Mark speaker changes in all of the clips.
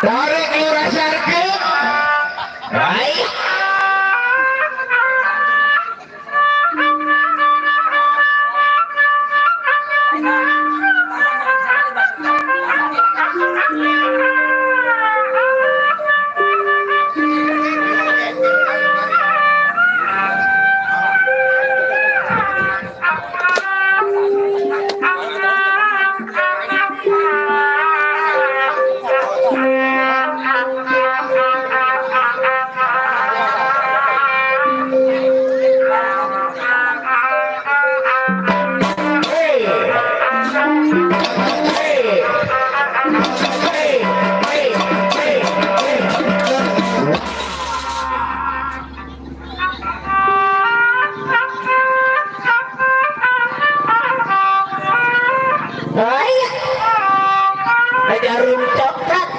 Speaker 1: Tarik lurah sarkit. Baik. Jarum coklat.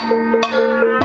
Speaker 2: Thank you.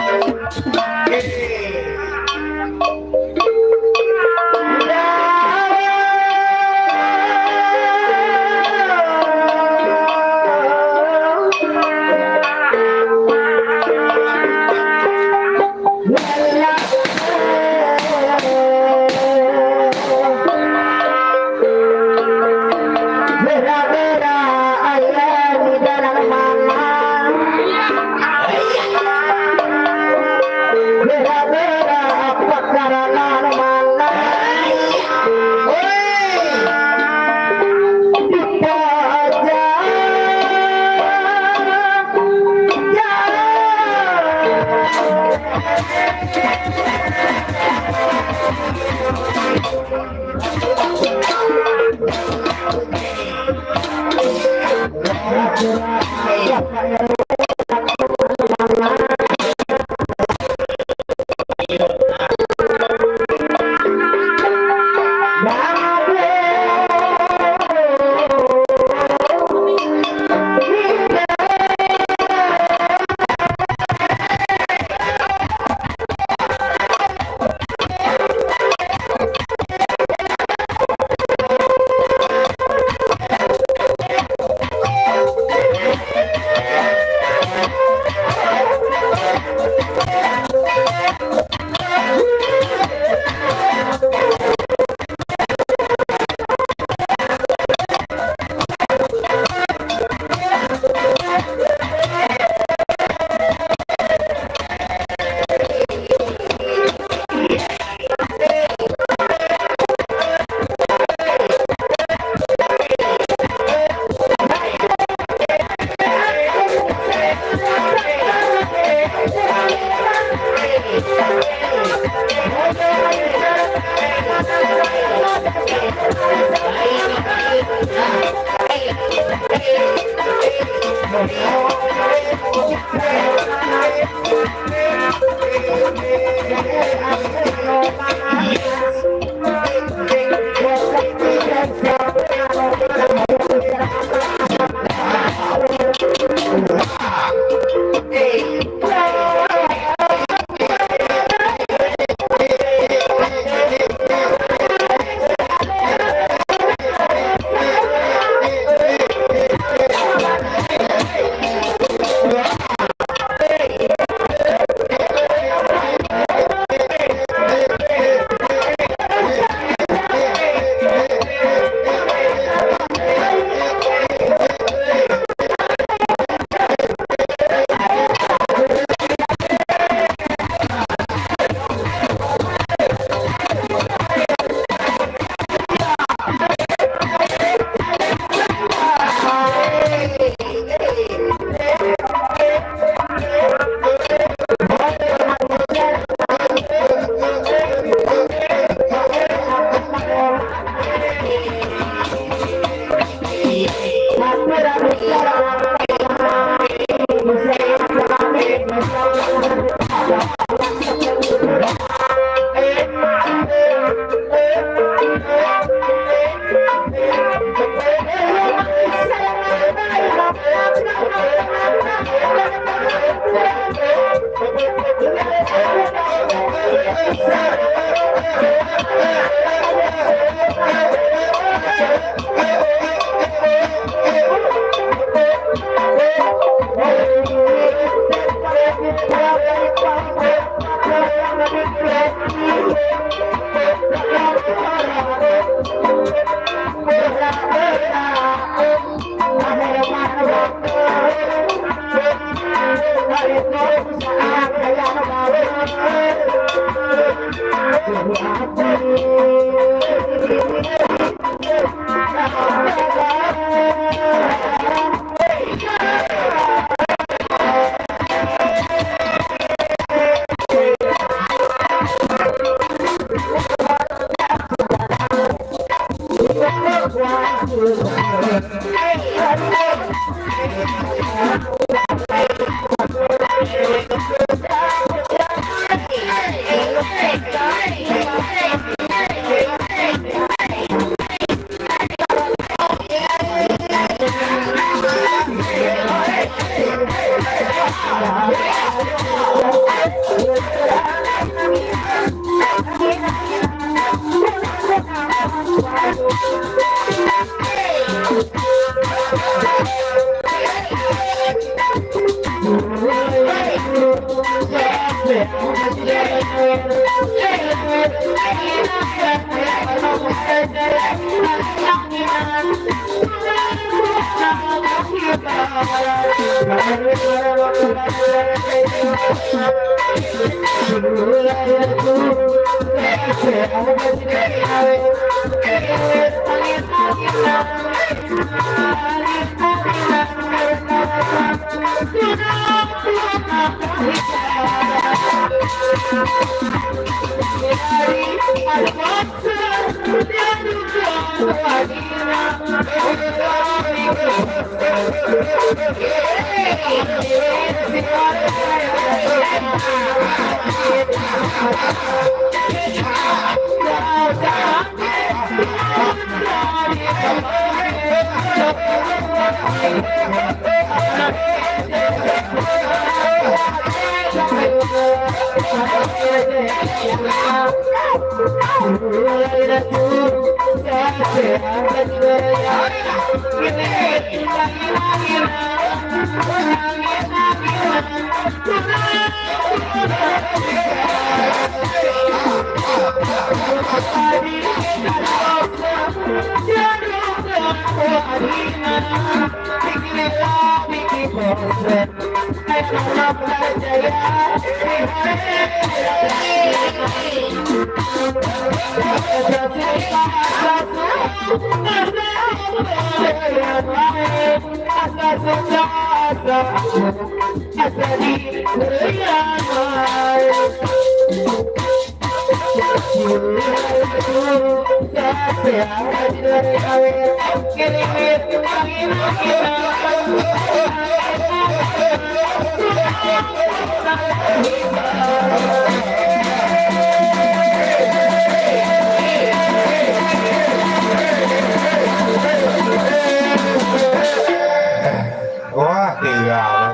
Speaker 2: Wah, tinggal.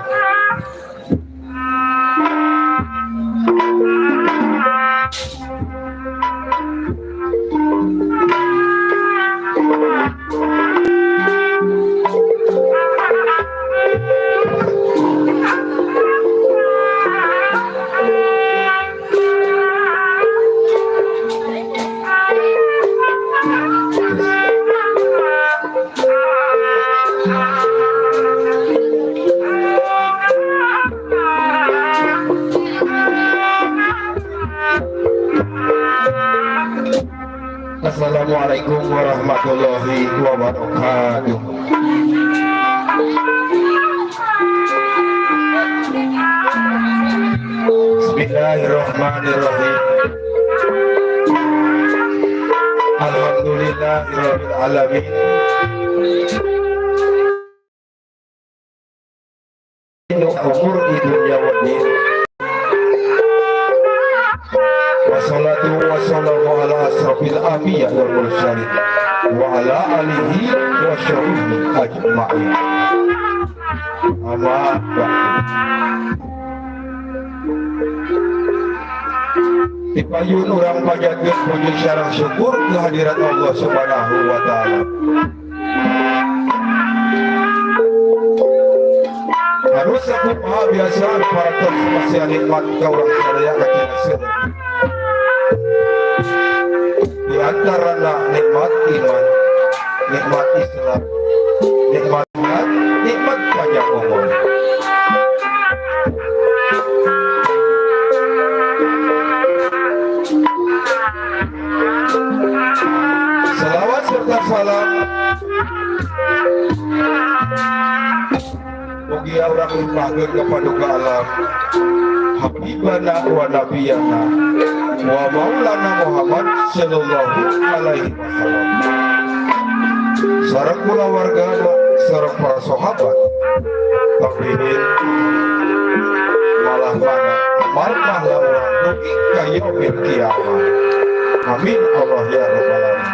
Speaker 2: Assalamualaikum warahmatullahi wabarakatuh. Bismillahirrahmanirrahim. Alhamdulillahirabbil alamin. Umur di dunia waddin. Wassalatu wassalamu ala asrafil anbiya wal mursalin wa ala alihi wa sahbihi ajma'in. Amma ba'du. Dipayun orang panjatkeun puji sareng syukur kehadirat Allah Subhanahu wa taala. Harus aku maha biasa para terima nikmat ka urang sadaya katinaskeun. Di antara nikmat iman, nikmat Islam, nikmat jihad, nikmat panjang umur. Salawat serta salam mugi urang limpahkeun ka paduka alam habibana wa nabiyana wa maulana Muhammad sallallahu alaihi wasallam sareng kulawarga sareng para sahabat tabi'in malah mana marmah urang dugi ka yaumil kiamah. Amin Allah ya rabbal alamin.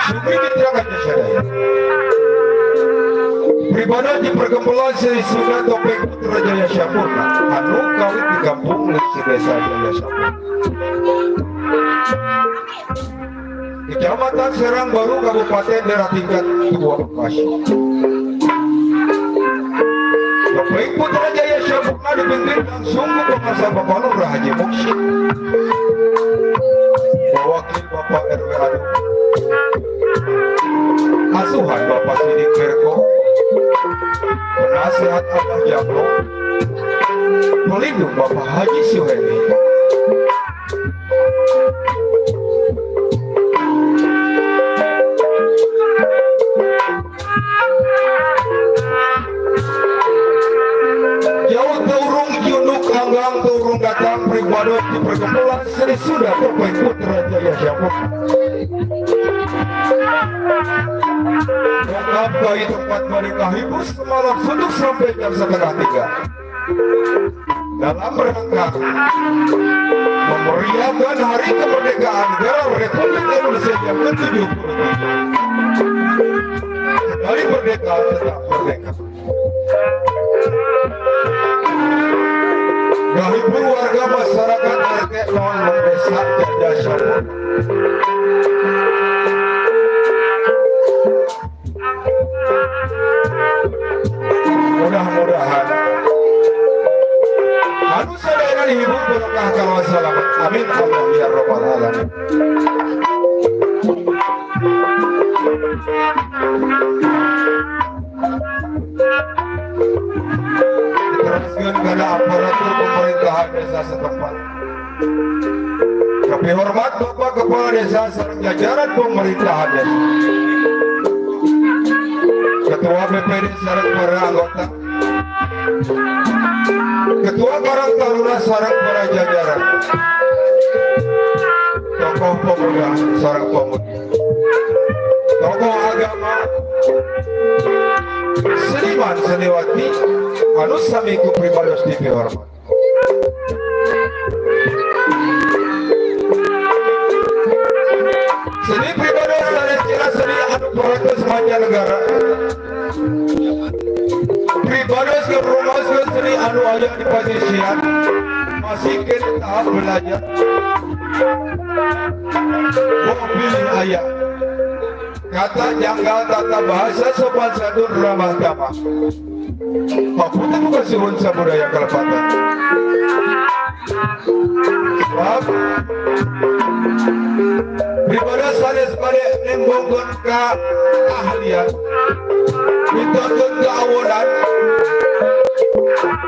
Speaker 2: Syukri diterangkan sadaya. pribadi di pergumulan Sri Sudah Topeng Putra Jaya Syapurna anu kawit di kampung Lesi Desa Jaya Syapurna Kecamatan Serang Baru Kabupaten Daerah Tingkat 2 Bekasi. Topeng Putra Jaya Syapurna dipimpin langsung ke penguasa Bapak Lurah Haji Muksin, wakil Bapak RW Adu, asuhan Bapak Sidik Berko, penasehat Abah Jamro, pelindung Bapak Haji Suheni. Jauh turung junuk anggang turung datang pribadi di pergumulan Sri Sudah Topeng Putra Jaya Syapurna. Lengkap dari tempat mereka hibur semalam suntuk sampai jam 2:30 dalam rangka memeriahkan hari kemerdekaan negara Republik Indonesia yang ke-77. Sekali merdeka tetap merdeka. Menghibur warga masyarakat RT 06 Desa Jaya Syapurna. Mudah-mudahan anu sadaya dihibur berkah kalau selamat. Amin Allah ya rabbal alamin. Diteruskan kepada aparatur pemerintahan desa setempat. Kami hormat Bapak Kepala Desa serta jajaran pemerintahan desa, Ketua BPD sareng para anggota, Ketua Karang Taruna sareng para jajaran, tokoh pemuda sareng pemudi, tokoh agama, seniman seniwati, anu sami ku pribados dipihormat. Seni pribadi sanes cina seni anu peratus mancanegara. Pribadi ke rumah seni anu aya di pasisian masih kini tahap belajar. Mobil ayah kata janggal tata bahasa sopan santun ramah tamah. Paputan bukan suhun sabudaya kelepatan. Sebab pribadi sanes pada nembongkan ke ahlian, dituntut ke awalan.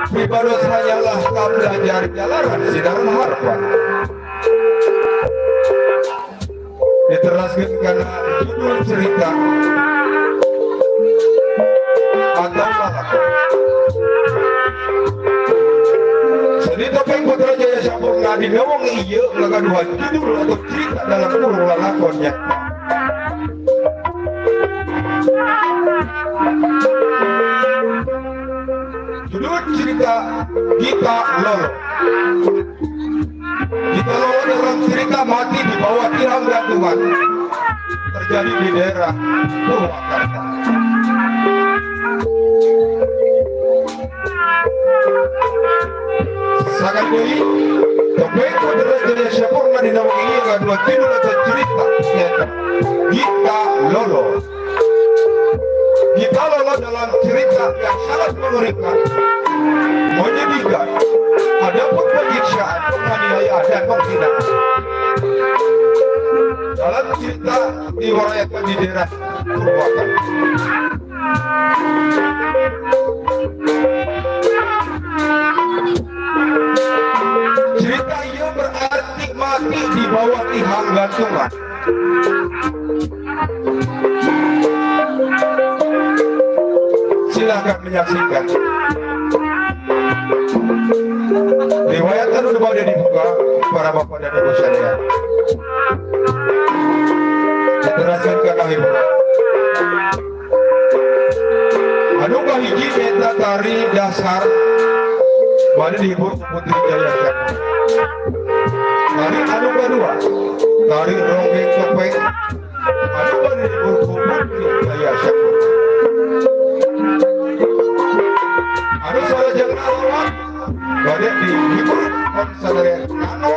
Speaker 2: Pribadi hanyalah tak belajar jalanan sinar harapan. Diteraskan karena judul cerita atau malakot. Seni Topeng Putra Jaya Syapurna dinawang iya ngagaduhan judul atau cerita dalam kurung lalakonnya. Judul cerita Gita Lolo. Gita Lolo dalam cerita mati di bawah tiang gantungan terjadi di daerah Purwakarta. Sangat baik, Topeng Putra Jaya Syapurna dinawang iya ngagaduhan judul atau cerita Gita Lolo. Gita Lolo dalam cerita yang sangat mengerikan, menyedihkan, ada pun penyiksaan, penganiayaan dan penghinaan. Dalam cerita diwayatkan di daerah Purwakarta. Cerita ini berarti mati di bawah tiang gantungan. Silakan menyaksikan. Riwayatan udah pada dibuka para bapak dan ibu sekalian. Diteraskan ke kahibur. Anu kahiji eta tari dasar pada dihibur Putri Jaya Syapurna. Tari anu kedua tari ronggeng topeng anu pada dihibur Putri Jaya Syapurna. Bade dihibur konselor Nano,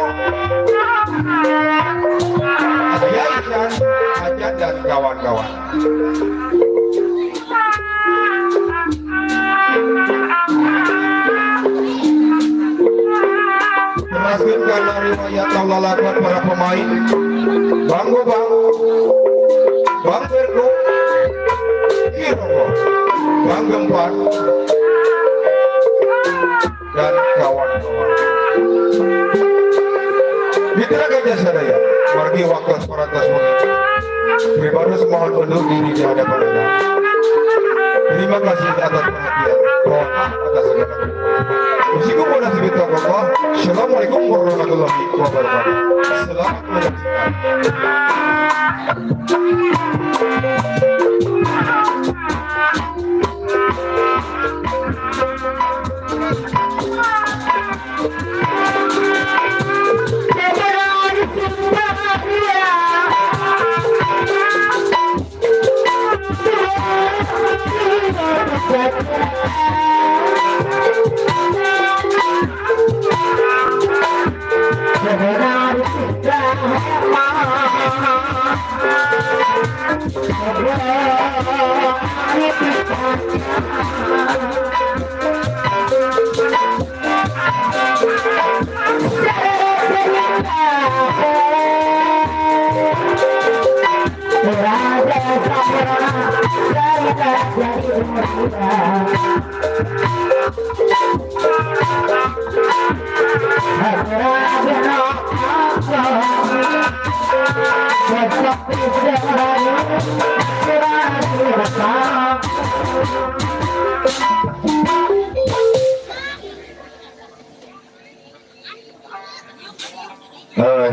Speaker 2: Yayan, Ajan dan kawan-kawan. Teraskan riwayat laluan para pemain. Banggo Bang Bergo, Kirongo, Bang Gempat, dan kawan-kawan. Mitra Gajah Sadaya, wargi waktu peratas mengingat. Pribadi mohon undur diri di hadapan Anda. Terima kasih atas perhatian. Mohon maaf atas segala Musiku mau nasib itu Allah. Assalamualaikum warahmatullahi wabarakatuh. Selamat menyaksikan.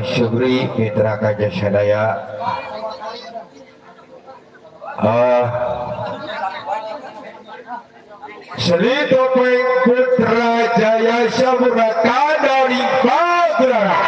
Speaker 2: Syukri Mitra Gajah Sadaya. Sri Topeng Putra Jaya Samuraka dari Pagerara.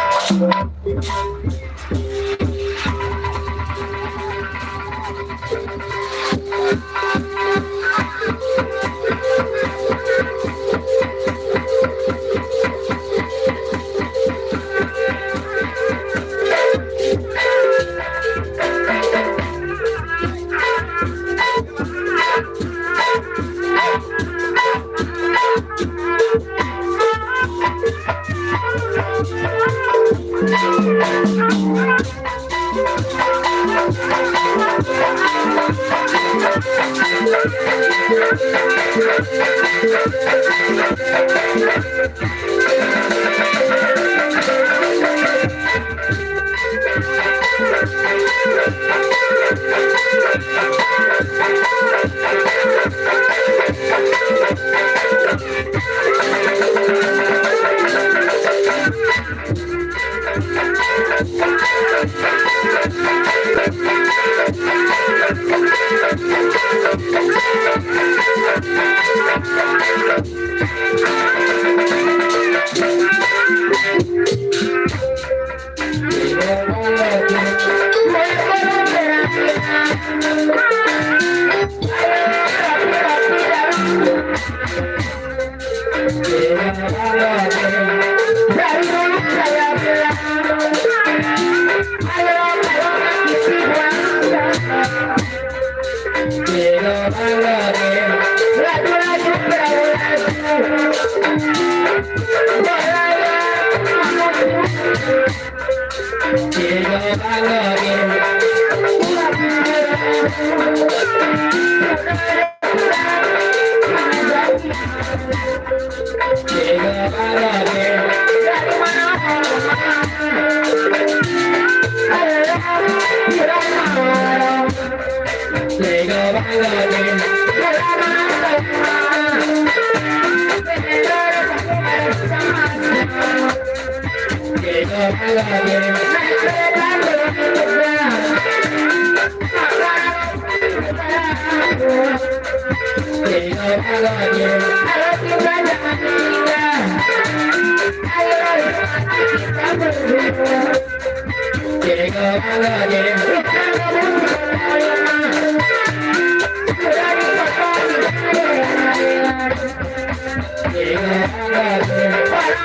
Speaker 3: Ayo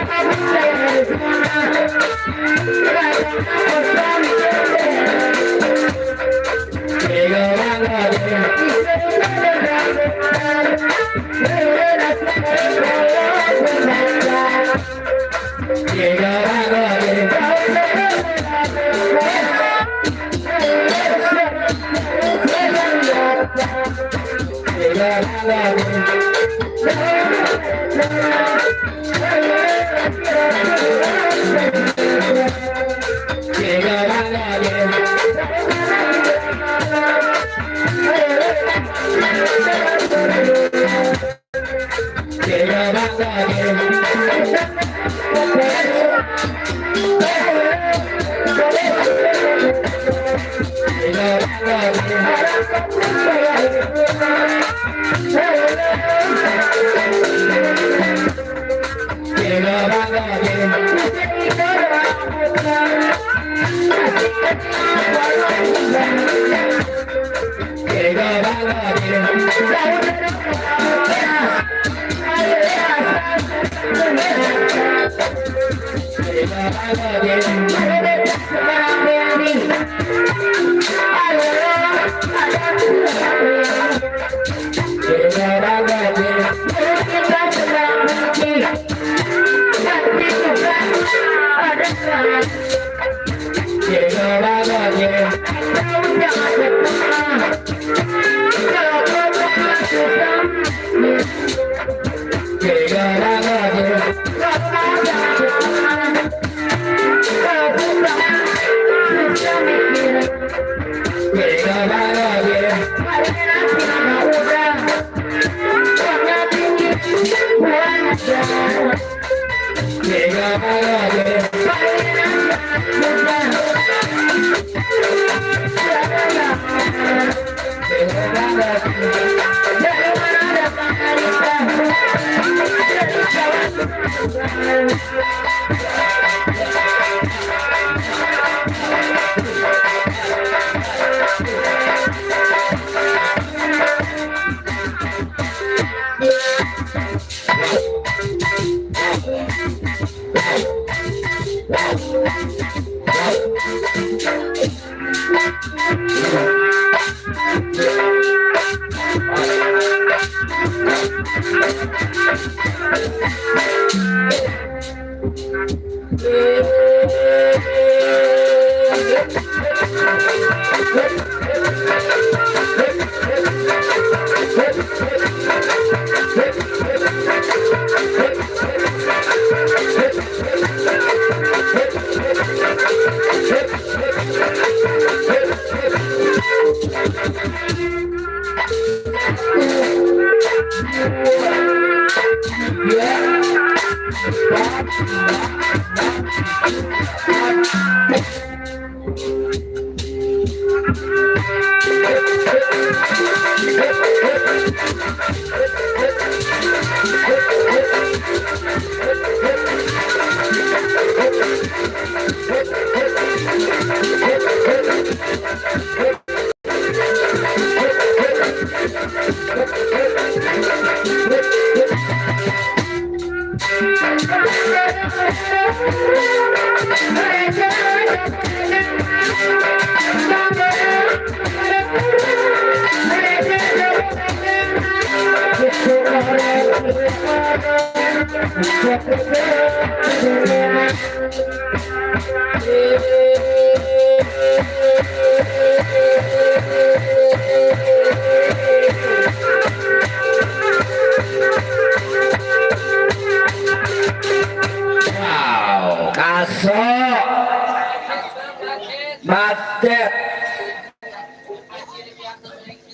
Speaker 1: Macet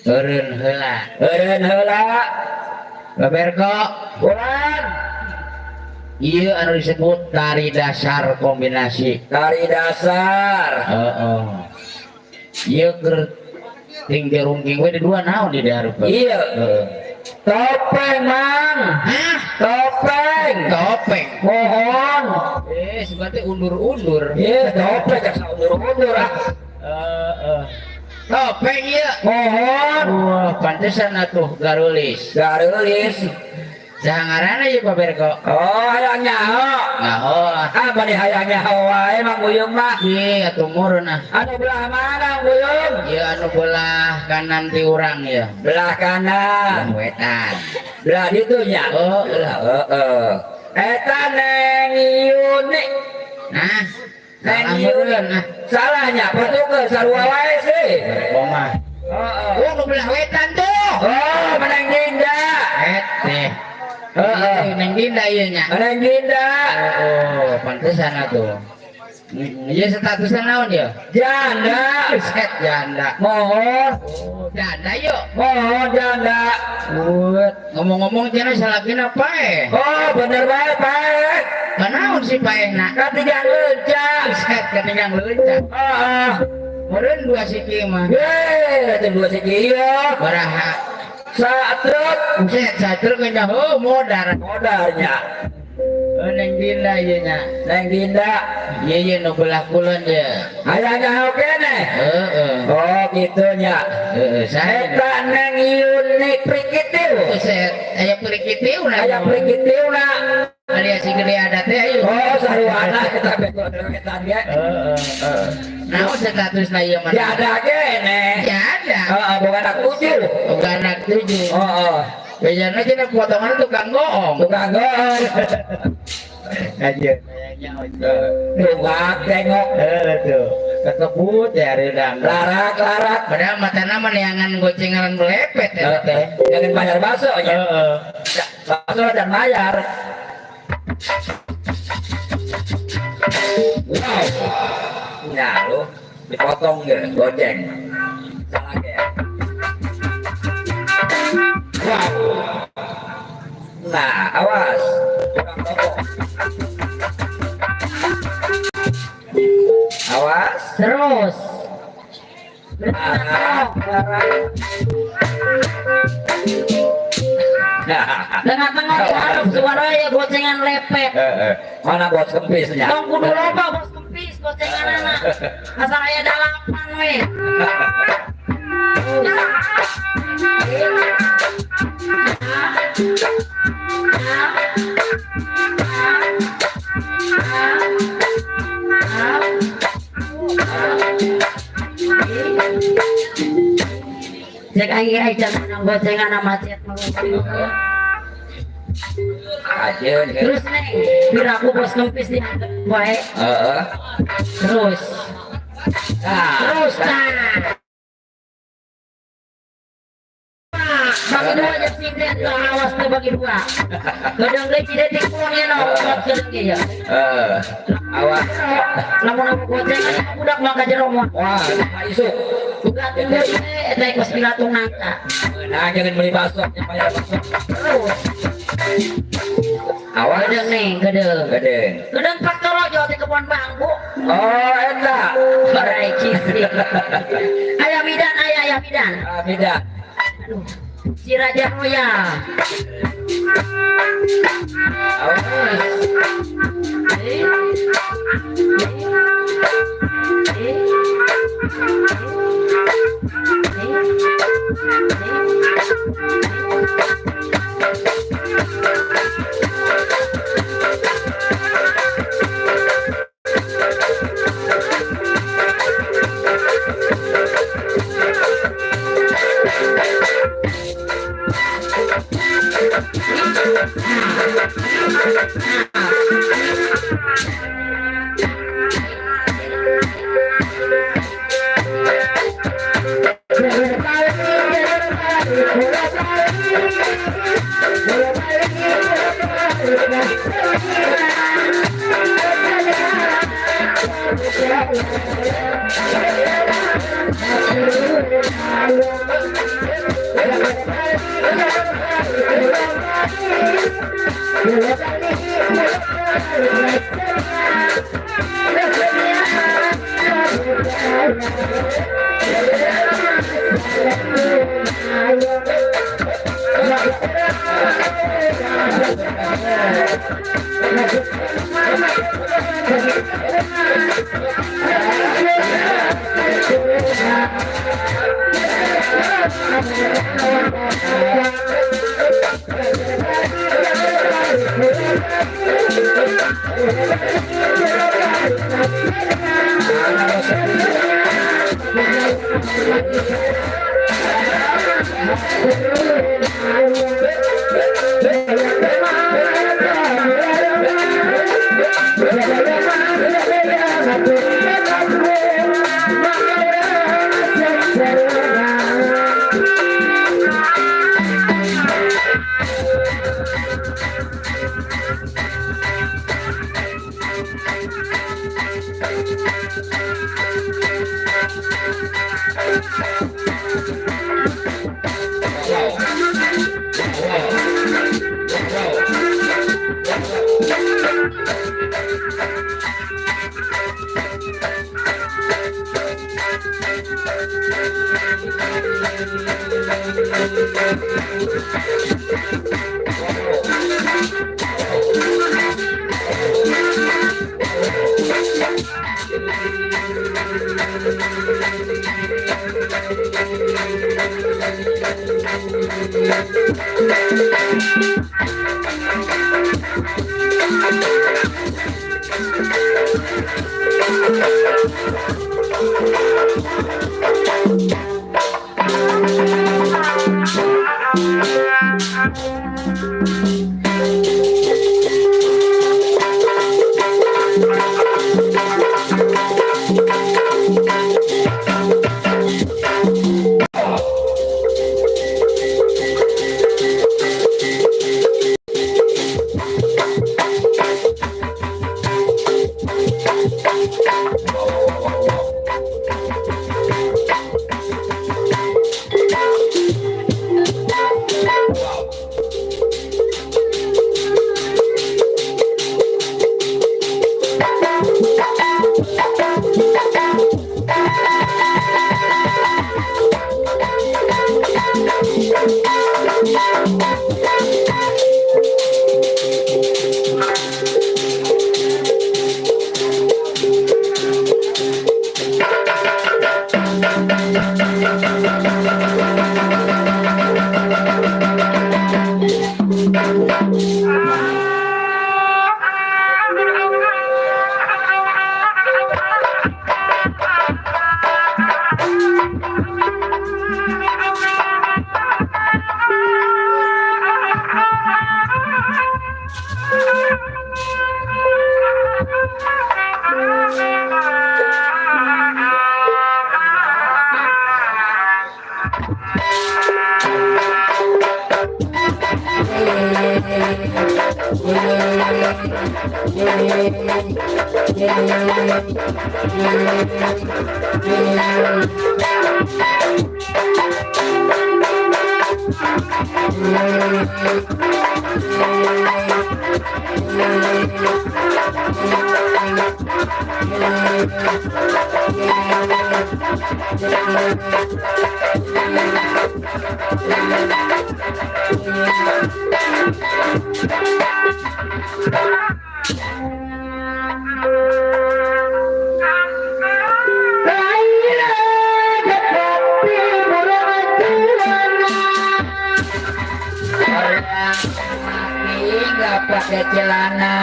Speaker 1: eureun heula Baberko ulang ieu anu disebut tari dasar kombinasi tari dasar ieu keur ting dirungking we di dua naon di dihareup ieu topeng mang hah topeng pohon seperti undur-undur iya topeng jak undur-undur topeng iya pohon wah pantesan atuh garulis jangaranna ieu Pak Berko oh hayang nyaho apa nih hayang nyaho wae Mang Buyung mah ieu atuh meureun anu belah mana Buyung ieu anu belah kanan ti urang ya belah kanan wetan belah ditu nya oh eta Neng Yuni nah Neng Yuni salahnya petugas sarua wae sih oh nu belah wetan tuh oh Neng Dinda ieu nya.
Speaker 3: Neng Dinda.
Speaker 1: Oh, pantesan atuh. Ieu statusna naon ya?
Speaker 3: Janda.
Speaker 1: Set janda.
Speaker 3: Mohon.
Speaker 1: Oh, janda yuk.
Speaker 3: Mohon janda.
Speaker 1: Gut, ngomong-ngomong cenah salakina pae.
Speaker 3: Oh bener baik baik.
Speaker 1: Kanaon si paena?
Speaker 3: Katigang lencah.
Speaker 1: Set ketinggang leuncah. Meureun dua siki mah.
Speaker 3: Yeay, itu dua segi ya.
Speaker 1: Baraha.
Speaker 3: Satruk.
Speaker 1: Set satruk nya heuh modar.
Speaker 3: Modalnya.
Speaker 1: Neng Dinda ieu nya.
Speaker 3: Neng Dinda.
Speaker 1: Ieu nu belah kulon ya.
Speaker 3: Ayahnya oke nih.
Speaker 1: Heeh.
Speaker 3: Oh gitunya.
Speaker 1: Heeh, sae.
Speaker 3: Eta neng Yuni prikitiu.
Speaker 1: Set aya perikitiu na.
Speaker 3: Aya prikitiu na.
Speaker 1: Alias si gede adat teh ayo.
Speaker 3: Oh sarwana kita betul-betul ge.
Speaker 1: Naon statusna ieu mah?
Speaker 3: Jada kene.
Speaker 1: Jada.
Speaker 3: Heeh, bukan anak tujuh.
Speaker 1: Bukan anak tujuh.
Speaker 3: Oh.
Speaker 1: Bejana cenah potongan tukang goong.
Speaker 3: Tukang goong.
Speaker 1: Aja.
Speaker 3: Tungak tengok.
Speaker 1: Tuh. Ketebut ya redang.
Speaker 3: Larak.
Speaker 1: Padahal matana mah neangan gocengan melepet ya teh.
Speaker 3: Jangan bayar bakso ya.
Speaker 1: Heeh.
Speaker 3: Bakso dan bayar. Wow. Nah, lu dipotong ya, gojek. Salah ya. Wow. Nah, awas. Kurang toko. Awas.
Speaker 1: Terus. Tengah-tengah diharap suara ya gocengan lepet.
Speaker 3: Mana bos kempisnya?
Speaker 1: Tong kudu loba bos kempis gocengan anak. Asal aya dalapan we. Cek aing jangan gocengan sama macet
Speaker 3: Ajeun.
Speaker 1: terus neng piraku bos kempis di wae terus terus bagi dua aja sinden ke awas teh bagi dua kadang deui tidak tikunnya no buat kadang ya
Speaker 3: Awas.
Speaker 1: lamun aku gocengan budak mah ka jero mah
Speaker 3: Wah, isuk.
Speaker 1: buka tinggal ini eta ikos pilatung nangka
Speaker 3: Nah, jangan beli bakso, yang bayar bakso.
Speaker 1: terus
Speaker 3: Awas.
Speaker 1: kadang neng kadang
Speaker 3: Gede.
Speaker 1: Pak Torojo di kebun bangku.
Speaker 3: Oh, eta.
Speaker 1: Barai kisi. Ayah bidan.
Speaker 3: Beda.
Speaker 1: Aduh, si Raja Royal. Nggak pakai celana.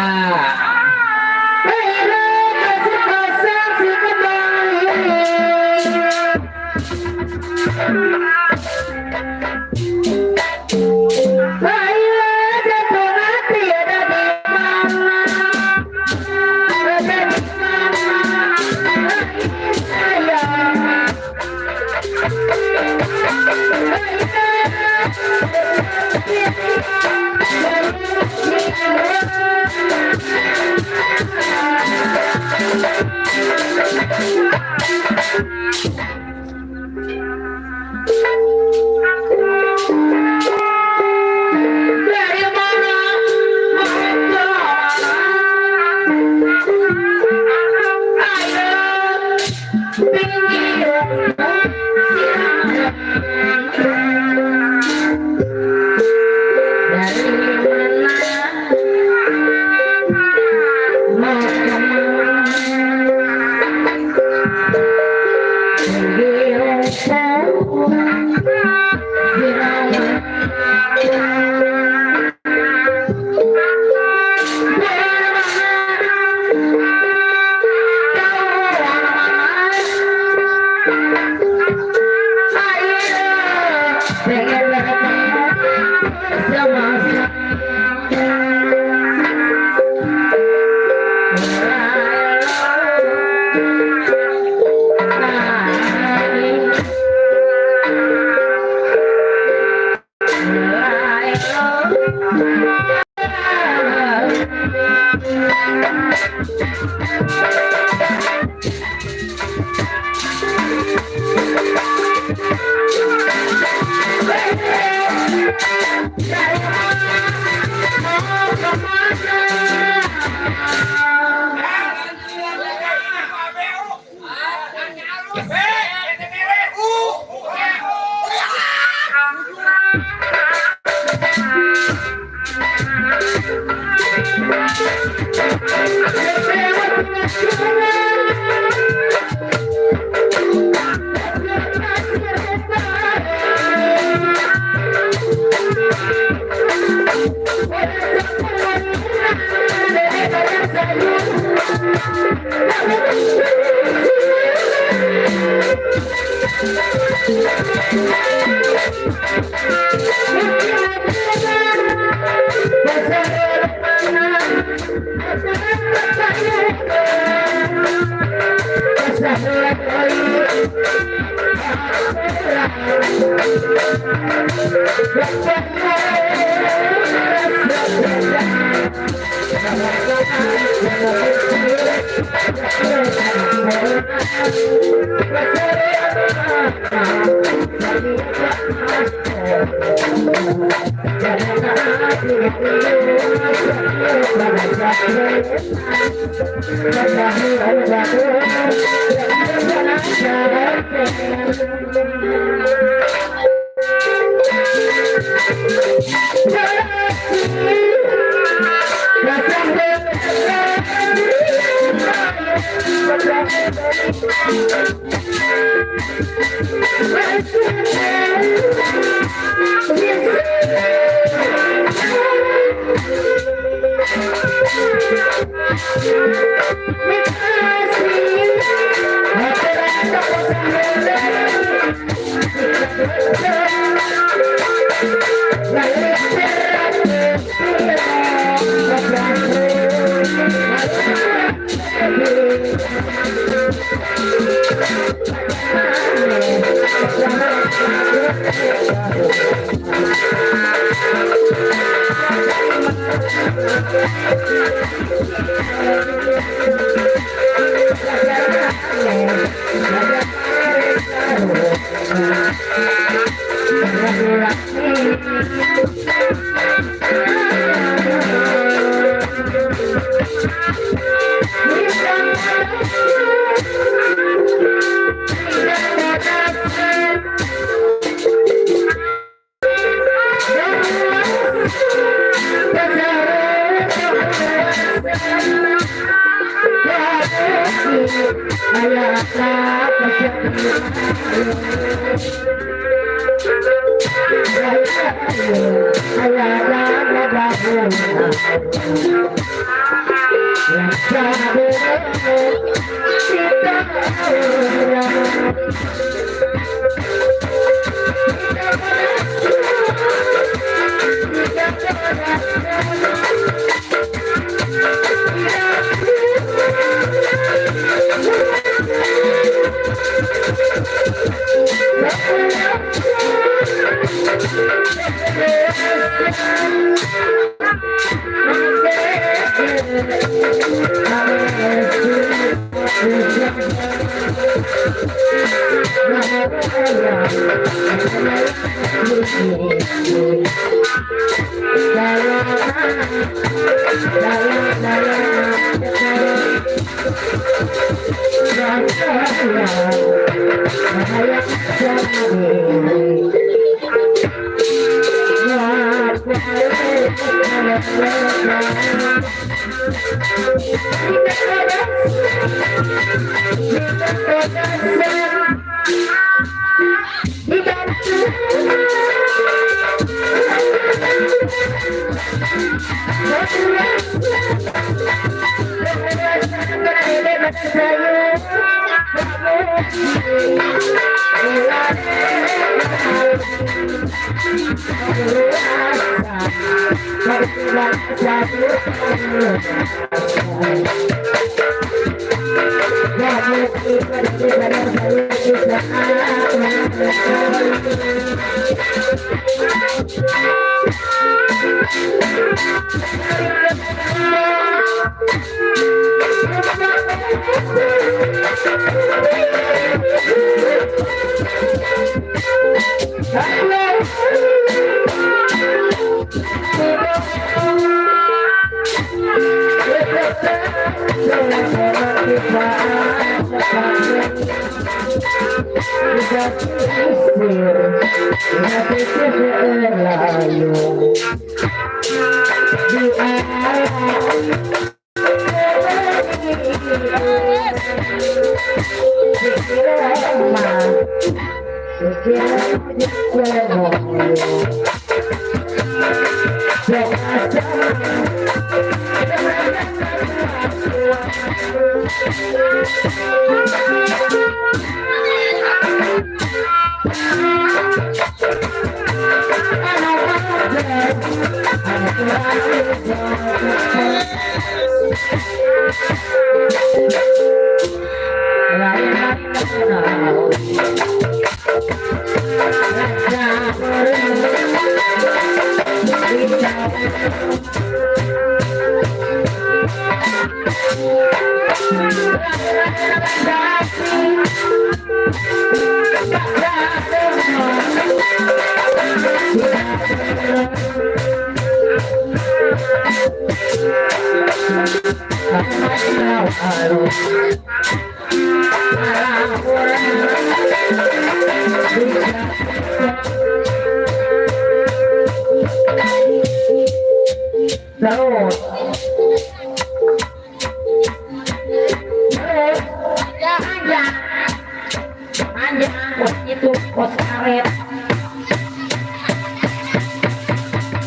Speaker 4: Itu pos karet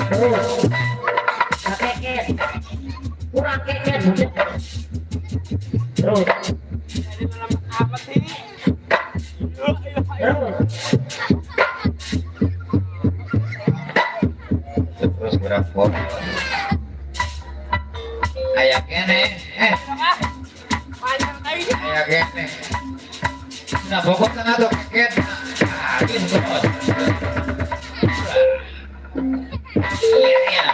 Speaker 4: terus keket kurang keket terus
Speaker 1: terus berapa ayak kene ayak kene nah pokok tengah tuh keket gitu iya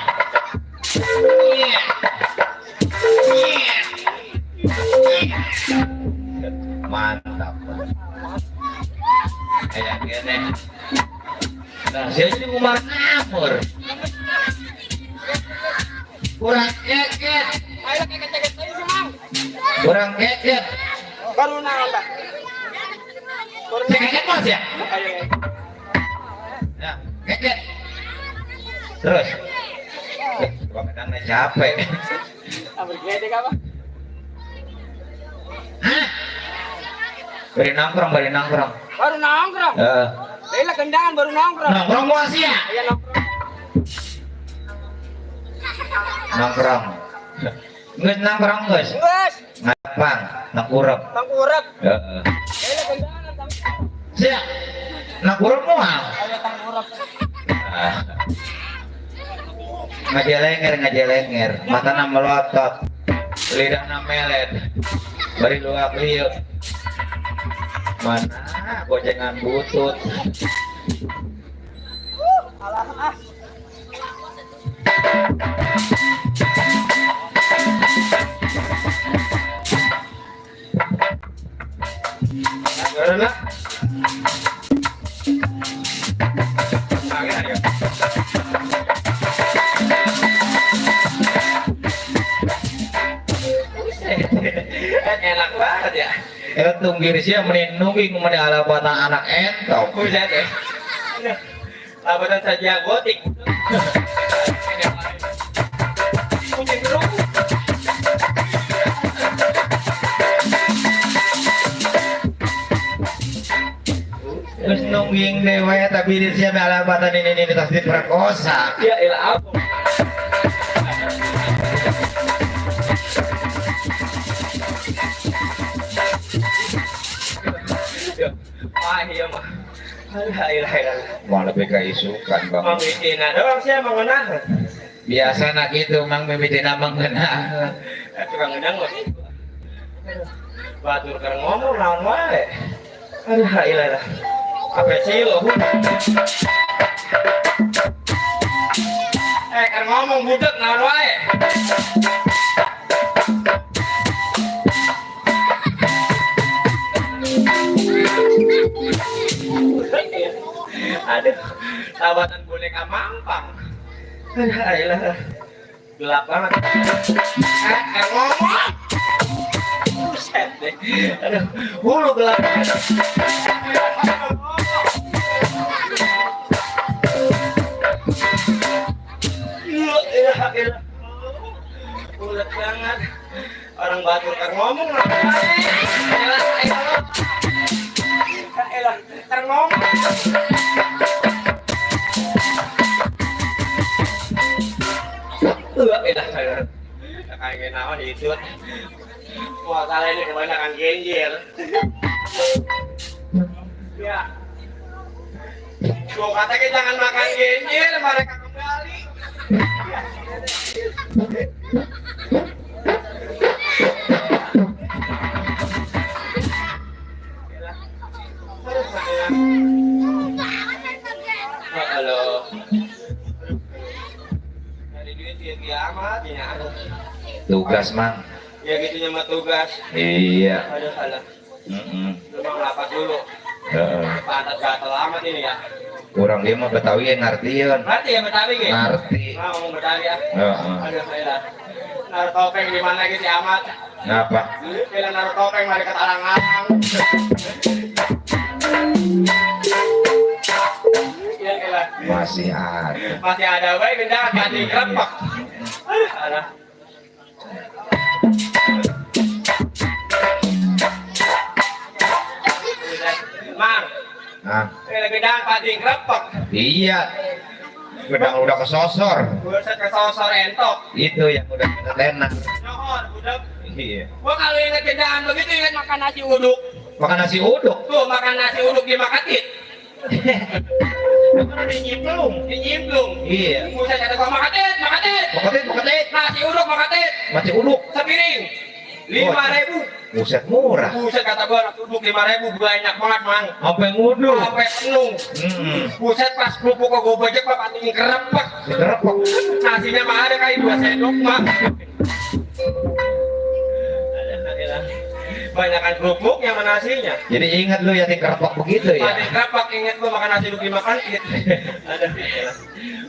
Speaker 1: mantap kayak gini nah saya jadi umar ngapur kurang keket kurang keket
Speaker 5: baru nambah
Speaker 1: keket mas ya ya keket terus kadang capek
Speaker 5: bergedek apa
Speaker 1: hah beri nongkrong
Speaker 5: baru nongkrong Lila kendangan baru nongkrong
Speaker 1: nongkrong muas ya
Speaker 5: iya
Speaker 1: nongkrong nggak nongkrong guys
Speaker 5: nongkrong
Speaker 1: ngapang nongkurep
Speaker 5: tangkurep
Speaker 1: heeh
Speaker 5: Lila kendangan
Speaker 1: siap nongkurep mual
Speaker 5: tangkurep
Speaker 1: ngajelenger mata na melotot lidah na melet bari luak liuk mana gocengan butut karena enak banget ya. Tunggir siya menunggi kemudian alapatan anak entong. Bisa deh. Alapatan saja gotik. Terus nungging dewa ya tapi siya may alapatan ini tas diperkosa. Ya ilah apa? Iya mah. Mau lebih keisukan bang.
Speaker 5: Mamitina doang siya mengenal.
Speaker 1: Biasa nak itu mang mimitina mengenal.
Speaker 5: Tukang ngedang loh. Batur keur ngomong naon wae. Aduh ilah. Apa sih lo? Keur ngomong budek naon wae. Aduh, tabatan boneka mampang. Ayolah, gelap banget. Ngomong. Buset deh. Aduh, hulu gelap banget. Bulat banget. Orang batur kan ngomong. Elah, ngomong. Kayak naon itu. Wah, kali ini kebanyakan genjer. Ya. Gua katanya jangan makan genjer, mereka kembali. Halo. Dari duit dia kiamat ya.
Speaker 3: Tugas mang.
Speaker 5: Ya gitu mah tugas.
Speaker 3: Iya.
Speaker 5: Aduh salah. Lu mau lapas dulu.
Speaker 3: Heeh.
Speaker 5: Pantas gatel amat ini ya.
Speaker 3: Kurang dia mah Betawi yang ngartieun.
Speaker 5: Ngerti ya Betawi ge?
Speaker 3: Ngerti.
Speaker 5: Nah, ngomong Betawi ya.
Speaker 3: Heeh.
Speaker 5: Aduh saya. Naruh topeng di mana gitu amat.
Speaker 3: Ngapa?
Speaker 5: Bila naruh topeng mari ketarang-arang. Iya gila.
Speaker 3: Masih ada.
Speaker 5: Masih ada bae gendang hati krepek. Alah. Mang,
Speaker 3: Nah,
Speaker 5: gendang hati krepek.
Speaker 3: iya. Gedang udah kesosor.
Speaker 5: Buset kesosor entok.
Speaker 3: Itu yang udah tenar.
Speaker 5: Nyohon, budak.
Speaker 3: Iya.
Speaker 5: Gua kalau inget gendang begitu inget makan nasi uduk.
Speaker 3: Makan nasi uduk.
Speaker 5: Tuh makan nasi uduk di makatit. Dinyimplung.
Speaker 3: Iya.
Speaker 5: Buset kata gua makatit.
Speaker 3: Makatit.
Speaker 5: Nasi uduk makatit.
Speaker 3: Nasi uduk.
Speaker 5: Sepiring. 5.000.
Speaker 3: Buset murah.
Speaker 5: Buset kata gua nasi uduk 5.000 banyak banget mang.
Speaker 3: Sampai nguduk.
Speaker 5: Sampai penuh. Buset pas kerupuk gua bejek pak pating kerepek.
Speaker 3: Diterepok.
Speaker 5: Nasinya mah ada kali 2 sendok mah. Banyakan kerupuk yang mana nasinya.
Speaker 3: Jadi ingat lu ya kerepok begitu ya.
Speaker 5: Pating kerepek inget gua makan nasi uduk dimakan gitu. Aduh.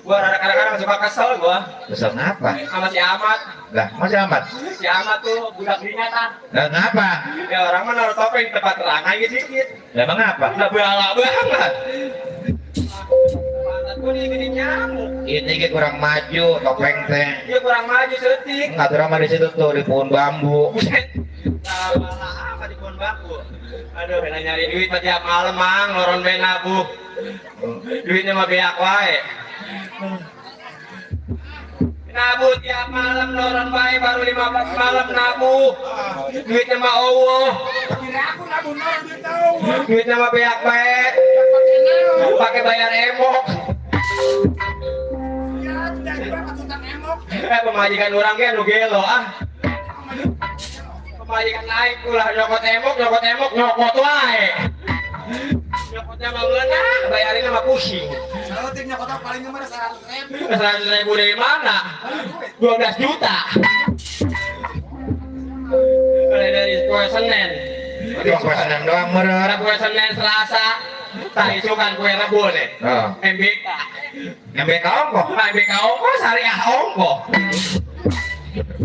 Speaker 5: Gua kadang-kadang suka kesel gua
Speaker 3: Kesel ngapa?
Speaker 5: sama si Ahmad.
Speaker 3: Lah, masih amat.
Speaker 5: Si Ahmad tuh budak dirinya kan.
Speaker 3: Lah ngapa?
Speaker 5: Ya orang mah naruh topeng di tempat terang aja dikit.
Speaker 3: Lah emang ngapa?
Speaker 5: Lah bala banget. Pantatku digigit nyamuk.
Speaker 3: Ini ke kurang maju topeng teh.
Speaker 5: Dia kurang maju setik.
Speaker 3: Nggak drama di situ tuh di pohon bambu.
Speaker 5: Buset. Lah bala apa di pohon bambu. Aduh, enak nyari duit mah tiap malam mang, loron bae nabuh. Duitnya mah beak wae. Nabuh tiap malam loron bae baru 15 malam nabuh. Duitnya mah Allah. Duitnya mah beak bae. Pakai bayar emok. Pemajikan orang ge anu gelo ah. Pemajikan naik pula nyokot emok nyokot wae. Nyokotnya mah ngeunah, bayarin mah pusing.
Speaker 6: Kalau tim nyokot paling nomor 100.000.
Speaker 5: 100.000 dari mana? 12 juta. Dari kue Senin.
Speaker 3: Cuma pesanan doang meren.
Speaker 5: Ada kue Senin Selasa. Tak isukan kue Rabu nih.
Speaker 3: Oh.
Speaker 5: MBK.
Speaker 3: MBK ongkoh.
Speaker 5: MBK ongkoh, syariah ongkoh.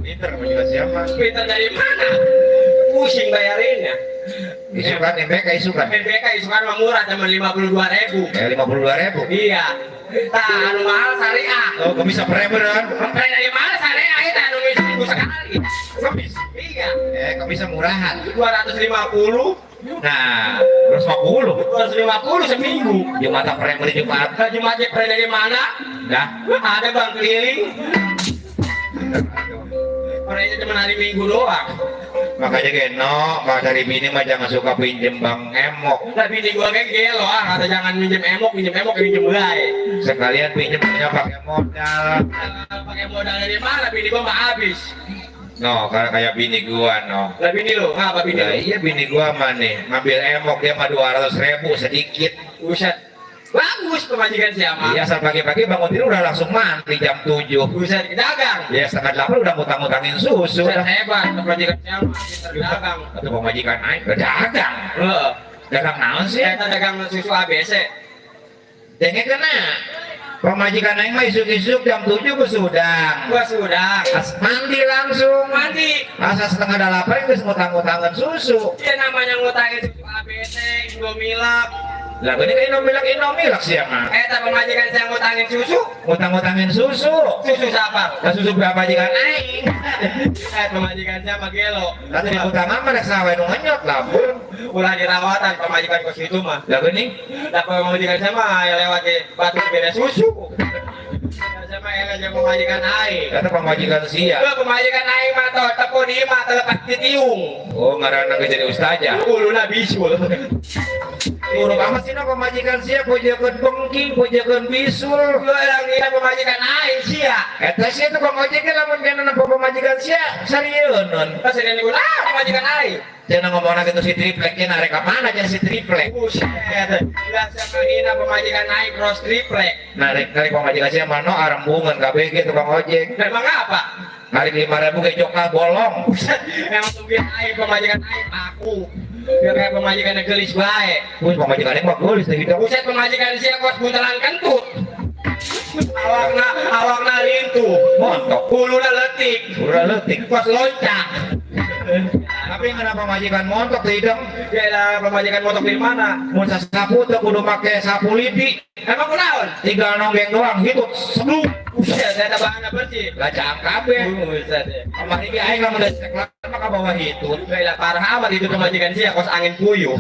Speaker 3: Pinter juga siapa?
Speaker 5: Pinter dari mana? Pusing bayarinnya.
Speaker 3: Isukan MBK isukan.
Speaker 5: MBK isukan mah murah cuma 52.000.
Speaker 3: Ya 52.000.
Speaker 5: Iya. Tah anu mahal syariah.
Speaker 3: Oh, kok bisa meren?
Speaker 5: Sampai dari mana syariah itu anu minggu sekali.
Speaker 3: Kok
Speaker 5: Iya.
Speaker 3: kok bisa murahan?
Speaker 5: 250.
Speaker 3: Nah, 250.
Speaker 5: 250 seminggu.
Speaker 3: Jumat premer Jumat.
Speaker 5: Jumat pernah dari mana?
Speaker 3: Dah.
Speaker 5: Ada bang keliling. Pernahnya cuma hari Minggu doang.
Speaker 3: Makanya geno, kalau dari bini mah jangan suka pinjem bang emok.
Speaker 5: Lah bini gua kayak gelo ah, kata jangan minjem emok bae.
Speaker 3: Sekalian pinjemnya pakai modal.
Speaker 5: Pakai modal dari mana? Bini gua mah habis.
Speaker 3: No, kayak bini gua no.
Speaker 5: Lah bini lu, ngapa bini
Speaker 3: Nah,
Speaker 5: lu?
Speaker 3: iya bini gua mah nih ngambil emok dia mah 200.000 sedikit.
Speaker 5: Buset. Bagus pemajikan siapa?
Speaker 3: Iya, asal pagi-pagi bangun tidur udah langsung mandi jam 7.
Speaker 5: Buset, dagang.
Speaker 3: Ya setengah 8 udah ngutang-ngutangin susu.
Speaker 5: Buset hebat, pemajikan siapa? Pinter dagang.
Speaker 3: Atau pemajikan aing udah dagang.
Speaker 5: Heeh.
Speaker 3: Dagang naon sih?
Speaker 5: Kita dagang susu ABC.
Speaker 3: Dengeng kena. Pemajikan aing mah isuk-isuk jam 7 ke Sudang.
Speaker 5: Gua sudah.
Speaker 3: Mandi langsung.
Speaker 5: Mandi.
Speaker 3: Asa setengah 8 geus ngutang-ngutangan susu.
Speaker 5: Dia namanya ngutangin susu ABC, Indomilk.
Speaker 3: Lah gini kan Indomilk sih ya mah.
Speaker 5: Tak pemajikan saya ngutangin susu.
Speaker 3: Ngutang-ngutangin susu.
Speaker 5: Susu siapa?
Speaker 3: Lah susu berapa majikan aing?
Speaker 5: Pemajikan saya mah gelo.
Speaker 3: Lah tadi ngutang mah rek sawe nu ngenyot lah, Bun.
Speaker 5: Ulah dirawatan pemajikan ke situ mah.
Speaker 3: Lah geuning
Speaker 5: Lah pemajikan saya mah ya lewat di batu beda susu. Sama elah jeung pemajikan aing.
Speaker 3: Kata pemajikan sia.
Speaker 5: Pemajikan aing mah teu tepo di mah telepak di tiung.
Speaker 3: Oh ngaranna ge jadi ustazah.
Speaker 5: Uluna bisul.
Speaker 3: Urang amat sih pemajikan sia pojekeun bengking, pojekeun bisul.
Speaker 5: Yang ini pemajikan aing sia.
Speaker 3: Eta sia tuh Bang Ojek lamun kana pemajikan sia sarieun.
Speaker 5: Pas ini ulah pemajikan aing.
Speaker 3: Cenah ngomongna kitu si triplek cenah rek mana cenah si triplek.
Speaker 5: Buset. Ulah samangina pemajikan aing cross triplek.
Speaker 3: Nah rek pemajikan sia mano arembungan KBG tukang ojek.
Speaker 5: Memang apa?
Speaker 3: Hari 5.000 ge jokna bolong.
Speaker 5: Emang mungkin aing pemajikan aing aku. Biar kayak pemajikan gelis bae.
Speaker 3: Wis pemajikan mah gelis teh hidup.
Speaker 5: Buset pemajikan sia kos buntelan kentut. Awakna lintu.
Speaker 3: Montok.
Speaker 5: Huluna letik.
Speaker 3: Udah leutik.
Speaker 5: Kos loncak.
Speaker 3: Tapi kenapa majikan montok teh hidung?
Speaker 5: Kira pemajikan motor di mana?
Speaker 3: Mun sasapu teh kudu make sapu lidi.
Speaker 5: Emang kunaon?
Speaker 3: Tinggal nonggeng doang gitu. Sebluk.
Speaker 5: Buset, saya bahanna bersih.
Speaker 3: Gacang kabeh.
Speaker 5: Buset.
Speaker 3: Kamari ge aing lamun desek mah ka bawah hitut.
Speaker 5: Gila parah amat itu pemajikan sia kos angin puyuh.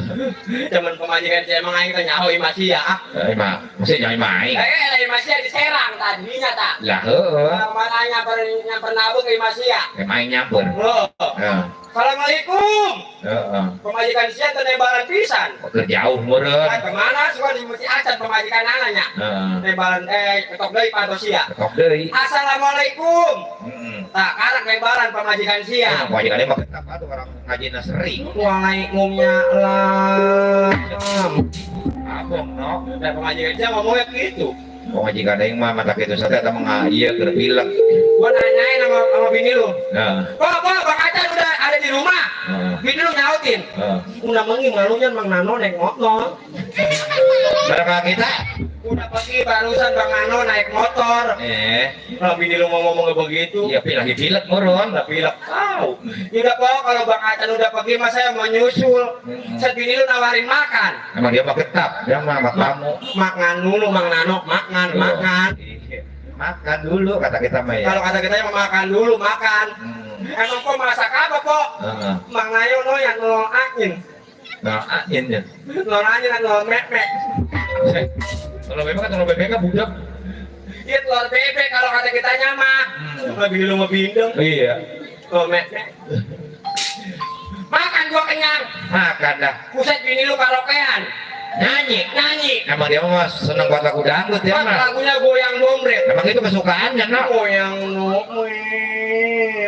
Speaker 5: Cuman pemajikan sia emang aing teh nyaho imah sia.
Speaker 3: Eh mah, mesti nyai maing.
Speaker 5: Lain imah sia diserang tadinya tak.
Speaker 3: Lah heueuh.
Speaker 5: Mana nyamper nabung ke imah sia.
Speaker 3: Maing nyamper.
Speaker 5: Oh.
Speaker 3: Heeh.
Speaker 5: Assalamualaikum.
Speaker 3: Heeh.
Speaker 5: Pemajikan sia teh nebalan pisan.
Speaker 3: Keur jauh meureun.
Speaker 5: Kemana suka di mesti acan pemajikan anaknya.
Speaker 3: Heeh.
Speaker 5: Nebalan ketok deui pantos sia.
Speaker 3: Ketok deui.
Speaker 5: Assalamualaikum.
Speaker 3: Heeh.
Speaker 5: Tak karak nebalan pemajikan sia.
Speaker 3: Pemajikan mah ketap atuh orang ngajina sering.
Speaker 5: Waalaikumnya lam.
Speaker 3: Abong no.
Speaker 5: Dan pemajikan sia ngomongnya gitu.
Speaker 3: Pemajikan aing mah mata kitu sate eta mah ieu keur pilek.
Speaker 5: Gua nanyain sama bini lu.
Speaker 3: Heeh.
Speaker 5: Kok Bang Acan udah ada di rumah?
Speaker 3: Heeh.
Speaker 5: Bini lu nyautin.
Speaker 3: Heeh.
Speaker 5: Udah mengi malunya Mang Nano naik motor.
Speaker 3: Barang kita.
Speaker 5: Udah pergi barusan Bang Nano naik motor. Kalau bini lu mau ngomong begitu,
Speaker 3: Iya lagi pilek meureun.
Speaker 5: udah pilek. Tahu. Udah kok kalau Bang Acan udah pergi mas saya mau nyusul. Set bini lu nawarin makan.
Speaker 3: Emang dia mah ketap, dia mah sama tamu.
Speaker 5: Makan dulu Mang Nano, makan.
Speaker 3: Iya. Makan dulu kata kita mah ya.
Speaker 5: Kalau kata kita mau makan dulu, makan. Emang kok masak apa kok?
Speaker 3: Heeh.
Speaker 5: Mang Nayo no yang nolong angin.
Speaker 3: Nah, ain ya.
Speaker 5: Nolong angin dan nolong mek.
Speaker 3: Kalau bebek kan budak.
Speaker 5: Iya telur bebek kalau kata kita nyama. Lebih lu mau bindeng.
Speaker 3: Iya.
Speaker 5: Oh mek. Makan gua kenyang.
Speaker 3: Makan dah.
Speaker 5: Buset bini lu karaokean. Nyanyi.
Speaker 3: Emang dia mah seneng buat lagu dangdut ya
Speaker 5: Buat
Speaker 3: mah.
Speaker 5: lagunya goyang dompet.
Speaker 3: Emang itu kesukaannya nak.
Speaker 5: Goyang dompet.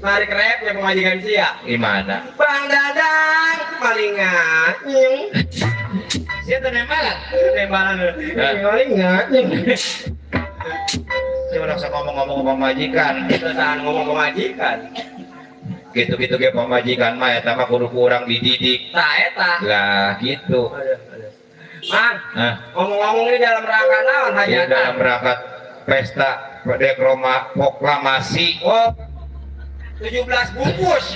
Speaker 5: Mari krep ya pemajikan sia.
Speaker 3: Gimana?
Speaker 5: Bang Dadang paling nganyeng.
Speaker 3: Siapa nembalan?
Speaker 5: Nembalan lu. Paling nganyeng.
Speaker 3: Siapa nak ngomong-ngomong pemajikan?
Speaker 5: Terus ngomong pemajikan.
Speaker 3: Gitu-gitu kayak pemajikan mah eta mah kudu kurang dididik.
Speaker 5: Tah eta.
Speaker 3: Lah gitu.
Speaker 5: Man,
Speaker 3: Nah,
Speaker 5: ngomong-ngomong ini dalam rangka naon
Speaker 3: ini
Speaker 5: hajatan?
Speaker 3: dalam rangka pesta proklamasi.
Speaker 5: Oh, 17 bungkus.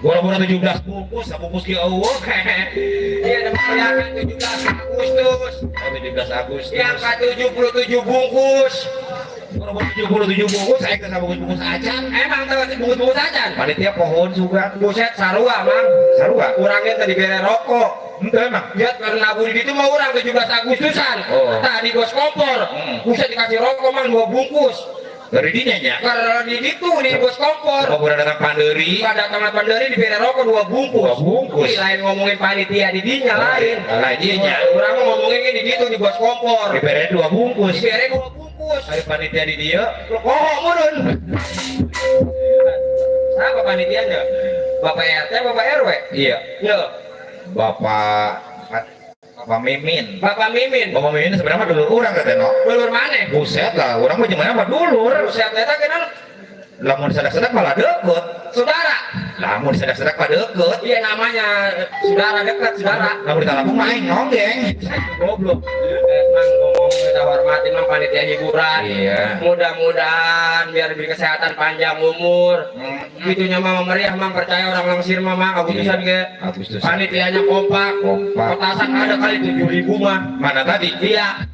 Speaker 3: Gua 17 bungkus, bungkus ki eueuh.
Speaker 5: Iya, ada merayakan 17 Agustus.
Speaker 3: 17 Agustus.
Speaker 5: Yang ke-77 bungkus.
Speaker 3: Gua 77 bungkus, saya ke bungkus acan.
Speaker 5: Emang tuh bungkus-bungkus aja.
Speaker 3: Panitia pohon juga.
Speaker 5: Buset sarua, Mang.
Speaker 3: Sarua.
Speaker 5: Kurangnya tadi bere rokok.
Speaker 3: Henteu emang.
Speaker 5: Lihat karena budi itu mau orang 17 Agustusan.
Speaker 3: Oh.
Speaker 5: Tadi bos kompor. Buset dikasih rokok, Mang, 2 bungkus.
Speaker 3: Dari dinya nya.
Speaker 5: Karena di itu di bos kompor.
Speaker 3: Oh, udah datang panderi.
Speaker 5: Pada tangan pandari di bere rokok 2 bungkus.
Speaker 3: 2 bungkus.
Speaker 5: Ini lain ngomongin panitia di dinya lain.
Speaker 3: Lain dinya.
Speaker 5: Orang mau ngomongin ini di itu di bos kompor.
Speaker 3: Diberi 2 bungkus.
Speaker 5: Di bere 2 bungkus.
Speaker 3: Hari panitia di dia.
Speaker 5: Oh, murun. Siapa panitianya? Bapak RT, Bapak RW?
Speaker 3: Iya.
Speaker 5: Ya.
Speaker 3: Bapak Mimin.
Speaker 5: Bapak Mimin.
Speaker 3: Bapak Mimin sebenarnya mah dulur urang katanya.
Speaker 5: Dulur mana?
Speaker 3: Buset lah, orang mah jeung mah dulur.
Speaker 5: Buset eta kenal
Speaker 3: Lamun sadak-sadak malah deket.
Speaker 5: saudara.
Speaker 3: Lamun sadak-sadak malah deket.
Speaker 5: Iya namanya saudara dekat saudara.
Speaker 3: Lamun ditalampung main nonggeng.
Speaker 5: Goblok. Mang ngomong kita hormatin mang panitia hiburan.
Speaker 3: Iya.
Speaker 5: Mudah-mudahan biar lebih kesehatan panjang umur. Gitunya mah meriah mang percaya orang langsir mah mang Agustusan ge.
Speaker 3: Agustusan.
Speaker 5: Panitianya kompak.
Speaker 3: Kompak.
Speaker 5: Petasan ada kali 7.000 mah.
Speaker 3: Mana tadi?
Speaker 5: Iya.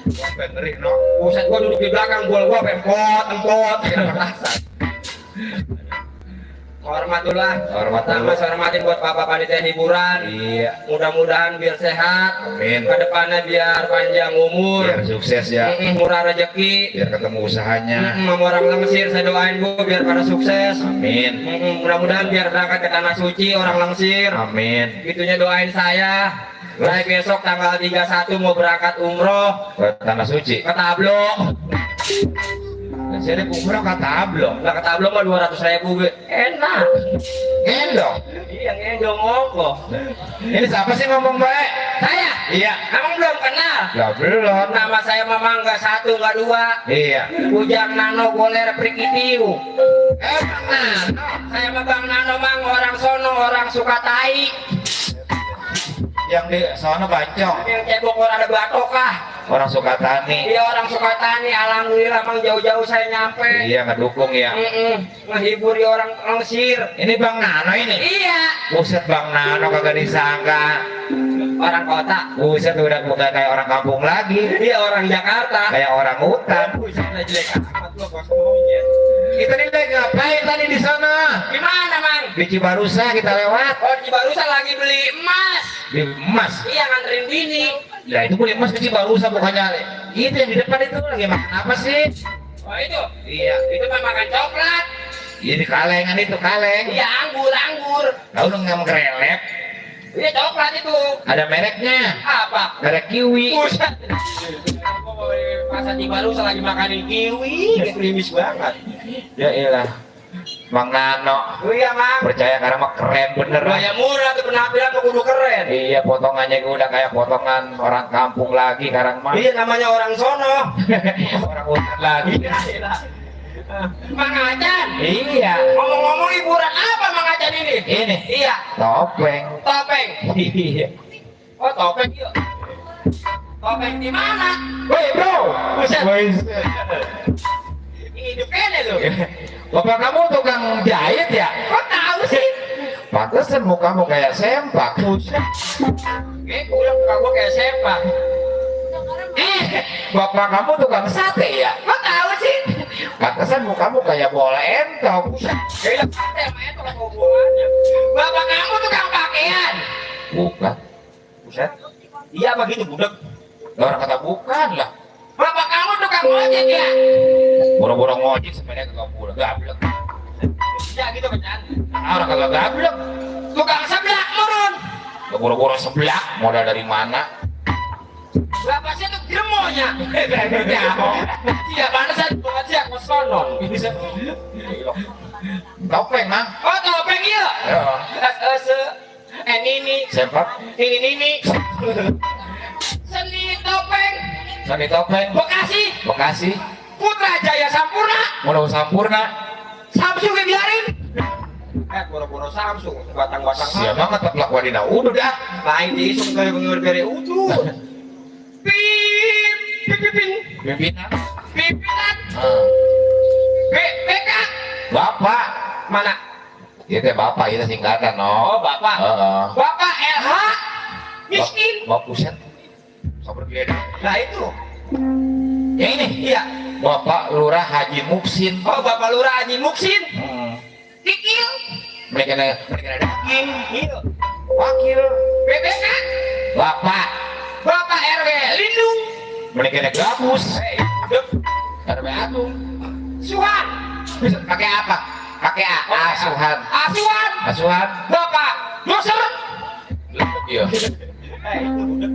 Speaker 3: Sampai ngeri no.
Speaker 5: Buset gua duduk di belakang, gua empot, kira petasan. Hormat dulu lah.
Speaker 3: Hormat dulu.
Speaker 5: Pertama saya hormatin buat Bapak Panitia hiburan.
Speaker 3: Iya.
Speaker 5: Mudah-mudahan biar sehat.
Speaker 3: Amin.
Speaker 5: Kedepannya biar panjang umur.
Speaker 3: Biar sukses ya.
Speaker 5: Murah rezeki.
Speaker 3: Biar ketemu usahanya.
Speaker 5: Sama orang Lengsir saya doain Bu biar pada sukses.
Speaker 3: Amin.
Speaker 5: Mudah-mudahan biar berangkat ke tanah suci orang Lengsir.
Speaker 3: Amin.
Speaker 5: Gitunya doain saya. Saya besok tanggal 31 mau berangkat umroh
Speaker 3: Ke tanah suci.
Speaker 5: ke Tablo.
Speaker 3: Saya umroh ke Tablo.
Speaker 5: Lah ke Tablo mah 200.000 gue. Enak.
Speaker 3: Gendong.
Speaker 5: Iya ngendong ngoko.
Speaker 3: Ini siapa sih ngomong baik?
Speaker 5: Saya?
Speaker 3: Iya.
Speaker 5: Kamu belum kenal?
Speaker 3: Ya belum.
Speaker 5: Nama saya memang nggak satu nggak dua.
Speaker 3: Iya.
Speaker 5: Ujang Nano Goler Prikitiu.
Speaker 3: Bang Nano.
Speaker 5: Saya mah Bang Nano mang orang sono orang Sukatai.
Speaker 3: Yang di sana Bancong.
Speaker 5: Yang cebok orang ada batokah.
Speaker 3: Orang Sukatani.
Speaker 5: Iya orang Sukatani. Alhamdulillah mang jauh-jauh saya nyampe.
Speaker 3: Iya ngedukung ya.
Speaker 5: Menghiburi orang Lengsir.
Speaker 3: Ini Bang Nano ini.
Speaker 5: Iya.
Speaker 3: Buset Bang Nano kagak disangka.
Speaker 5: Orang kota.
Speaker 3: Buset udah bukan kayak orang kampung lagi.
Speaker 5: Dia orang Jakarta.
Speaker 3: Kayak orang hutan.
Speaker 5: Buset udah jelek amat gua bos maunya.
Speaker 3: Kita nih lagi ngapain tadi di sana?
Speaker 5: Gimana mang?
Speaker 3: Di Cibarusa kita lewat.
Speaker 5: Oh di Barusan lagi beli emas.
Speaker 3: Di emas.
Speaker 5: Iya nganterin bini.
Speaker 3: Nah itu beli emas ke Cibarusa bukannya. Itu yang di depan itu lagi makan apa sih?
Speaker 5: Oh itu?
Speaker 3: Iya.
Speaker 5: Itu mah makan coklat.
Speaker 3: Iya di kalengan itu kaleng.
Speaker 5: Iya anggur.
Speaker 3: Tahu dong yang kerelep.
Speaker 5: Iya coklat itu.
Speaker 3: Ada mereknya.
Speaker 5: Apa?
Speaker 3: Merek kiwi.
Speaker 5: Buset. Masa di Barusan lagi makanin kiwi. Krimis banget.
Speaker 3: Ya iyalah. Bang Nano.
Speaker 5: Oh iya mang.
Speaker 3: Percaya karena mah keren bener.
Speaker 5: Gaya murah tuh penampilan mah kudu keren.
Speaker 3: Iya potongannya gue udah kayak potongan orang kampung lagi sekarang mah.
Speaker 5: Iya namanya orang sono.
Speaker 3: Orang hutan lagi.
Speaker 5: Iya. Mang Acan.
Speaker 3: Iya.
Speaker 5: Ngomong-ngomong hiburan apa Mang Acan ini?
Speaker 3: Ini.
Speaker 5: Iya.
Speaker 3: Topeng.
Speaker 5: Topeng.
Speaker 3: Iya.
Speaker 5: Oh topeng iya. Topeng di mana?
Speaker 3: Woi bro.
Speaker 5: Buset.
Speaker 3: Woi.
Speaker 5: Hidup kene lu.
Speaker 3: Bapak kamu tukang jahit ya?
Speaker 5: Kok tahu sih?
Speaker 3: Pantesan mukamu kayak sempak.
Speaker 5: Kayak pulang muka gua kayak sepak.
Speaker 3: Bapak kamu tukang sate ya?
Speaker 5: Kok tahu sih?
Speaker 3: Pantesan mukamu kayak bola entong.
Speaker 5: Kayak sate sama itu kan hubungannya. Bapak kamu tukang pakaian.
Speaker 3: Bukan.
Speaker 5: Buset. Iya begitu budek.
Speaker 3: Orang kata bukan lah.
Speaker 5: Bapak kamu tukang ojek ya?
Speaker 3: Boro-boro ngojek sepeda kagak pulang. Gablek.
Speaker 5: Ya gitu kan.
Speaker 3: Orang kagak gablek.
Speaker 5: Tukang seblak turun.
Speaker 3: Boro-boro sebelah. Modal dari mana?
Speaker 5: Bapak saya tuh gemonya. Iya mana saya bukan siap kosonon.
Speaker 3: Topeng mang.
Speaker 5: Oh topeng iya.
Speaker 3: Ya.
Speaker 5: Ini.
Speaker 3: Sempak.
Speaker 5: Ini. Seni topeng.
Speaker 3: Sani topeng.
Speaker 5: Bekasi.
Speaker 3: Bekasi.
Speaker 5: Putra Jaya Sampurna.
Speaker 3: Mudah Sampurna.
Speaker 5: Samsung biarin. Boro-boro Samsung. Batang-batang.
Speaker 3: Siapa banget teplak wadina. Udah dah.
Speaker 5: Lain diisung kayak pengeluar utuh.
Speaker 3: Pimpinan.
Speaker 5: Pimpinan. BK.
Speaker 3: Bapak.
Speaker 5: Mana?
Speaker 3: Itu bapak itu singkatan
Speaker 5: Oh
Speaker 3: no.
Speaker 5: bapak. Bapak LH. Miskin.
Speaker 3: Bapak pusat. Sabar gede.
Speaker 5: Nah itu.
Speaker 3: Yang ini.
Speaker 5: Iya.
Speaker 3: Bapak Lurah Haji Muksin.
Speaker 5: Oh Bapak Lurah Haji Muksin. Kikil.
Speaker 3: Mereka ada
Speaker 5: Daging. Iya.
Speaker 3: wakil.
Speaker 5: BPK.
Speaker 3: Bapak.
Speaker 5: Bapak RW Lindung.
Speaker 3: Mereka ada gabus.
Speaker 5: Dep.
Speaker 3: RW Agung.
Speaker 5: Suhan.
Speaker 3: Bisa pakai apa? Pakai A. Asuhan.
Speaker 5: Asuhan.
Speaker 3: Asuhan.
Speaker 5: Bapak Doser.
Speaker 3: Iya.
Speaker 5: Itu udah.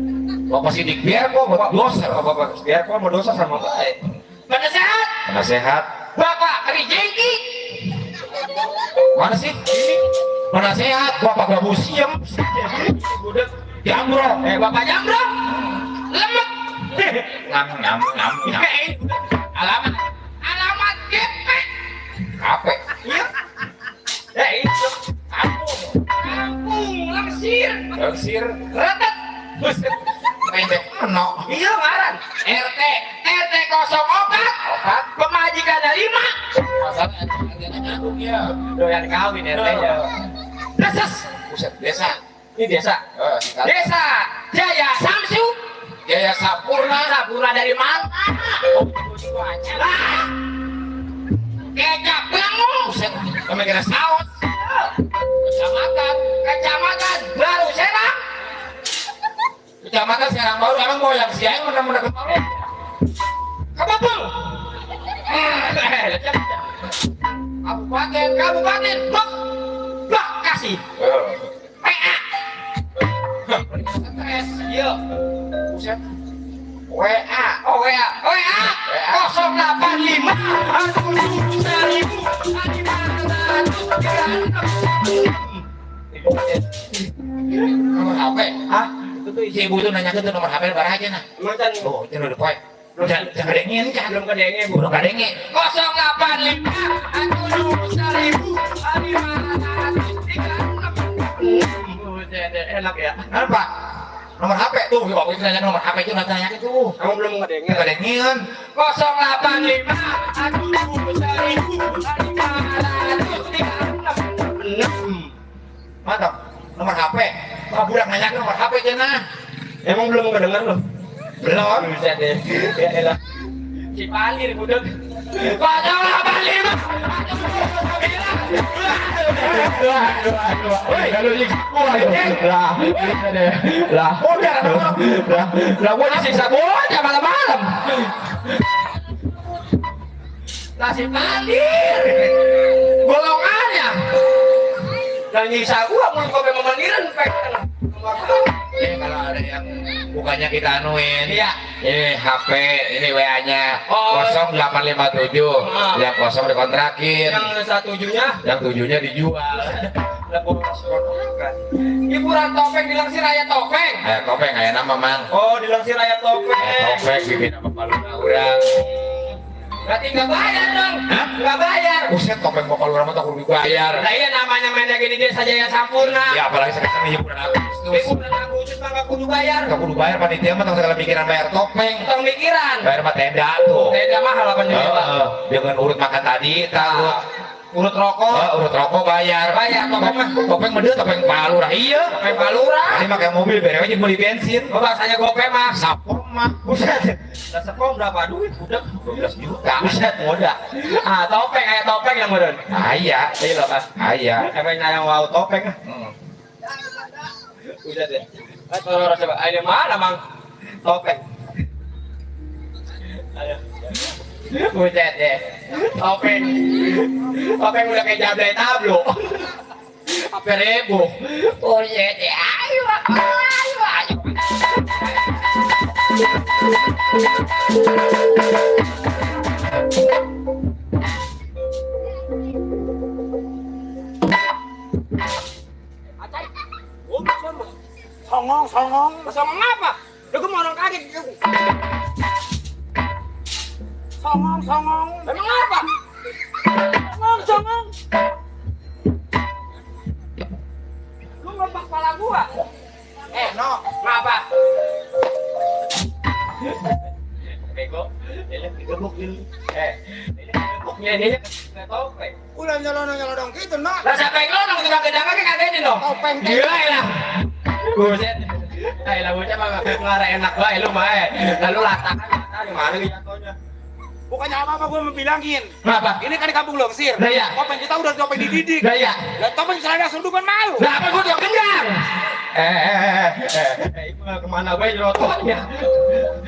Speaker 3: Bapak Sidik biar kok buat dosa.
Speaker 5: Bapak biar kok mau dosa sama baik. Pada sehat.
Speaker 3: Penasehat.
Speaker 5: Bapak Keri Jengki.
Speaker 3: Mana sih? Penasehat. Bapak Gabus Siem.
Speaker 5: Udah.
Speaker 3: Jambro.
Speaker 5: Bapak Jambro. Lemek.
Speaker 3: Ngam.
Speaker 5: Alamat. Alamat GP.
Speaker 3: Kape.
Speaker 5: Iya. Itu. Kampung Lengsir.
Speaker 3: Lengsir.
Speaker 5: Retet.
Speaker 3: Pendek meno.
Speaker 5: Iya ngaran. RT 04. Pemajikan 5.
Speaker 3: Masalahnya nyambung ya.
Speaker 5: Doyan kawin RT-nya. Deses.
Speaker 3: Buset desa.
Speaker 5: Ini desa. Desa Jaya Samsu.
Speaker 3: Jaya Sampurna.
Speaker 5: Sampurna dari mana? Kecap bangun.
Speaker 3: Buset. Kami kira saus.
Speaker 1: Kecamatan Baru Serang. Kecamatan Serang Baru emang mau yang siang benar-benar kemarin. Kabupaten. Kabupaten Bekasi. PA. Stres, iya. Buset. WA 085 nomor HP.
Speaker 5: Ah,
Speaker 1: Itu tuh si ibu tuh nanya ke tuh nomor HP lebar aja nah.
Speaker 5: emang kan
Speaker 1: Oh, itu udah poin. Jangan kadengin kan.
Speaker 5: belum kedenge bu.
Speaker 1: Belum kadengin. 085
Speaker 5: Enak ya.
Speaker 1: Apa? Nomor HP tuh, waktu itu nanya nomor HP itu nanya itu.
Speaker 5: Kamu belum kedenge.
Speaker 1: Nggak kadengin. 085 Mantap. Nomor HP. Kau budak nanya ke nomor HP aja nah.
Speaker 5: Emang belum kedengar loh.
Speaker 1: Belum.
Speaker 5: Buset deh. Ya elah. Si palir budak.
Speaker 1: 085 lah gua disiksa bocah malam-malam nasi palir golongannya
Speaker 5: Dan nyiksa gua mulut gua memang mandiran pengen.
Speaker 1: kalau ada yang bukannya kita anuin
Speaker 5: Iya.
Speaker 1: ini HP ini WA-nya
Speaker 5: Oh.
Speaker 1: 0857 yang kosong dikontrakin
Speaker 5: Yang satujunya
Speaker 1: yang 7-nya dijual.
Speaker 5: hiburan topeng di Langsir Raya Topeng.
Speaker 1: Topeng kayak nama mang.
Speaker 5: Oh, di Langsir Raya Topeng.
Speaker 1: Topeng bikin apa paluna urang.
Speaker 5: Berarti nggak bayar dong? Nggak bayar.
Speaker 1: Buset topeng bapak lurah mah tak kudu bayar.
Speaker 5: Nah iya namanya main gini dia saja yang sampurna.
Speaker 1: Ya apalagi sekarang hiburan Agustus.
Speaker 5: Hiburan Agustus mah nggak kudu bayar.
Speaker 1: Tak kudu bayar panitia mah tak segala pikiran bayar topeng.
Speaker 5: Tong mikiran.
Speaker 1: Bayar mah tenda tuh.
Speaker 5: Tenda mahal apa nih?
Speaker 1: Dengan urut makan tadi, tahu.
Speaker 5: Urut rokok.
Speaker 1: Urut rokok bayar.
Speaker 5: Bayar topeng mah.
Speaker 1: Topeng mede topeng palurah iya.
Speaker 5: Topeng palura.
Speaker 1: Ini pakai mobil berewe jadi beli bensin.
Speaker 5: Oh, bahasanya gope mah.
Speaker 1: Sapom mah.
Speaker 5: Buset. Lah sepom berapa duit? Udah
Speaker 1: 12 juta.
Speaker 5: buset moda. Ah, topeng kayak topeng yang modern.
Speaker 1: Ayah.
Speaker 5: Iya loh kan.
Speaker 1: Ayah.
Speaker 5: Emang yang wow topeng. Buset deh. Kalau coba ini mana mang topeng. Ayo. Buset deh. Topeng. Topeng udah kayak jablay tablo. Apa ribu? Buset deh. Ayo. Songong apa? Lu gue mau orang kaget. Songong. Emang apa? Songong. Lu ngepak kepala gua. No, ngapa? Bego. Ini digebuk ini. Ini gebuknya dia enggak topeng.
Speaker 6: Ulah nyelonong gitu, nak.
Speaker 5: Lah siapa yang lo nang gedang-gedang kayak kagetin dong.
Speaker 6: Topeng.
Speaker 5: Gila lah. Buset. Lah bocah mah ngarep enak bae lu mah. Lalu latakan di mana jatuhnya?
Speaker 6: Bukannya apa-apa gue mau bilangin.
Speaker 5: Kenapa?
Speaker 6: Ini kan di kampung Langsir.
Speaker 5: Lah iya.
Speaker 6: Topeng kita udah topeng dididik.
Speaker 5: Lah iya.
Speaker 6: Lah topeng selada sundukan malu.
Speaker 5: Lah apa gua gendang? Itu kemana gue jerotonya?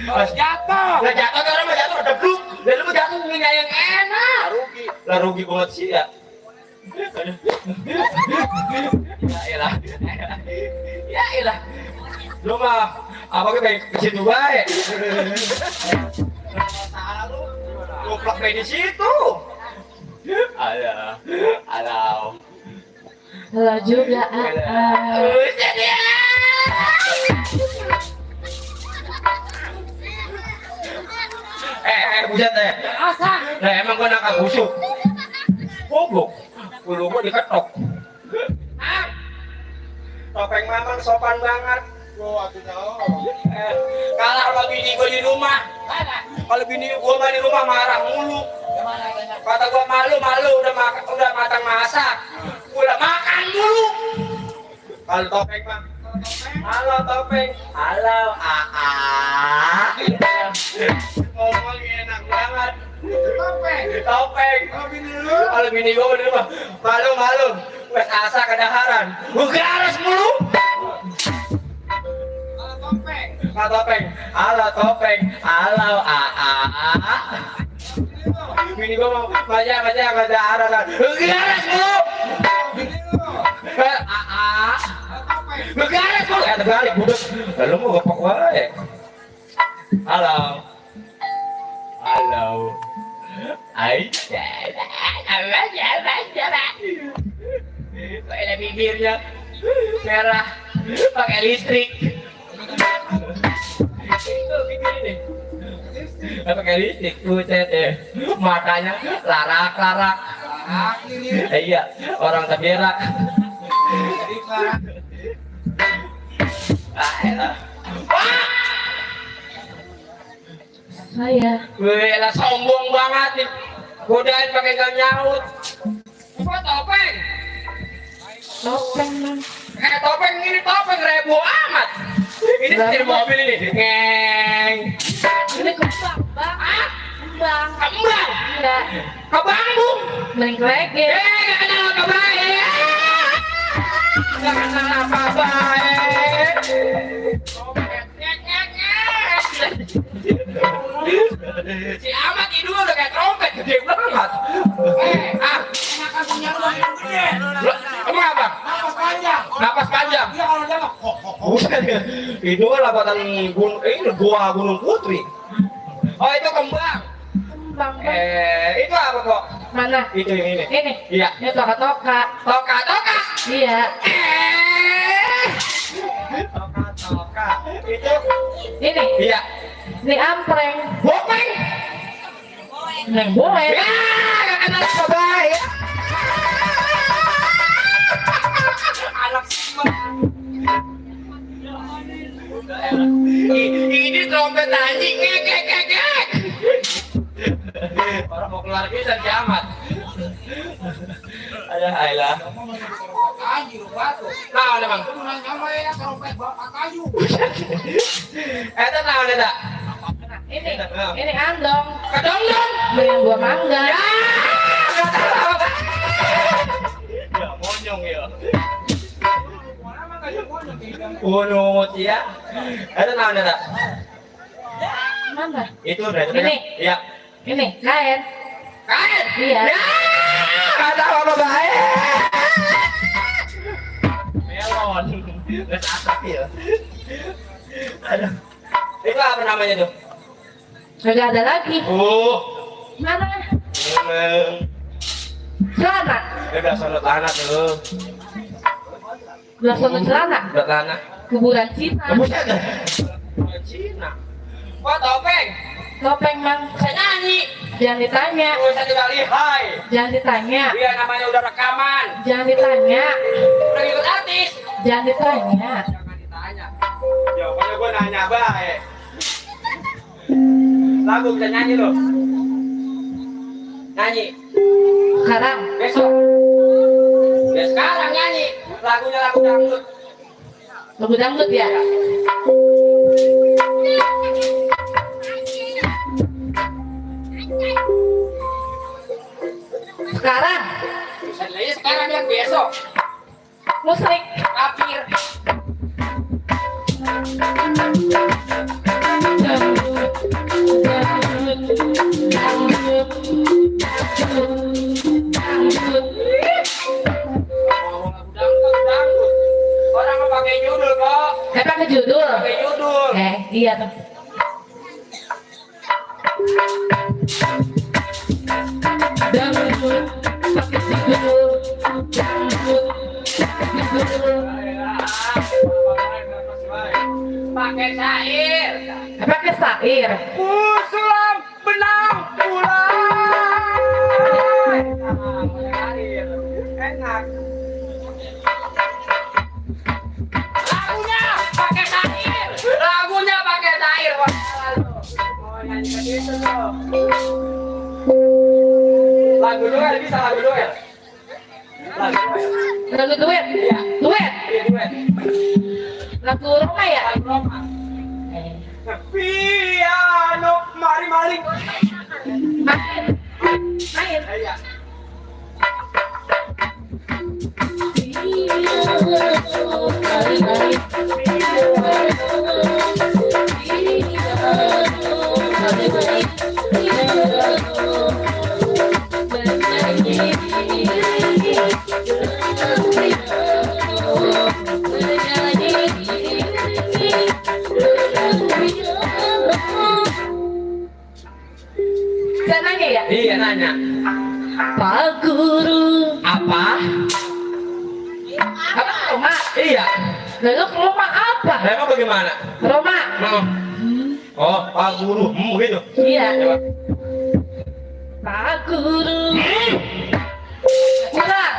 Speaker 6: Pas jatuh.
Speaker 5: Lah jatuh orang mah jatuh debluk. Lah lu mah jatuh punya yang enak.
Speaker 6: Rugi.
Speaker 5: Lah rugi banget sih ya. Aduh. Ya elah. Ya elah. Lu mah apa kayak ke situ bae. Salah lu. Goblok kayak di situ. Alah.
Speaker 4: Halo juga.
Speaker 5: Buset ya. Buset deh.
Speaker 4: Asa.
Speaker 5: Nah emang gua nakal busuk. Goblok. Bulu gua diketok. Topeng mamang sopan banget.
Speaker 6: Gua atuh tahu.
Speaker 5: Kalah sama bini gua di rumah. Kalau bini gua mah di rumah marah mulu. Kata gua malu udah matang masak. Udah makan mulu. Kalau topeng mah. Halo topeng. Halo ngomong enak banget. Topeng. Kalau bini lu. Kalau bini gua di rumah malu. Wes asa kedaharan. Garas mulu. Ala topeng. Ini gua mau baca kedaharan. Garas mulu. Garas mulu. Terbalik budek. Lalu mau gopok wae. Halo. Ada bibirnya merah pakai listrik. Itu bibir ini. Pakai listrik buset ya. Matanya larak. Iya, orang terberak.
Speaker 4: Saya.
Speaker 5: Wih, lah sombong banget nih. Godain pakai gak nyaut. Kok topeng?
Speaker 4: Topeng Mang.
Speaker 5: Topeng ini topeng ribu amat. Ini setir mobil ini. Ngeng.
Speaker 4: Ini kembang Bang. Kembang.
Speaker 5: Kembang.
Speaker 4: Iya.
Speaker 5: Kebambung.
Speaker 4: Mending lagi.
Speaker 5: Gak kenal apa baik. Gak kenal apa baik. Si Ahmad itu udah kayak trompet gede banget.
Speaker 6: Enakan punya lu yang gede.
Speaker 5: Emang apa? Napas panjang.
Speaker 6: Iya kalau dia mah
Speaker 5: Bukan ya. Itu kan labatan Gunung Putri. Oh itu kembang.
Speaker 4: Kembang Bang.
Speaker 5: Itu apa kok?
Speaker 4: Mana?
Speaker 5: Itu yang ini.
Speaker 4: Ini.
Speaker 5: Iya.
Speaker 4: Ini toka-toka.
Speaker 5: Toka.
Speaker 4: Iya.
Speaker 5: Toka. Itu.
Speaker 4: Ini.
Speaker 5: Iya.
Speaker 4: Ini ampreng.
Speaker 5: Bopeng.
Speaker 4: Neng boleh.
Speaker 5: Ya, gak kenal apa baik. Anak semua. Ini trompet anjing. Ngek. Orang mau keluar bisa kiamat. Ada Ayla.
Speaker 6: anjir batu.
Speaker 5: Nah, memang.
Speaker 6: Nang sama ya trompet bapak kayu.
Speaker 5: Eta naon eta?
Speaker 4: Ini andong.
Speaker 5: Kedong-dong.
Speaker 4: Beli buah mangga.
Speaker 5: Ya. Enggak tahu apa. Ya monyong ya. Unut ya. Eta naon eta?
Speaker 4: Mana?
Speaker 5: Itu udah itu.
Speaker 4: Ini.
Speaker 5: Iya.
Speaker 4: Ini kain.
Speaker 5: Kain.
Speaker 4: Iya.
Speaker 5: Ya. Enggak tahu apa bae. Melon. Geus asap ya. Aduh. Itu apa namanya tuh?
Speaker 4: Enggak ada lagi.
Speaker 5: Memang.
Speaker 4: Mana? Celana.
Speaker 5: Dia udah sonot anak tuh.
Speaker 4: Belas sono celana.
Speaker 5: Udah anak.
Speaker 4: Kuburan Cina.
Speaker 5: Buset. Cina. Wah, topeng.
Speaker 4: Topeng Mang.
Speaker 5: Saya nyanyi.
Speaker 4: Jangan ditanya.
Speaker 5: Saya juga lihai.
Speaker 4: Jangan ditanya.
Speaker 5: Dia namanya udah rekaman.
Speaker 4: Jangan ditanya.
Speaker 5: Udah ikut artis.
Speaker 4: Jangan ditanya.
Speaker 5: Jangan ditanya. Ya, pokoknya gue nanya baik. Lagu bisa nyanyi loh. Nyanyi.
Speaker 4: Sekarang.
Speaker 5: Besok. Ya sekarang nyanyi. Lagunya lagu dangdut.
Speaker 4: Lagu dangdut ya. Sekarang.
Speaker 5: Sekarang yang besok.
Speaker 4: Musrik.
Speaker 5: Akhir. Dangdut. Orang mau pakai judul kok.
Speaker 4: Pakai judul.
Speaker 5: Pakai judul.
Speaker 4: Iya tuh. Dangdut pakai judul. Dangdut pakai judul.
Speaker 5: Pakai syair.
Speaker 4: Pakai syair.
Speaker 5: Usulam benang mulai. Enak. Lagunya pakai syair. Lagunya pakai syair. Wah, mau nyanyi begitu loh. Lagu duet bisa lagu duet. Lagu duet.
Speaker 4: Lagu duet.
Speaker 5: Iya.
Speaker 4: Duet.
Speaker 5: Iya duet.
Speaker 4: Lagu Roma ya.
Speaker 5: Lagu Roma. Piano mari maling.
Speaker 4: Main. Main.
Speaker 5: Iya.
Speaker 4: Saya nanya ya?
Speaker 5: Iya nanya.
Speaker 4: Pak Guru.
Speaker 5: Apa?
Speaker 4: Apa Roma?
Speaker 5: Iya.
Speaker 4: Lalu Roma apa?
Speaker 5: Nah, emang bagaimana?
Speaker 4: Roma.
Speaker 5: Oh, Pak Guru. Begitu.
Speaker 4: Iya.
Speaker 5: Coba.
Speaker 4: Pak Guru. Kurang.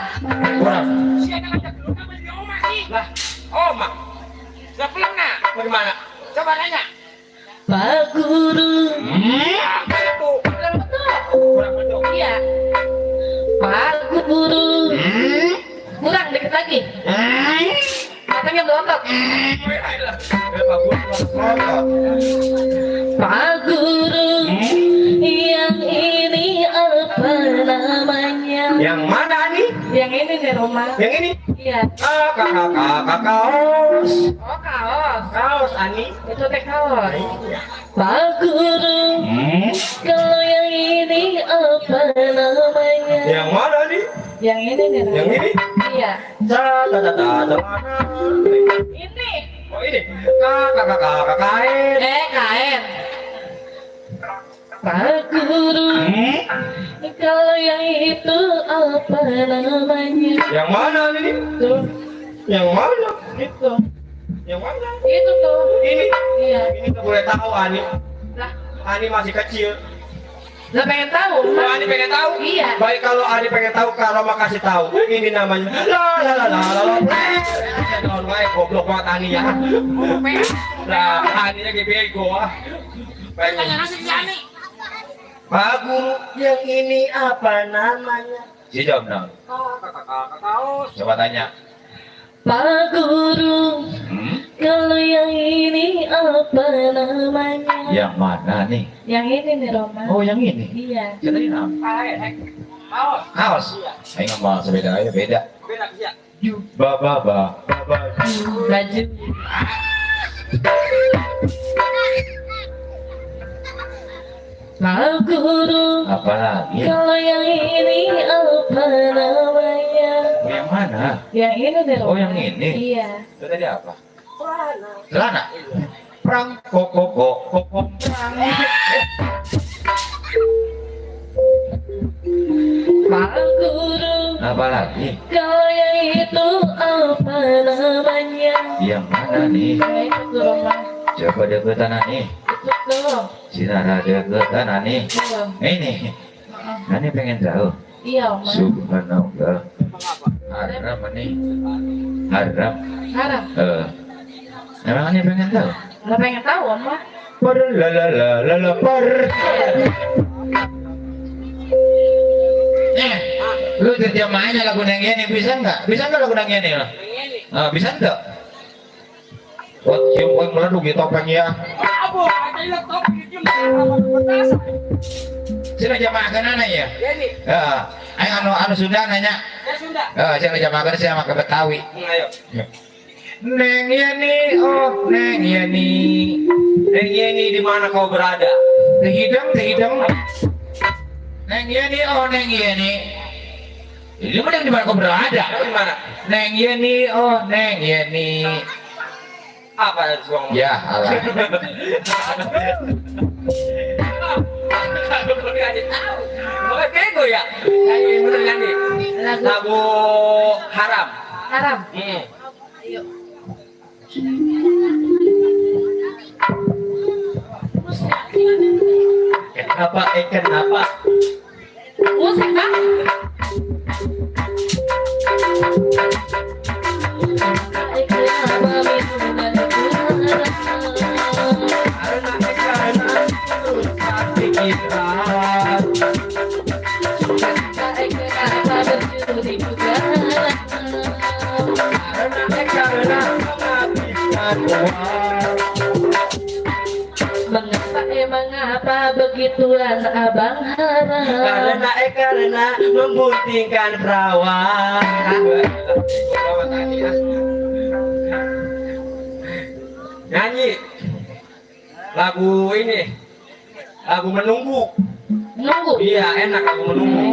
Speaker 5: Kurang.
Speaker 6: Siapa ngajak lu nama dia Oma sih?
Speaker 5: Lah, Oma.
Speaker 6: Lah pelengna.
Speaker 5: Bagaimana?
Speaker 6: Coba nanya.
Speaker 4: Pak Guru.
Speaker 6: Apa itu?
Speaker 4: Kurang betul.
Speaker 5: Kurang betul.
Speaker 4: Iya. Pak Guru. Kurang dikit lagi. Matanya belotot.
Speaker 5: Pak Guru.
Speaker 4: Pak Guru. Yang ini apa namanya?
Speaker 5: Yang mana nih?
Speaker 4: Yang ini nih Roma.
Speaker 5: Yang ini?
Speaker 4: Iya.
Speaker 5: Kakak kaos.
Speaker 4: Oh kaos.
Speaker 5: Kaos Ani.
Speaker 4: Itu teh kaos. Pak Guru. Kalau yang ini apa namanya?
Speaker 5: Yang mana nih?
Speaker 4: Yang ini nih Roma.
Speaker 5: Yang ini?
Speaker 4: Iya. Ini.
Speaker 5: Oh ini. Kakak kain.
Speaker 4: Kain. Pak Guru. Kalau yang itu apa namanya?
Speaker 5: Yang mana nih?
Speaker 4: Tuh.
Speaker 5: Yang mana?
Speaker 4: Itu.
Speaker 5: Yang mana?
Speaker 4: Itu tuh.
Speaker 5: Ini.
Speaker 4: Iya.
Speaker 5: Ini tuh boleh tahu Ani.
Speaker 4: Lah.
Speaker 5: Ani masih kecil.
Speaker 4: Lah pengen tahu?
Speaker 5: Kalau Ani pengen tahu?
Speaker 4: Iya.
Speaker 5: Baik kalau Ani pengen tahu, kalau mau kasih tahu. Ini namanya. Jangan main goblok banget Ani ya. Nah, Ani lagi bego ah.
Speaker 6: Tanya
Speaker 5: Pengen.
Speaker 6: nasi si Ani.
Speaker 5: Pak Guru, yang ini apa namanya? Si jawab dong.
Speaker 6: Kakak kaos.
Speaker 5: Coba tanya.
Speaker 4: Pak Guru. Kalau yang ini apa namanya?
Speaker 1: Yang mana nih?
Speaker 4: Yang ini nih Roma.
Speaker 1: Oh, yang ini.
Speaker 4: Iya.
Speaker 1: Kita ini apa?
Speaker 6: Kaos.
Speaker 1: Kaos. Ayo ngomong sebeda aja beda.
Speaker 6: Beda ya.
Speaker 1: Ba.
Speaker 4: Baju. Pak Guru.
Speaker 1: Apa lagi?
Speaker 4: Kalau yang ini apa namanya?
Speaker 1: Yang mana?
Speaker 4: Yang ini nih Roma.
Speaker 1: Oh, yang ini?
Speaker 4: Iya.
Speaker 1: Itu tadi apa? Celana. Perang koko perang.
Speaker 4: Pak Guru.
Speaker 1: Apa lagi?
Speaker 4: Kalau yang itu apa namanya?
Speaker 1: Yang mana nih?
Speaker 4: Yang itu tuh Roma.
Speaker 1: Coba deketan nih.
Speaker 4: Itu tuh.
Speaker 1: Sinara deketan nih.
Speaker 4: Tuh.
Speaker 1: Ini. Nani pengen tahu.
Speaker 4: Iya Oma.
Speaker 1: Subhanallah. Haram nih. Haram.
Speaker 4: Haram.
Speaker 1: Emang Ani pengen tahu?
Speaker 4: Nggak pengen tahu Oma.
Speaker 1: Per la per. Lu setiap mainnya lagu yang ini bisa nggak? Bisa nggak lagu yang ini? Bisa nggak? Buat cium poin meleduk di topeng ya.
Speaker 6: Apa? Ada laptop di petasan.
Speaker 1: Sini jamaahkan anak ya.
Speaker 6: Ini.
Speaker 1: Ya, ayo anu Sunda nanya.
Speaker 6: Ya sudah.
Speaker 1: Sini jamaahkan saya sama Betawi.
Speaker 5: Ayo.
Speaker 1: Neng Yani, oh Neng Yani.
Speaker 5: Neng Yeni di mana kau berada?
Speaker 1: Tehidang. Neng Yani, oh Neng Yani. Ini mana di mana kau berada?
Speaker 5: Di mana?
Speaker 1: Neng Yani, oh Neng Yani.
Speaker 5: Apa yang suang?
Speaker 1: Ya, Allah.
Speaker 5: Oke, bego ya. Nyanyi bener nyanyi. Lagu haram.
Speaker 4: Haram.
Speaker 5: Hmm. Kenapa? Kenapa?
Speaker 4: Musik Pak. Mengapa begituan abang haram?
Speaker 5: Karena membuktikan perawan. Nyanyi. Lagu ini, lagu menunggu.
Speaker 4: Nunggu.
Speaker 5: Iya, enak lagu menunggu.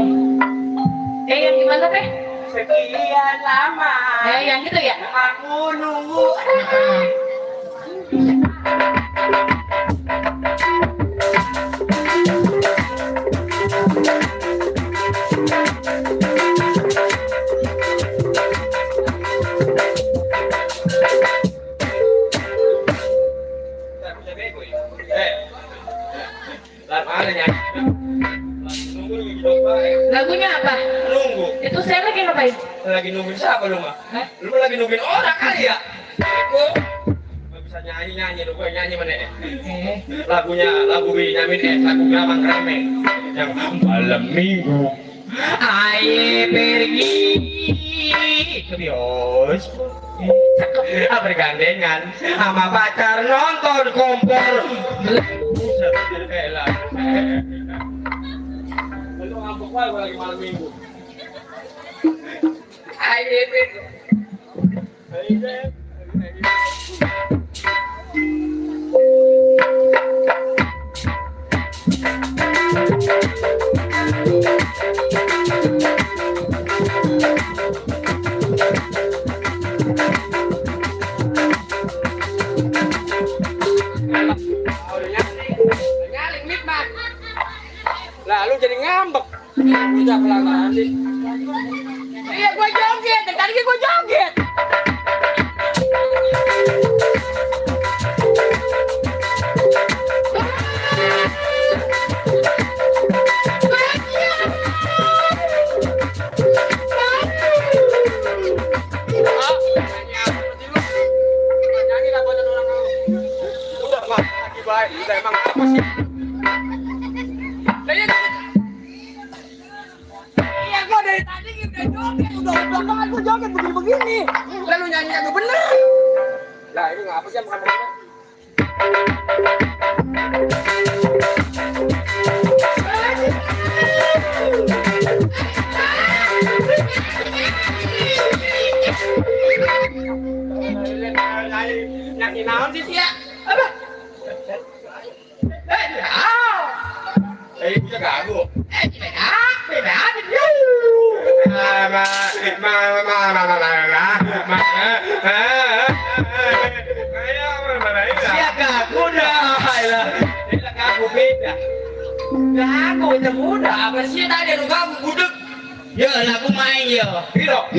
Speaker 4: Yang gimana teh?
Speaker 5: Sekian lama.
Speaker 4: Yang gitu ya?
Speaker 5: Aku nunggu.
Speaker 4: Lagunya apa?
Speaker 5: Nunggu.
Speaker 4: Itu saya lagi ngapain?
Speaker 5: Lagi nungguin siapa lu mah?
Speaker 4: Hah?
Speaker 5: Lu lagi nungguin orang kali ya? Aku nggak bisa nyanyi lu gue nyanyi mana ya? Lagunya lagu Benyamin lagu Gramang Krameng yang malam minggu. Aye pergi ke bioskop. Bergandengan sama pacar nonton kompor. Lu ngambek wae gua lagi malam minggu. Aye pergi. Lah lu jadi ngambek. Udah pelan-pelan sih. Iya gua joget, tadi gua joget. Udah mah lagi baik, udah emang apa sih? Iya gua dari tadi udah joget, udah belakangan gua joget begini-begini. Lalu nyanyi lagu bener. Lah ini ngapa sih makan bener? Nyanyi naon sih sia? Apa? Ibu jaga aku. Siapa aku dah? Aku beda. Aku itu muda. Apa sih tadi lu kamu budek? Ya lagu main ya. Hiro.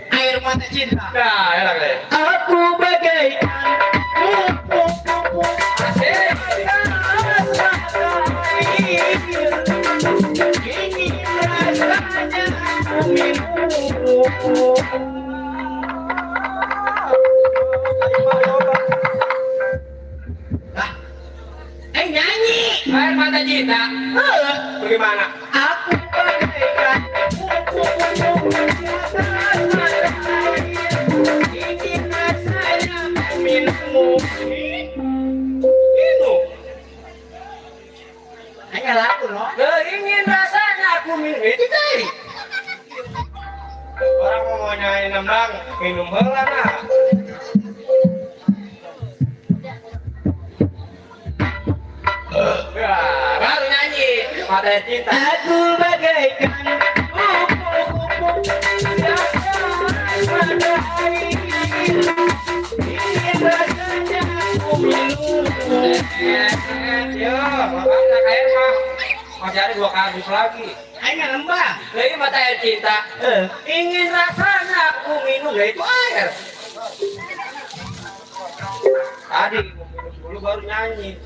Speaker 5: Air mata cinta. Nah, enak deh. Aku bagaikan
Speaker 1: Nyanyi
Speaker 5: air mata cinta. Bagaimana?
Speaker 1: aku bagaikan ingin rasanya minummu.
Speaker 5: Itu.
Speaker 1: Hanya lagu loh.
Speaker 5: Ingin rasanya aku minum itu tadi. Orang mau nyanyi nembang minum heula nah. Baru nyanyi mata cinta.
Speaker 1: Aku bagaikan kupu-kupu di atas matahari. Ingin rasanya aku minummu.
Speaker 5: Yo, makanya air mah masih ada 2 kardus lagi.
Speaker 1: Hanya lembah.
Speaker 5: Lagi mata air cinta. Ingin rasanya aku minum ya itu air. Tadi gua minum dulu baru nyanyi.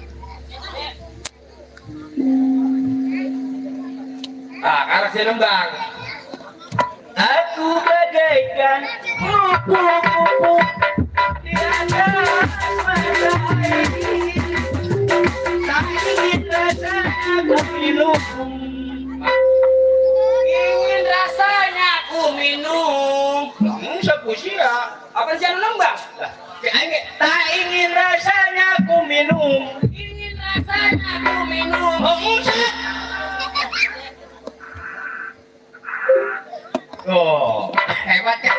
Speaker 5: Karena si nembang.
Speaker 1: Aku bagaikan kupu-kupu di atas matahari. Tak ingin rasanya aku minum.
Speaker 5: Ingin rasanya aku minum. Kamu sepusia. Apa sih anu nembang?
Speaker 1: Tak ingin rasanya aku minum.
Speaker 5: Ingin rasanya aku minum.
Speaker 1: Oh, hebat ya.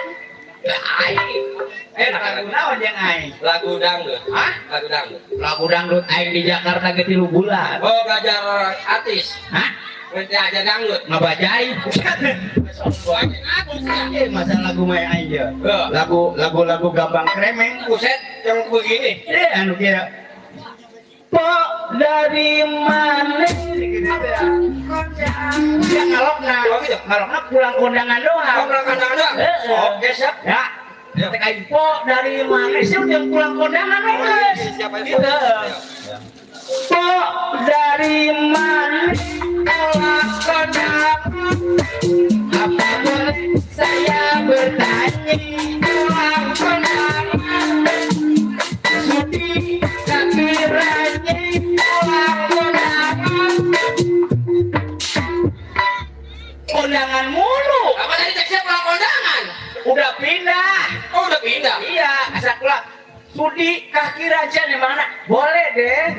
Speaker 5: Baik.
Speaker 1: lagu naon jeung aing?
Speaker 3: Lagu dangdut.
Speaker 1: Hah?
Speaker 3: Lagu dangdut.
Speaker 1: Lagu dangdut aing di Jakarta ge 3 bulan.
Speaker 3: Oh, belajar artis.
Speaker 1: Hah?
Speaker 3: Belajar dangdut.
Speaker 1: Ngabajai. Masa lagu mah aing je. Lagu gampang kremeng.
Speaker 3: Buset, yang begini.
Speaker 1: Anu kira. Pok dari mana? Dia ngalokna. Ngalokna pulang kondangan doang.
Speaker 3: Kau pulang kondangan doang? Oke, siap.
Speaker 1: Ya. Ya teh pok dari mana sih yang pulang kondangan guys?
Speaker 3: Siapa yang
Speaker 1: Gitu. Pok dari mana pulang kondangan? Apa boleh saya bertanya pulang kondangan? Sudi kiranya pulang kondangan. Kondangan mulu.
Speaker 3: Apa tadi teksnya pulang kondangan?
Speaker 1: Udah pindah.
Speaker 3: Oh, udah pindah.
Speaker 1: Iya, asal pulang. Sudi kaki raja nih mana? Boleh deh.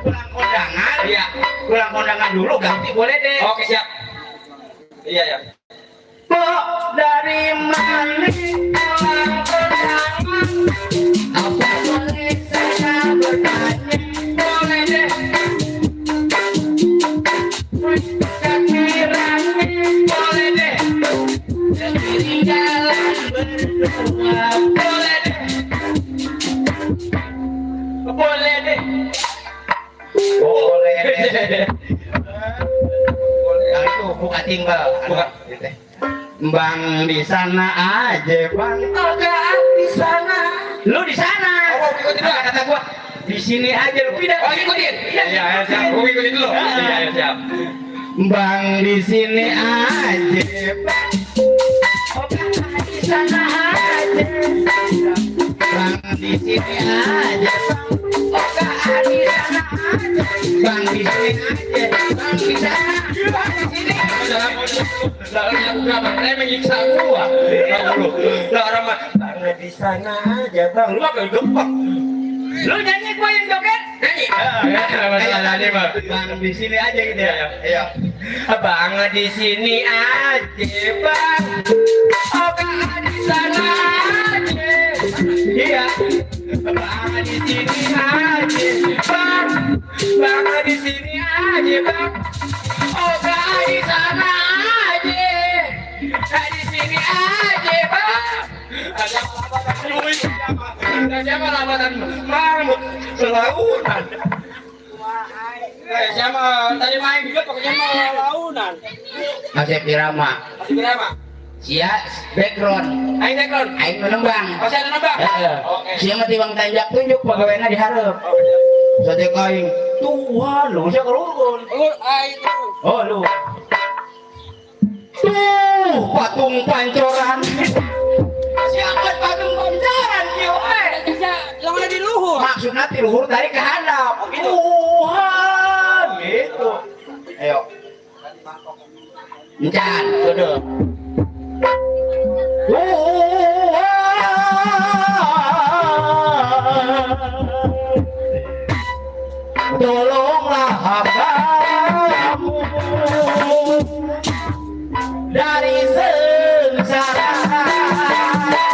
Speaker 1: Pulang kondangan.
Speaker 3: Iya.
Speaker 1: Pulang kondangan dulu ganti boleh deh.
Speaker 3: Oke, siap. Iya, ya.
Speaker 1: Pok dari mana pulang kondangan? Apa boleh saya bertanya? Boleh deh. Kaki raja boleh deh. Ketinggalan berdua boleh deh. Boleh deh. Boleh deh. Yang itu buka tinggal.
Speaker 3: Buka.
Speaker 1: Bang di sana aja bang. Enggak di sana. Lu di sana.
Speaker 3: Oh, ikutin dulu.
Speaker 1: Kata gua di sini aja lu pindah.
Speaker 3: Oh, ikutin. Iya, siap. Gue ikutin dulu. Iya, siap.
Speaker 1: Bang di sini aja bang. Oh, di sana aja. Bang di sini aja bang. Oh, di sana aja. Bang di sini aja. Bang di sana. Bang di sini.
Speaker 3: Lalu berapa? Saya menyiksa gua. Dulu. Lah orang mah di sana aja, Bang. Lu apa gempak?
Speaker 1: Lu nyanyi gua yang joget.
Speaker 3: Nyanyi.
Speaker 1: Nyanyi bang. Bang di sini aja gitu ya. Ayo.
Speaker 3: Bang di sini aja, Bang.
Speaker 1: Oh, di sana aja. Iya. Bang di sini aja. Bang. Bang di sini aja, Bang. Oh, di sana aja. Di sini aja, Bang.
Speaker 3: Ada lambatan duit siapa? Ada siapa lambatan marmut selaunan? Siapa tadi main juga pokoknya mau launan.
Speaker 1: Asep Irama.
Speaker 3: Masih berapa?
Speaker 1: Sia background.
Speaker 3: Aing tekon.
Speaker 1: Aing menembang.
Speaker 3: Masih ada nambah? Oke.
Speaker 1: Sia mah tiwang tanjak tunjuk pegawainya diharap. Sate kain. Tuhan, lu saya kelurun.
Speaker 3: Lu aing tuh.
Speaker 1: Oh, lu. Tuh, patung pancoran. Siapa patung pancoran, yo eh?
Speaker 3: Yang ada di luhur.
Speaker 1: Maksudnya ti luhur dari ke handap. Tuhan, gitu. Ayo. Encan, duduk. Tuhan, tolonglah hambamu dari sengsara karena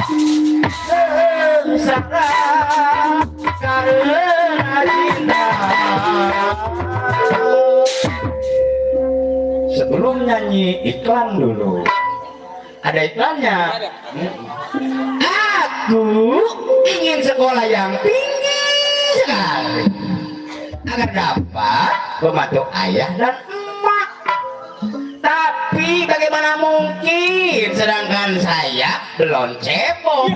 Speaker 1: cinta. Sebelum nyanyi iklan dulu. Ada iklannya. Aku ingin sekolah yang tinggi sekali agar dapat membantu ayah dan emak. Tapi bagaimana mungkin sedangkan saya belum cebok.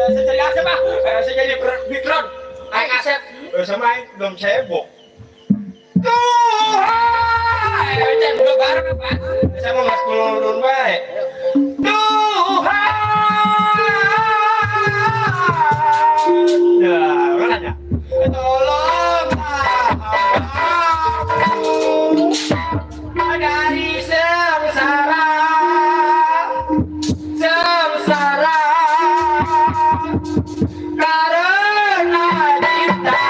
Speaker 3: Saya jadi Asep, Pak. Saya jadi background. Aing Asep. Sama Aing belum cebok. Tuhan, Encen udah bareng Pak. Saya mau mas kulun baik. Tuhan, ya mana ya? Tolonglah aku
Speaker 1: Dari sengsara karena cinta.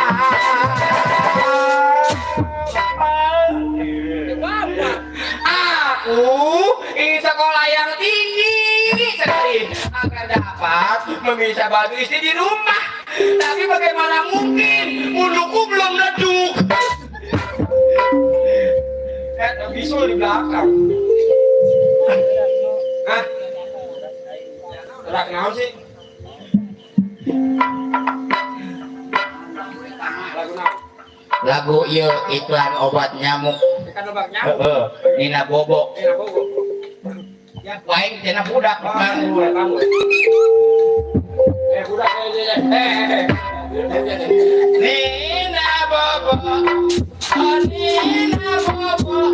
Speaker 3: Aku ingin sekolah yang tinggi
Speaker 5: memisah batu istri di rumah. Tapi bagaimana mungkin mulutku belum leduk. Bisul di belakang. Hah? Gerak naon sih? Lagu naon?
Speaker 1: Lagu ieu iklan obat nyamuk.
Speaker 5: Kan obat nyamuk.
Speaker 1: Nina Bobo.
Speaker 5: Nina Bobo.
Speaker 1: Ya paling cenah budak
Speaker 5: Kamu. Budak
Speaker 1: Nina Bobo. Oh Nina Bobo.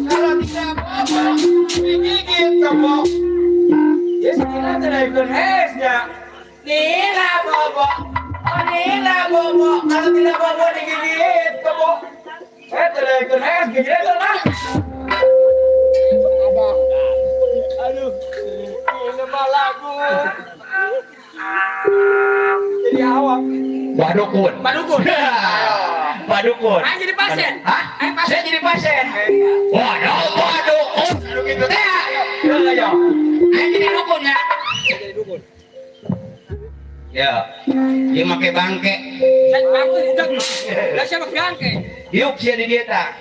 Speaker 1: Kalau tidak Bobo digigit kamu.
Speaker 5: Ya sekitar telepon ya.
Speaker 1: Nina Bobo. Oh Nina Bobo. Kalau tidak Bobo digigit kamu.
Speaker 5: Telepon gitu lah. Aduh, ini mah lagu. Jadi awak.
Speaker 1: Badukun.
Speaker 5: Badukun.
Speaker 1: Badukun.
Speaker 5: Ayo jadi pasien.
Speaker 1: Hah? Saya jadi pasien. Waduh, badukun. Aduh gitu teh.
Speaker 5: Ayo.
Speaker 1: Ayo jadi dukun ya.
Speaker 5: Jadi dukun.
Speaker 1: Ya. Dia make bangke.
Speaker 5: Saya bangke udah. Lah siapa bangke?
Speaker 1: Yuk sih di dia tak.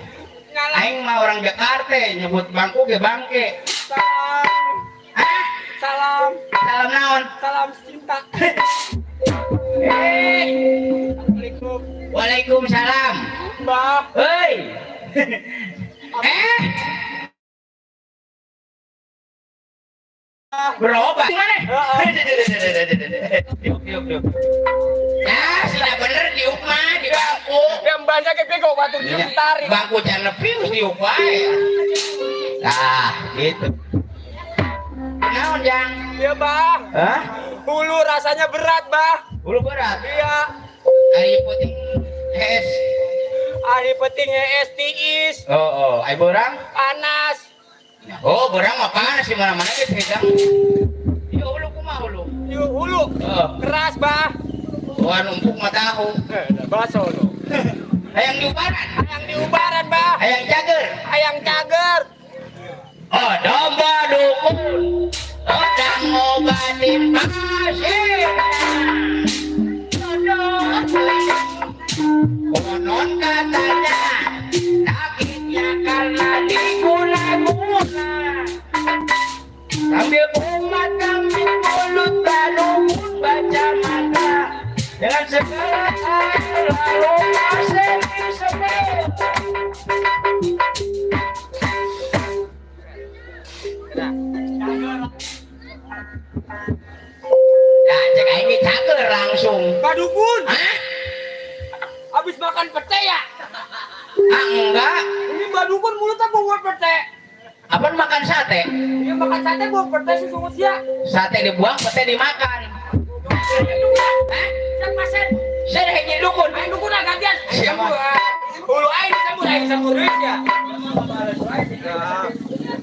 Speaker 1: Aing mah orang Jakarta nyebut bangku ke bangke.
Speaker 5: Salam.
Speaker 1: Hah?
Speaker 5: Salam.
Speaker 1: Salam naon?
Speaker 5: Salam cinta. Assalamualaikum.
Speaker 1: Waalaikumsalam.
Speaker 5: Mbak.
Speaker 1: Hei. Berobat mana? Yuk. Ya, sudah bener diuk mah di bangku.
Speaker 5: Yang banyak kayak bego batu ditarik.
Speaker 1: Bangku jangan lebih diuk wae. Nah, gitu. Naon jang?
Speaker 5: Iya bang.
Speaker 1: Hah?
Speaker 5: Hulu rasanya berat bang.
Speaker 1: Bulu berat.
Speaker 5: Iya.
Speaker 1: Ayo puting es.
Speaker 5: Hari pentingnya STIs.
Speaker 1: Oh, ayo borang.
Speaker 5: Panas.
Speaker 1: Oh, borang mah panas di mana-mana gitu hedang. Iya, hulu kumaha hulu.
Speaker 5: Yuk hulu. Keras bang.
Speaker 1: Wah, numpuk mah tahu.
Speaker 5: Baso lo.
Speaker 1: Hayang diubaran.
Speaker 5: Ayang diubaran bang.
Speaker 1: Hayang cager.
Speaker 5: Ayang cager.
Speaker 1: Oh, domba dukun. Sedang ngobatin pasien. Konon katanya sakitnya karena digula-gula. Sambil kumat kami mulut badukun baca mata dengan segala hal lalu pasien disebut. Nah, cek ini cager langsung.
Speaker 5: Badukun.
Speaker 1: Hah?
Speaker 5: Habis makan pete ya?
Speaker 1: Ah, enggak.
Speaker 5: Ini badukun mulutnya bawa pete.
Speaker 1: Apa makan sate?
Speaker 5: Dia makan sate bawa pete sesungguh ya.
Speaker 1: Sate dibuang, pete dimakan. Hah?
Speaker 5: Siap pasien.
Speaker 1: Saya dah jadi dukun.
Speaker 5: Ayo dukun lah gantian.
Speaker 1: Siapa?
Speaker 5: Hulu air disambut ya.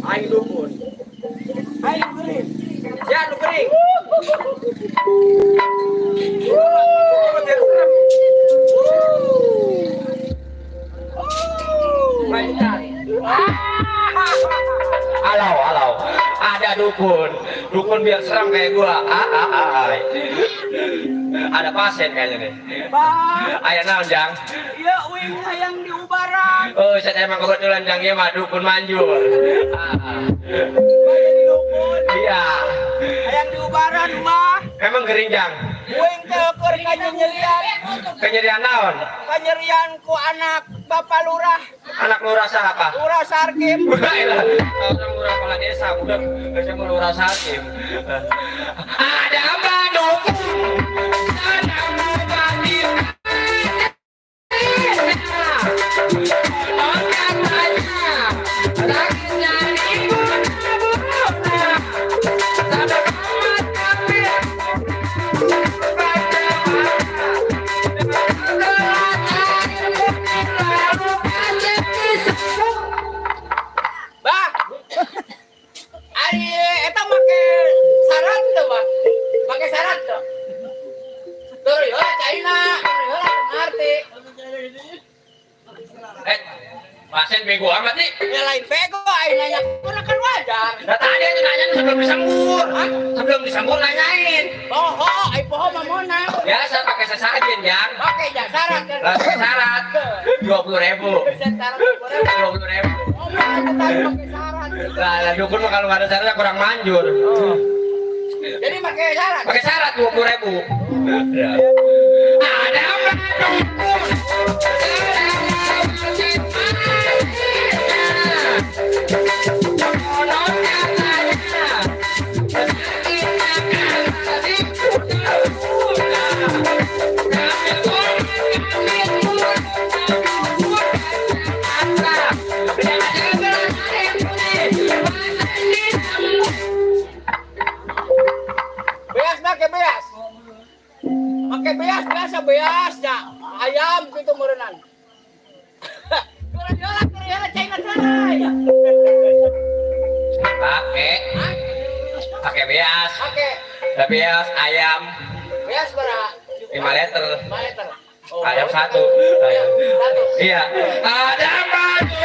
Speaker 5: Ayo dukun. Ayo kering. Ya, lu kering.
Speaker 1: Alau. Ada dukun.
Speaker 3: Dukun biar seram kayak gua. Ada pasien kayaknya nih.
Speaker 5: Bang.
Speaker 3: Ayah naon jang?
Speaker 5: Iya, wing yang diubaran.
Speaker 3: Oh, saya emang kebetulan jangnya mah dukun manjur.
Speaker 5: Jadi dukun.
Speaker 3: Iya.
Speaker 5: Yang diubaran mah.
Speaker 3: Emang gering jang.
Speaker 5: Wing teker kanyerian.
Speaker 3: Kenyerian naon?
Speaker 5: Kanyerian ku anak Bapak Lurah.
Speaker 3: Anak lurah apa?
Speaker 5: Lurah Sarkim.
Speaker 3: Baiklah, orang lurah kepala desa udah sama lurah sakim.
Speaker 1: Ada apa dukun? Sedang ngobatin konon katanya sakitnya digula-gula. Sambil kumat kami baca mata dengan segala air putih lalu pasien disebut.
Speaker 5: Bah. Ari eta make saran teu, Bah. Make saran teu. Tur yo caina, yo ngarti.
Speaker 3: Pasien bego amat nih.
Speaker 5: Ya lain bego Aing nanya kurang kan wajar. Nah tadi itu nanya sebelum disambur. Sebelum disambur nanyain. Poho, ai poho mamona. Biasa pakai sesajen, Jang. Pakai syarat. Pakai syarat. 20.000. Syarat 20.000. Oh, pakai syarat. Lah, dukun mah kalau nggak ada syarat kurang manjur. Jadi pakai syarat. Pakai syarat 20.000. Ada apa dukun? Pakai beas biasa beasnya ayam gitu merenang. Kurang China pakai beas. Beas ayam. Beas berapa? 5 liter. 5 liter. Oh, ayam 1. Iya. Ada baju.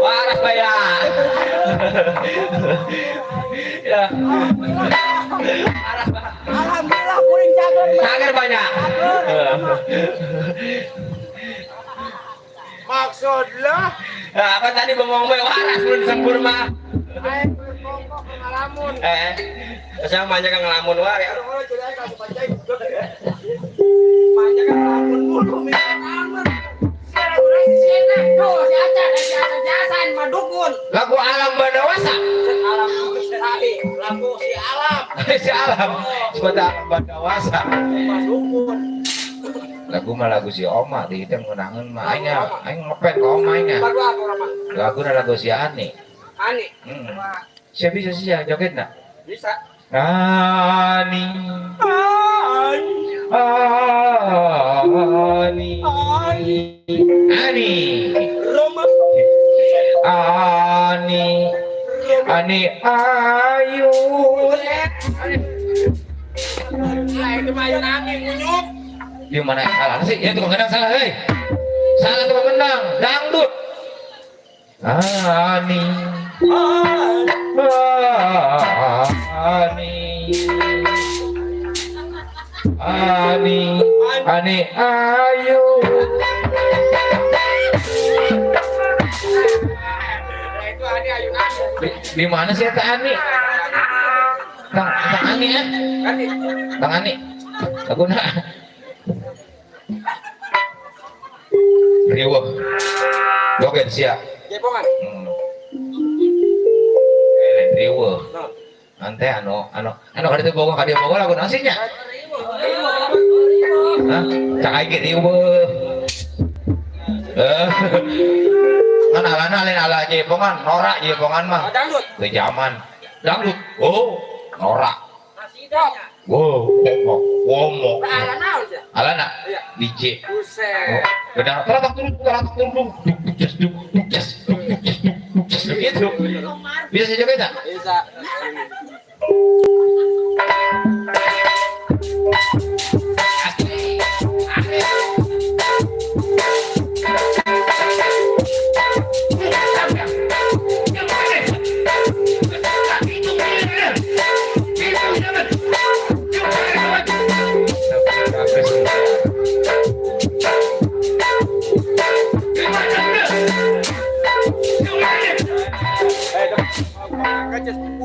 Speaker 5: Waras bayar. Ya. Alhamdulillah kuring cager banyak. Maksud lo? Apa tadi ngomong waras belum sempur mah. Ngelamun. Saya banyak yang ngelamun wae. Banyak yang ngelamun mulu lagu alam badawasa lagu si alam seperti alam badawasa lagu si Oma di kita mengenangan mah aing ngepet ke Oma aingnya lagu si Ani siapa bisa sih yang joget nak bisa Ani ayu itu mayu nami munyuk di mana salah sih ya tukang gendang salah salah tukang gendang dangdut Ani ayu di mana sih Teh Ani? Tang Ani ya? Tang Ani. Laguna. Riwo. Joget sia. Jepongan. Riwo. Ante anu kada teu boga ka dieu boga lagu nasinya. Hah? Cak aing riwo. Kan alana lain ala jepongan, norak jepongan mah. Dangdut. Ke zaman. Dangdut. Oh, norak. Wow, ngomong. Alana. DJ. Buset. Benar. Turun. Begitu. Bisa juga enggak? Bisa.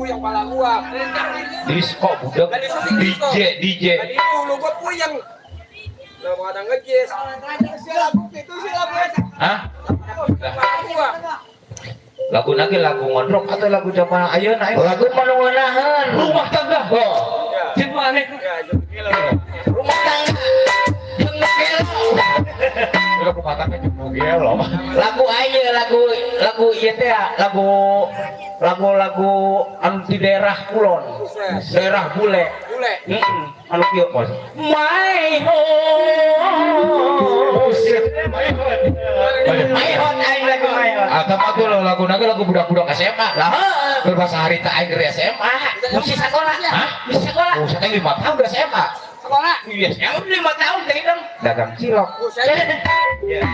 Speaker 5: Yang pala gua disco budak DJ tadi dulu gua puyeng lah mau ada ngejes lagu lagi lagu ngondrok atau lagu zaman ayeuna lagu manunganahan rumah tangga gimana rumah tangga rumah tangga
Speaker 3: Gelo.
Speaker 1: Lagu aja lagu ieu teh lagu anu di daerah kulon. Daerah bule. Anu kieu pos. My hot aing lagu my hot.
Speaker 3: Atau mah tuh lagu naga lagu budak-budak SMA.
Speaker 1: Lah
Speaker 3: Berbahasa harita aing dari SMA.
Speaker 1: musik sekolah.
Speaker 3: Hah?
Speaker 1: Musik sekolah.
Speaker 3: Oh, saya 5 tahun udah SMA.
Speaker 1: Sekolah. Iya, yang 5 tahun teh dong.
Speaker 3: Dagang cilok.
Speaker 1: Ya.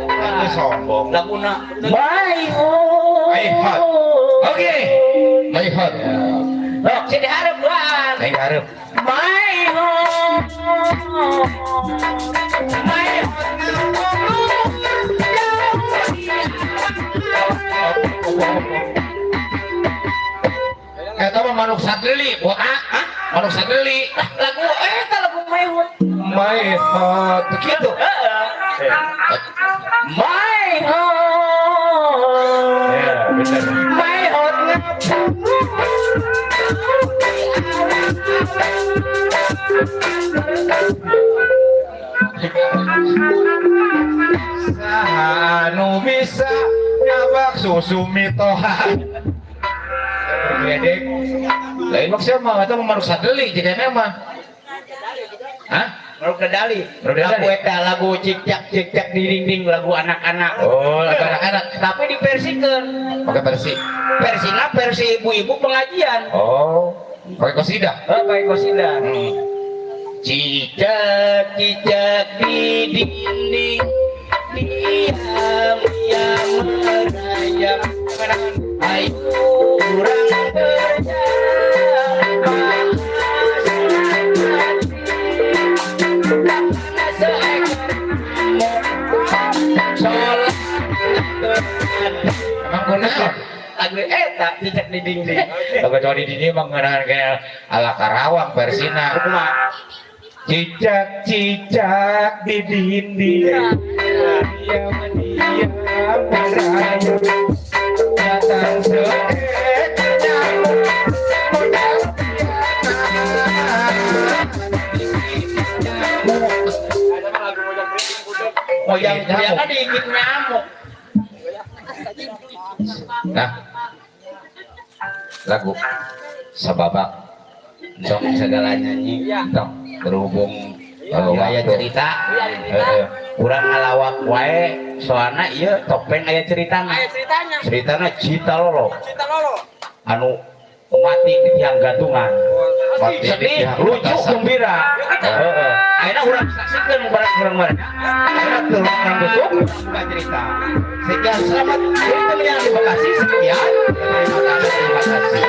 Speaker 3: Itu sombong.
Speaker 1: Laguna My hot.
Speaker 3: My hot. Oke. My hot.
Speaker 1: Dok, sini harap buat.
Speaker 3: Aing hareup.
Speaker 1: My home, my
Speaker 3: Eta mah manuk sadeli, botak. Manuk sadeli.
Speaker 1: lagu lagu my home.
Speaker 3: My hot. Begitu.
Speaker 1: My home,
Speaker 3: Ya, benar.
Speaker 1: my hot
Speaker 3: Sahanu bisa nyabak susu mitoha. Gedek. Lain maksudnya mah eta mah manuk sadeli jadinya mah. Hah?
Speaker 1: Lagu kedali.
Speaker 3: Lagu kedali.
Speaker 1: Lagu eta lagu cicak di dinding lagu anak-anak.
Speaker 3: Oh, lagu anak-anak.
Speaker 1: Tapi diversikeun.
Speaker 3: Pakai versi.
Speaker 1: Versina versi ibu-ibu pengajian.
Speaker 3: Oh, pakai kosidah.
Speaker 1: Pakai kosida. Cicak di dinding, diam-diam merayap. Ayo kurang berjalan, sholat
Speaker 3: Emang kunaon?
Speaker 1: lagu eta cicak di dinding.
Speaker 3: Lagu cowok di sini emang ngenahan kayak ala Karawang versina. Cicak di dinding, diam merayap. Datang seekor nyamuk modal
Speaker 1: Oh yang kan diikut nyamuk.
Speaker 3: Nah, lagu sababak dong segala nyanyi dong berhubung
Speaker 1: Aya cerita, kurang ngalawak wae soalnya iya topeng aya ceritana.
Speaker 5: ceritanya.
Speaker 1: Ceritana Cita Lolo
Speaker 5: Cerita lolo.
Speaker 1: anu mati di tiang gantungan.
Speaker 3: Mati di
Speaker 1: Sedih,
Speaker 3: tiang
Speaker 1: lucu,
Speaker 3: batasan.
Speaker 1: gembira. Akhirnya urang saksikan bareng-bareng. Akhirnya turun betul buka cerita. Sekian selamat cerita yang di Bekasi. Sekian. Terima kasih.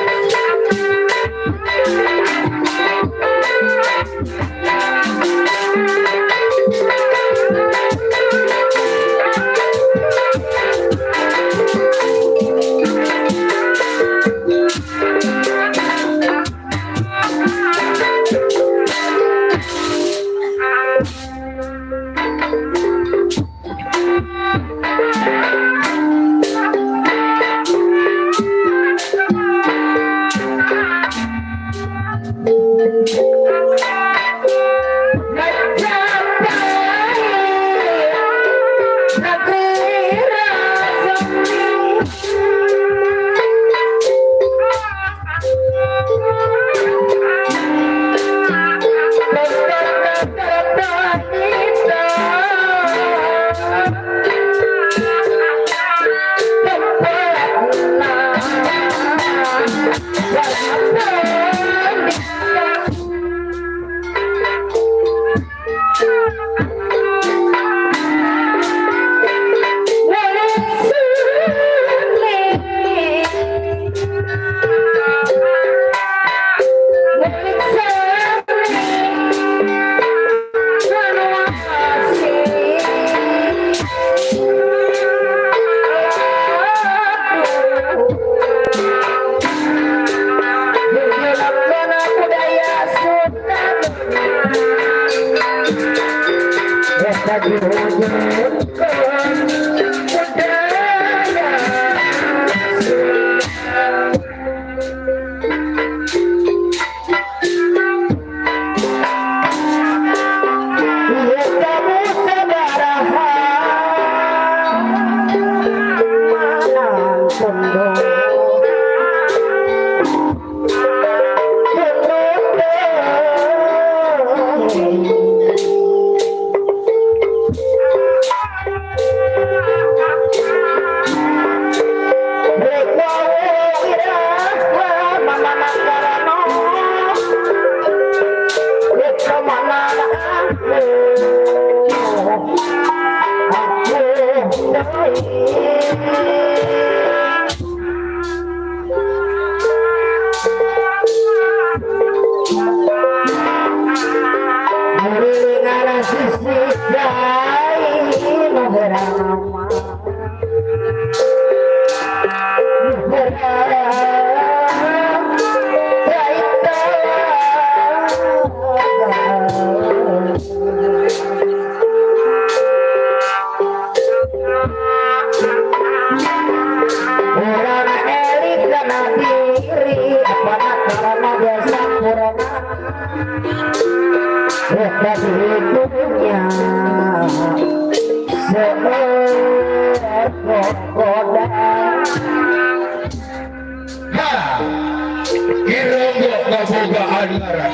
Speaker 2: Kironggo kabogaan ngaran.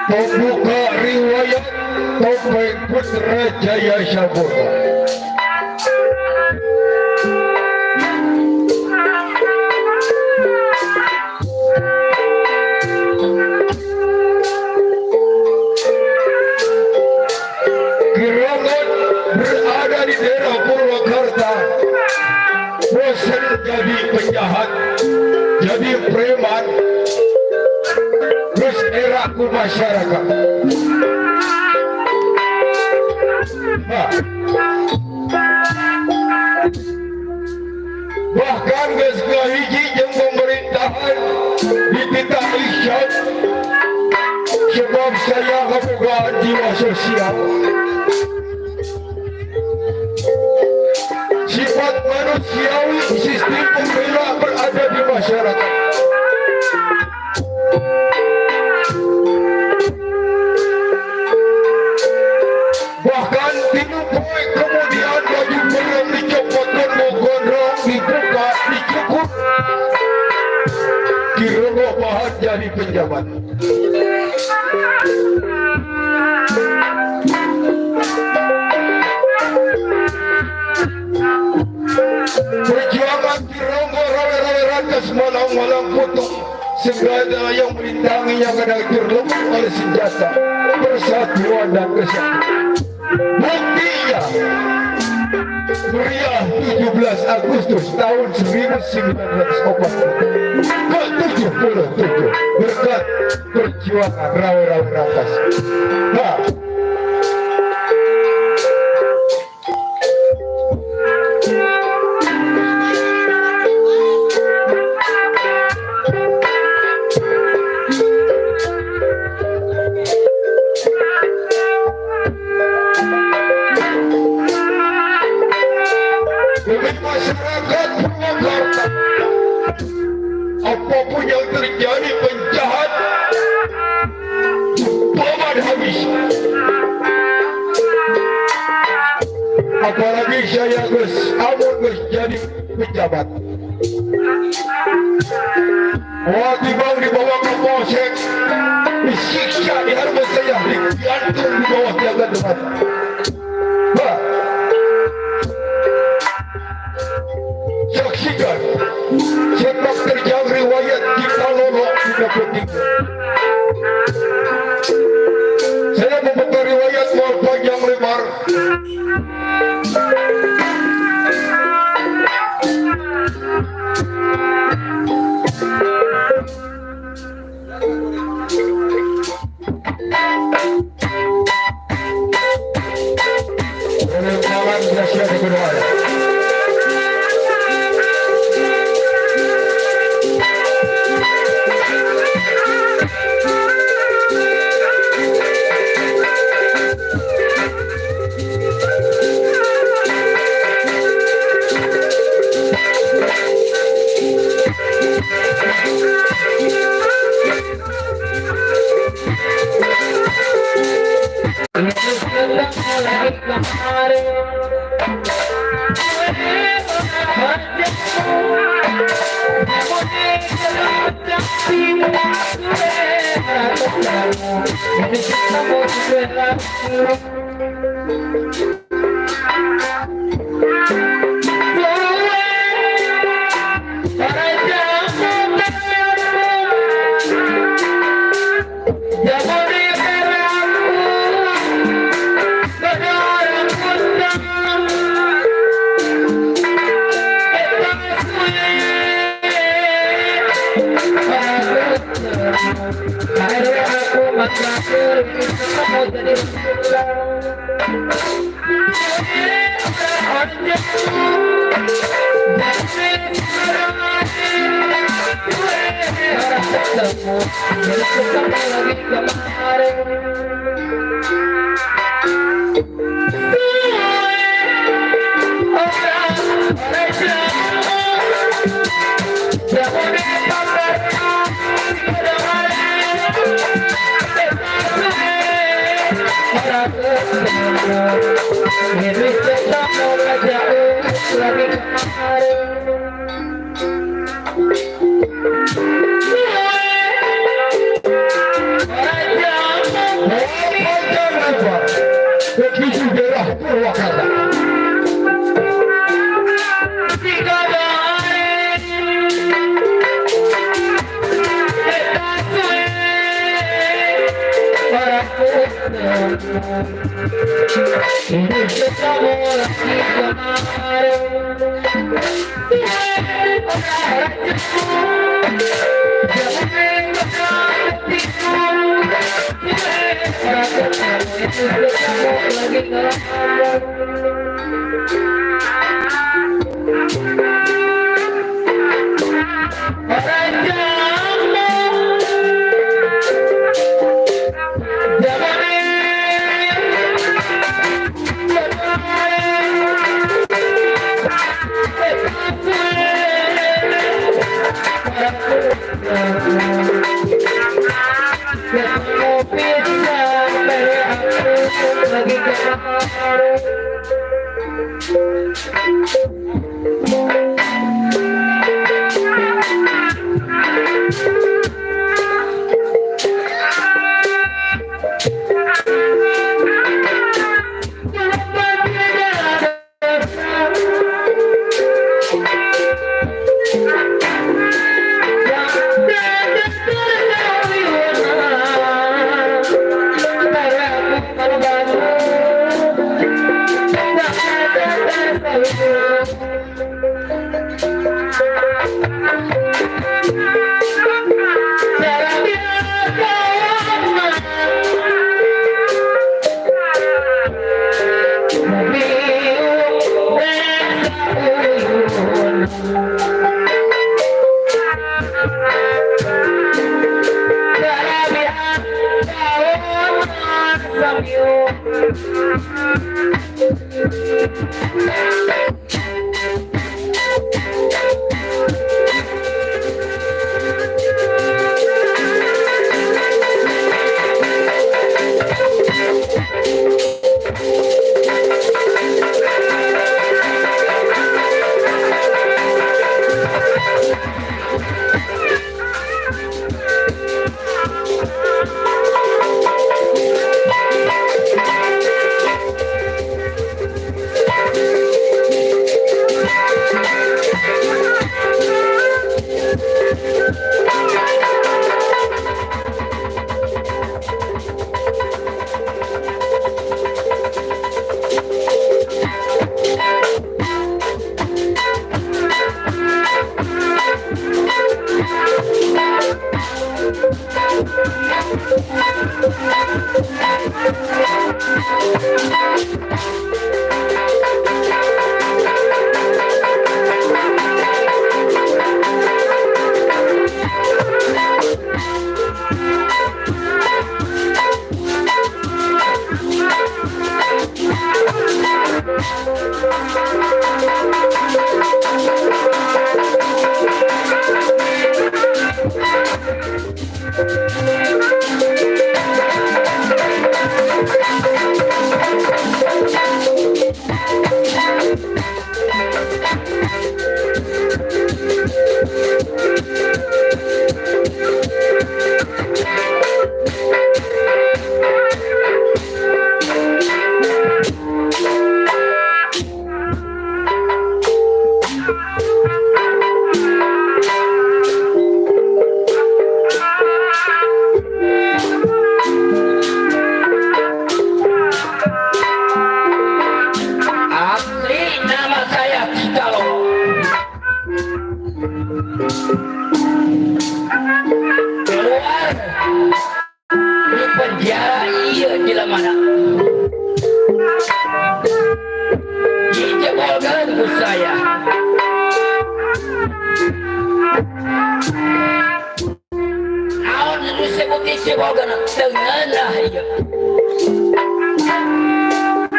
Speaker 2: Pembuka riwayat Topeng Putra Jaya Sampurna. Kironggo berada di daerah Purwakarta. Bosan jadi penjahat, jadi preman, terus eraku masyarakat. Nah, bahkan hiji yang pemerintahan di titik isyan sebab saya kebukaan jiwa sosial. Sifat manusiawi sistem pembela berada di masyarakat. Bahkan tinupai kemudian baju perang dicopot dan mogondrong dibuka dicukur. Kironggo bahan jadi penjabat. Perjuangan Kironggo rawe-rawe rantas malang-malang putus segala yang merintanginya kadang terlebih oleh senjata persatuan dan kesatuan. Buktinya meriah 17 Agustus tahun 1947 ke-77 berkat perjuangan rawe-rawe rantas. Nah, masyarakat Purwakarta, apapun yang terjadi penjahat paman habis. Apalagi saya Gus Amun Gus jadi pejabat. Tiba-tiba dibawa ke polsek, disiksa di hadapan saya, digantung di bawah jaga depan. Saksikan sepak terjang riwayat kita lolok 33. Saya membuka riwayat mal panjang lebar. Kawan sudah siap berdoa.
Speaker 1: jadi
Speaker 2: Begitu daerah Purwakarta.
Speaker 1: dicibolkan tengenah ieu.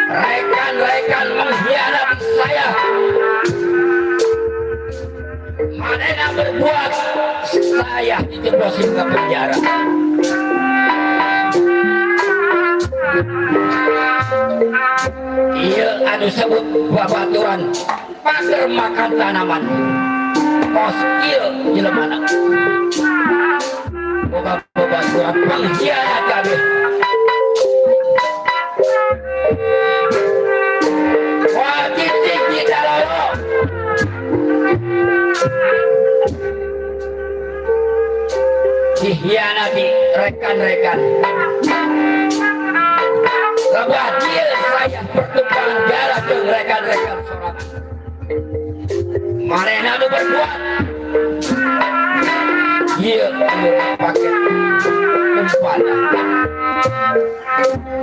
Speaker 1: Rekan-rekan mengkhianati saya. Manehna berbuat saya dijeblosin ke penjara. Iya anu sebut babaturan pager makan tanaman. Kos ieu jelemana. Boga babaturan pengkhianat kabeh. Wah titik di dalolo. Dikhianati rekan-rekan. Lebat dia saya pertukaran darah dengan rekan-rekan sorangan. Manehna nu berbuat ieu anu pake umpan. Aduh.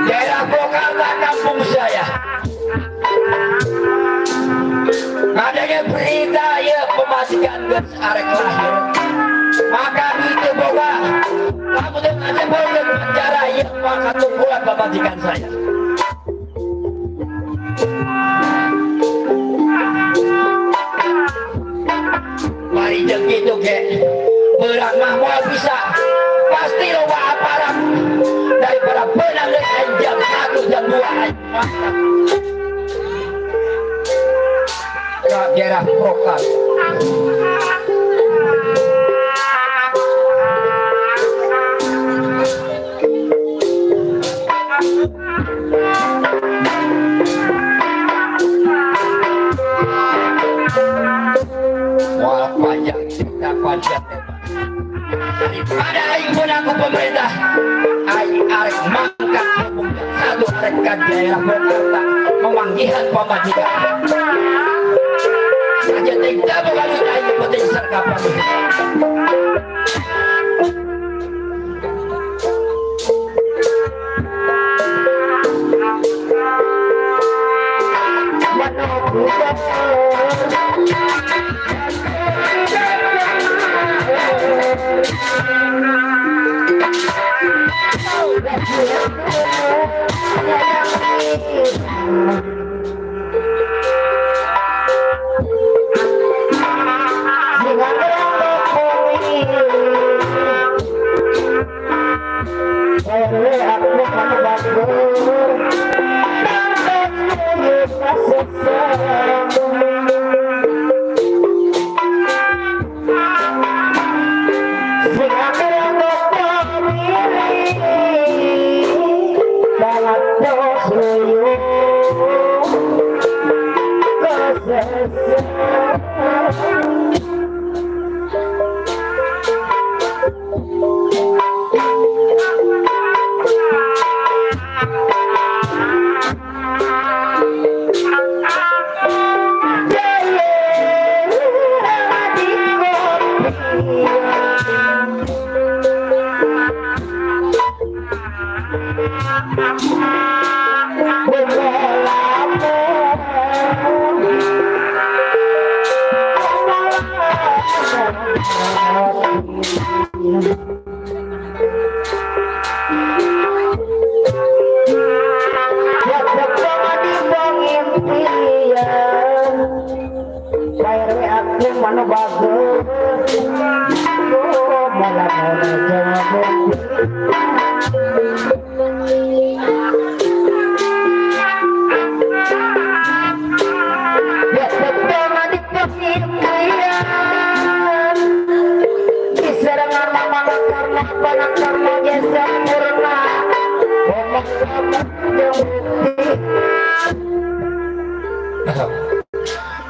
Speaker 1: Daerah Bokarta kampung saya. Adanya berita ya pematikan geus arek lahir. Maka itu boga. Kamu teh nanti boleh penjara ya maka tumpulan pematikan saya. Mari jeung kitu ge. Beurang mah moal bisa. Pasti loba aparat daripada benang geus jam 1 jam 2 aing mantap. Daerah Prokar. Wah panjang cerita panjang daripada aing menangku pemerintah aing arek mangkat satu arek ka daerah Jakarta memanggihan pamajikan aja tinggal bukan aing penting serkapan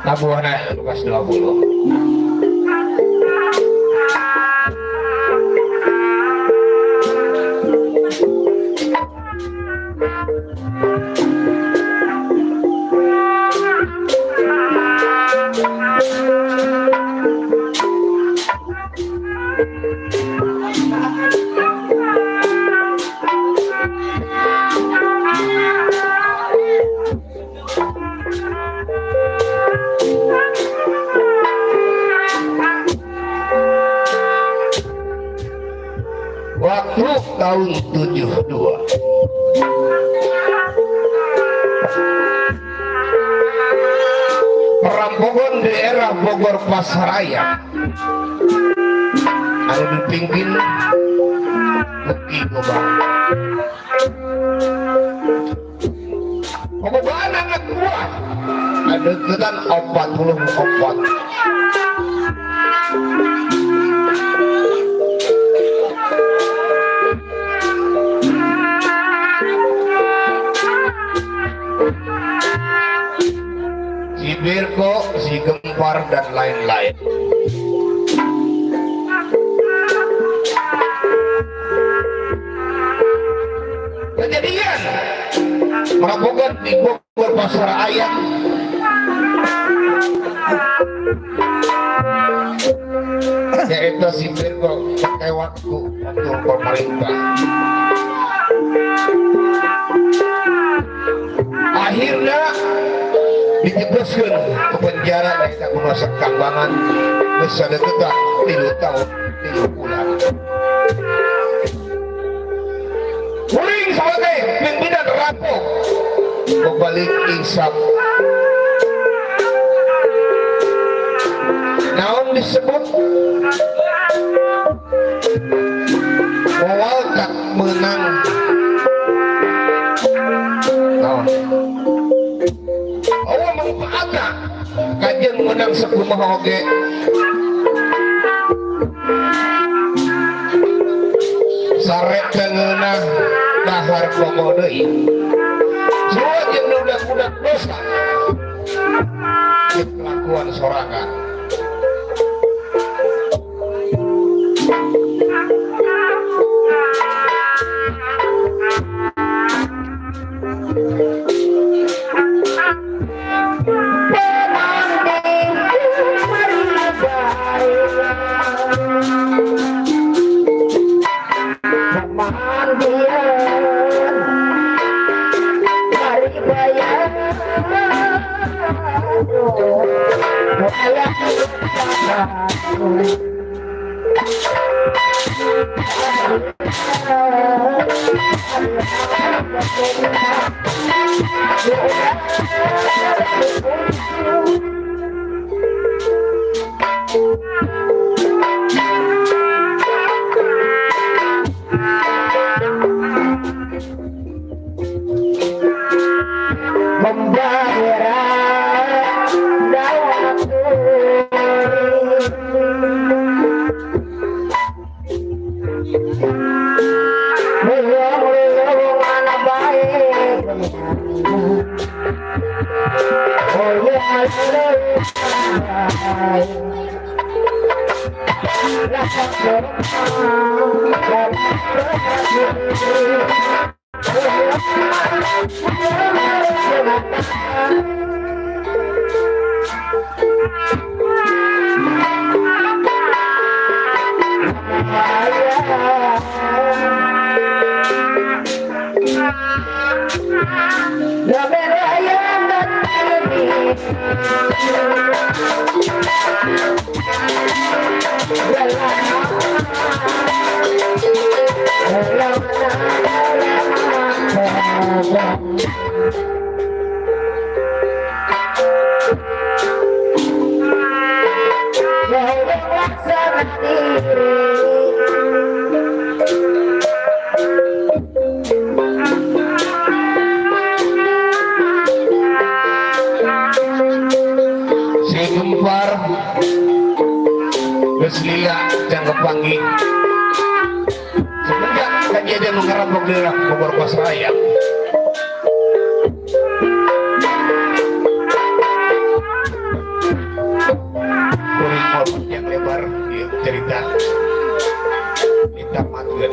Speaker 3: Labuhan Lukas 20. Waktu tahun 72 perampokan daerah Bogor Pasaraya ada dipimpin Luki Gobang. Pembukaan anak buah ada ketan 44. Si Birko, si Gempar, dan lain-lain. Kejadian merampokkan di Bogor Pasaraya yaitu si Birko pakai waktu untuk pemerintah. Akhirnya dijebloskan ke penjara dan tidak memasak kambangan besar deketan 3 tahun 3 bulan. Kuring sebagai pimpinan rampok kembali insaf. Naon disebut mewalkat menang. Naon Allah manfaatna kajian menang sekumaha oge. Sarek tengenah dahar komo deui. Semua jeung budak-budak dosa kelakuan sorangan. Si Gempar Beslila Jangan panggil semenjak kejadian mengerampok daerah Bogor Pasraya kuring motor yang lebar ya, cerita kita matukan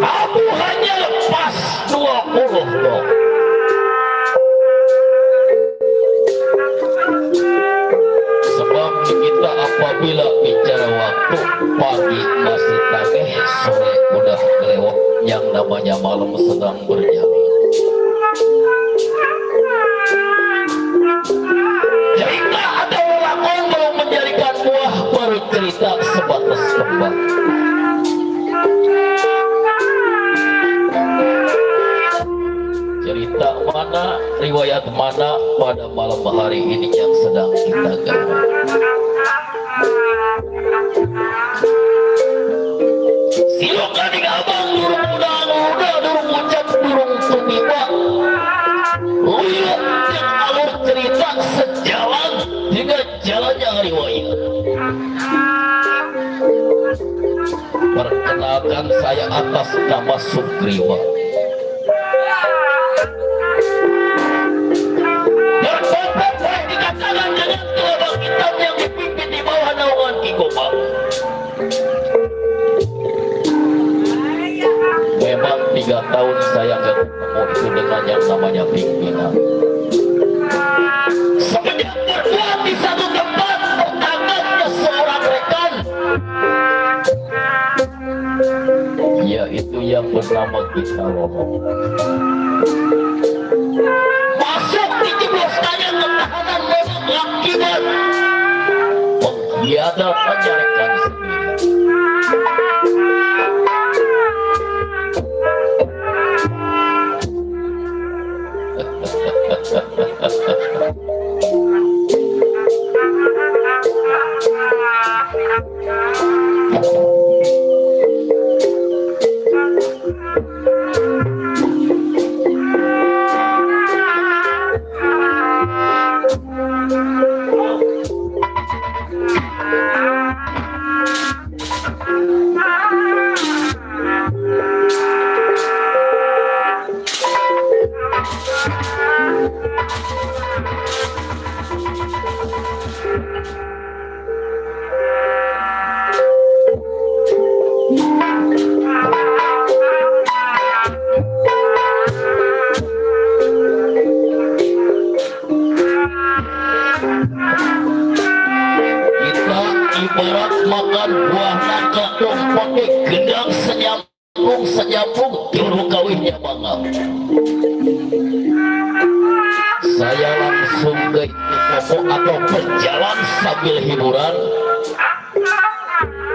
Speaker 1: Aku hanya lepas 20 dong. Sebab kita apabila bicara waktu, pagi masih tagih, sore udah kelewat, yang namanya malam sedang berjalan. Jika ada orang mau menjadikan buah, baru cerita sebatas kembang.
Speaker 7: cerita mana, riwayat mana pada malam hari ini yang sedang kita garap. Silong gading abang durung muda-muda, durung ucap, durung tumiba. Luyuk yang alur cerita sejalan dengan jalannya riwayat. Perkenalkan saya atas nama Sugriwa. Bertobat dikatakan dengan kelompok hitam yang dipimpin di bawah naungan Ki Gopal. Memang 3 tahun saya nggak ketemu itu dengan yang namanya pimpinan. Semenjak berbuat di satu tempat, tertangkapnya seorang rekan, yaitu yang bernama Gita Romo. Masuk dijebloskannya ke tahanan memang akibat mengkhianatkannya rekan sendiri. Kita ibarat makan buah nangka dong pakai gendang senyambung juru kawinnya bangga. Saya langsung ke toko atau berjalan sambil hiburan.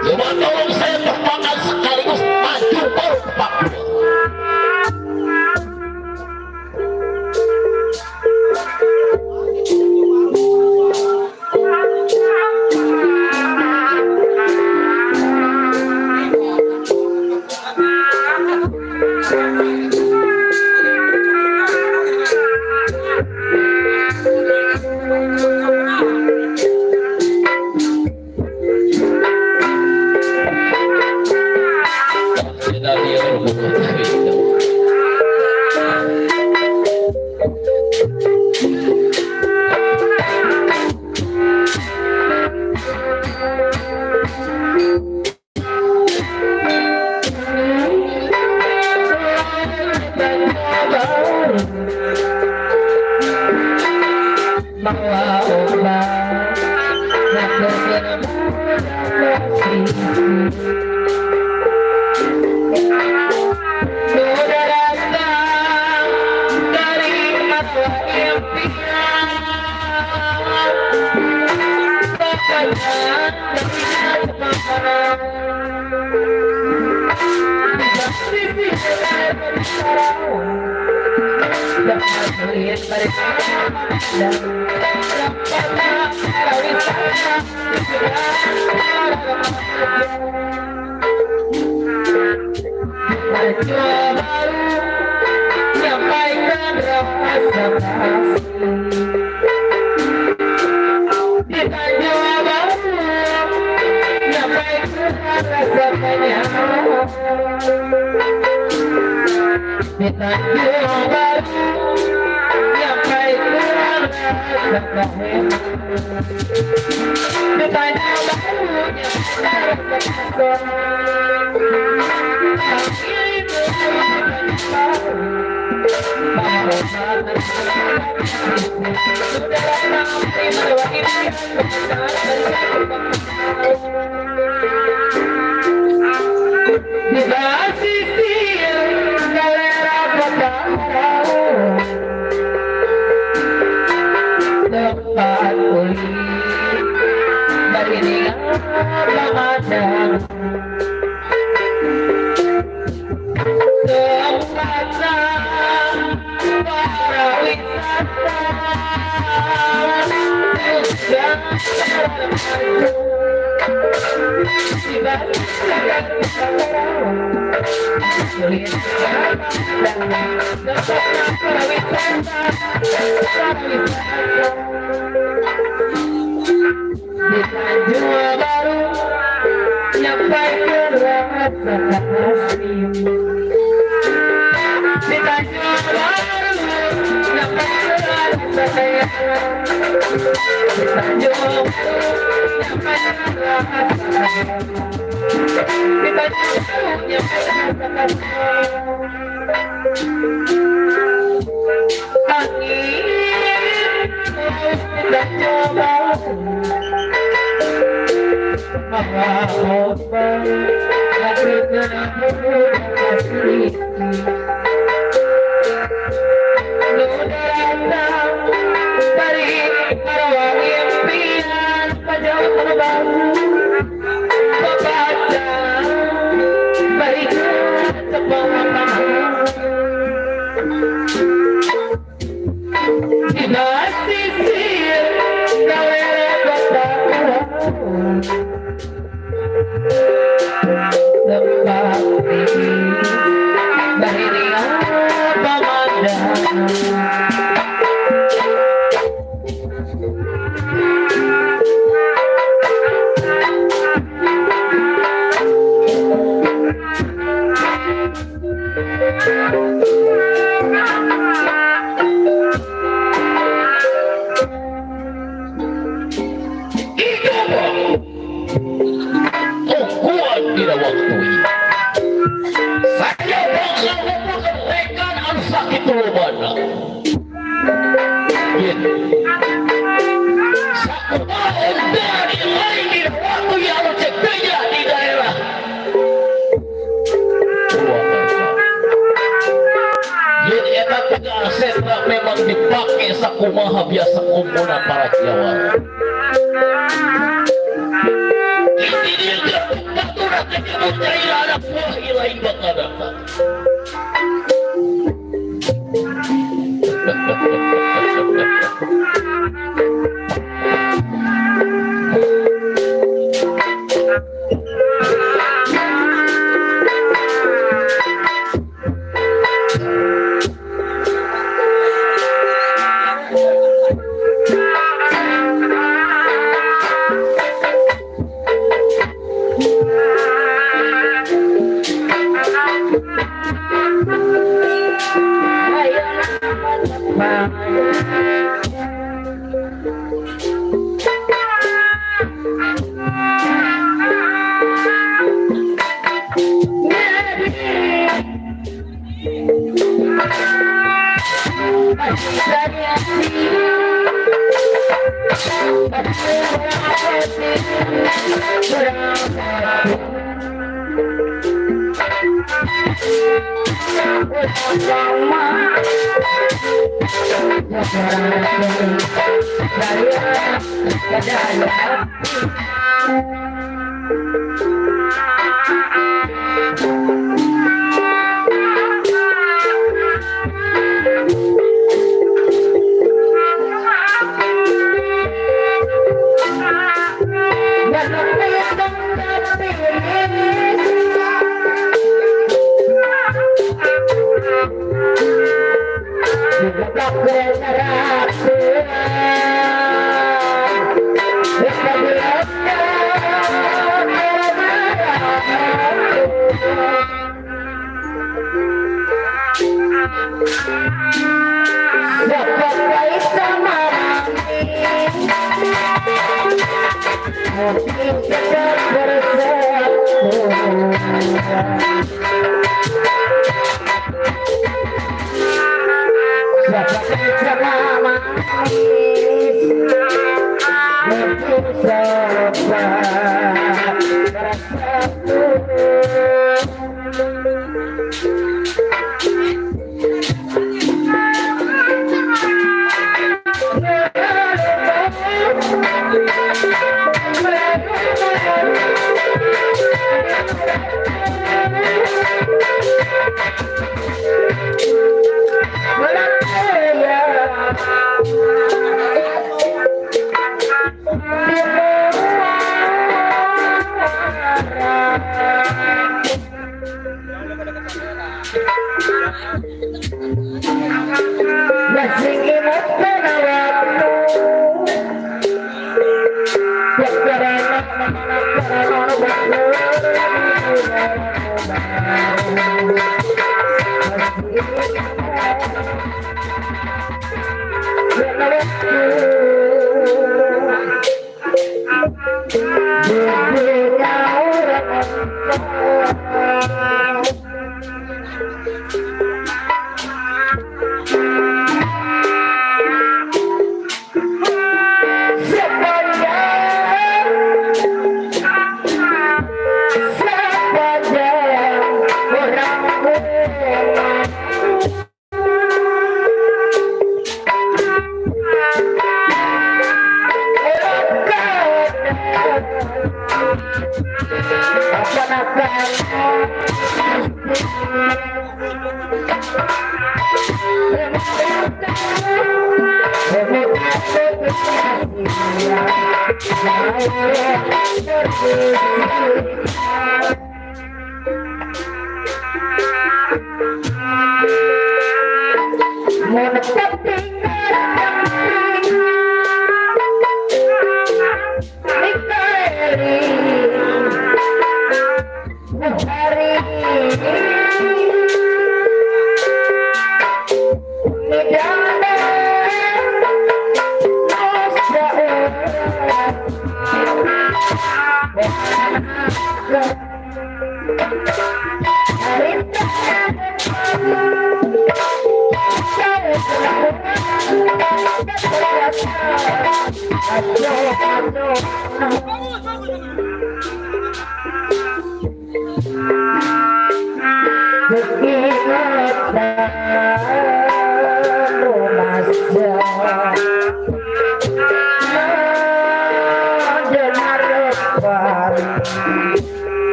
Speaker 7: Coba tolong saya termakan sekaligus maju baru Pak.
Speaker 6: Tempat
Speaker 7: Di Tanjung Baru nyampaikan rasa asli. Di Tanjung Baru nyampaikan rasa sayang. Di Tanjung Baru nyampaikan rasa sayang. Di Tanjung Baru nyampaikan rasa sayang. Angin di Tanjung Baru apa tapi kenapa kasih lu datang dari arwah impian pajak terbang kepada baik sepengetahuan di sisir kawere kota tempat ini bahaya pemandangan. Tungguan tidak waktu ini. Saya bangsa memperkenalkan anu sakit mana. Ini. Satu tahun dari lain tidak waktu yang harus ceknya di daerah. Jadi enak tegal setra memang dipakai sakumaha biasa kumuna para Jawa. Ini dia kebetulan kejadian dari anak buah ilahi bakadaka.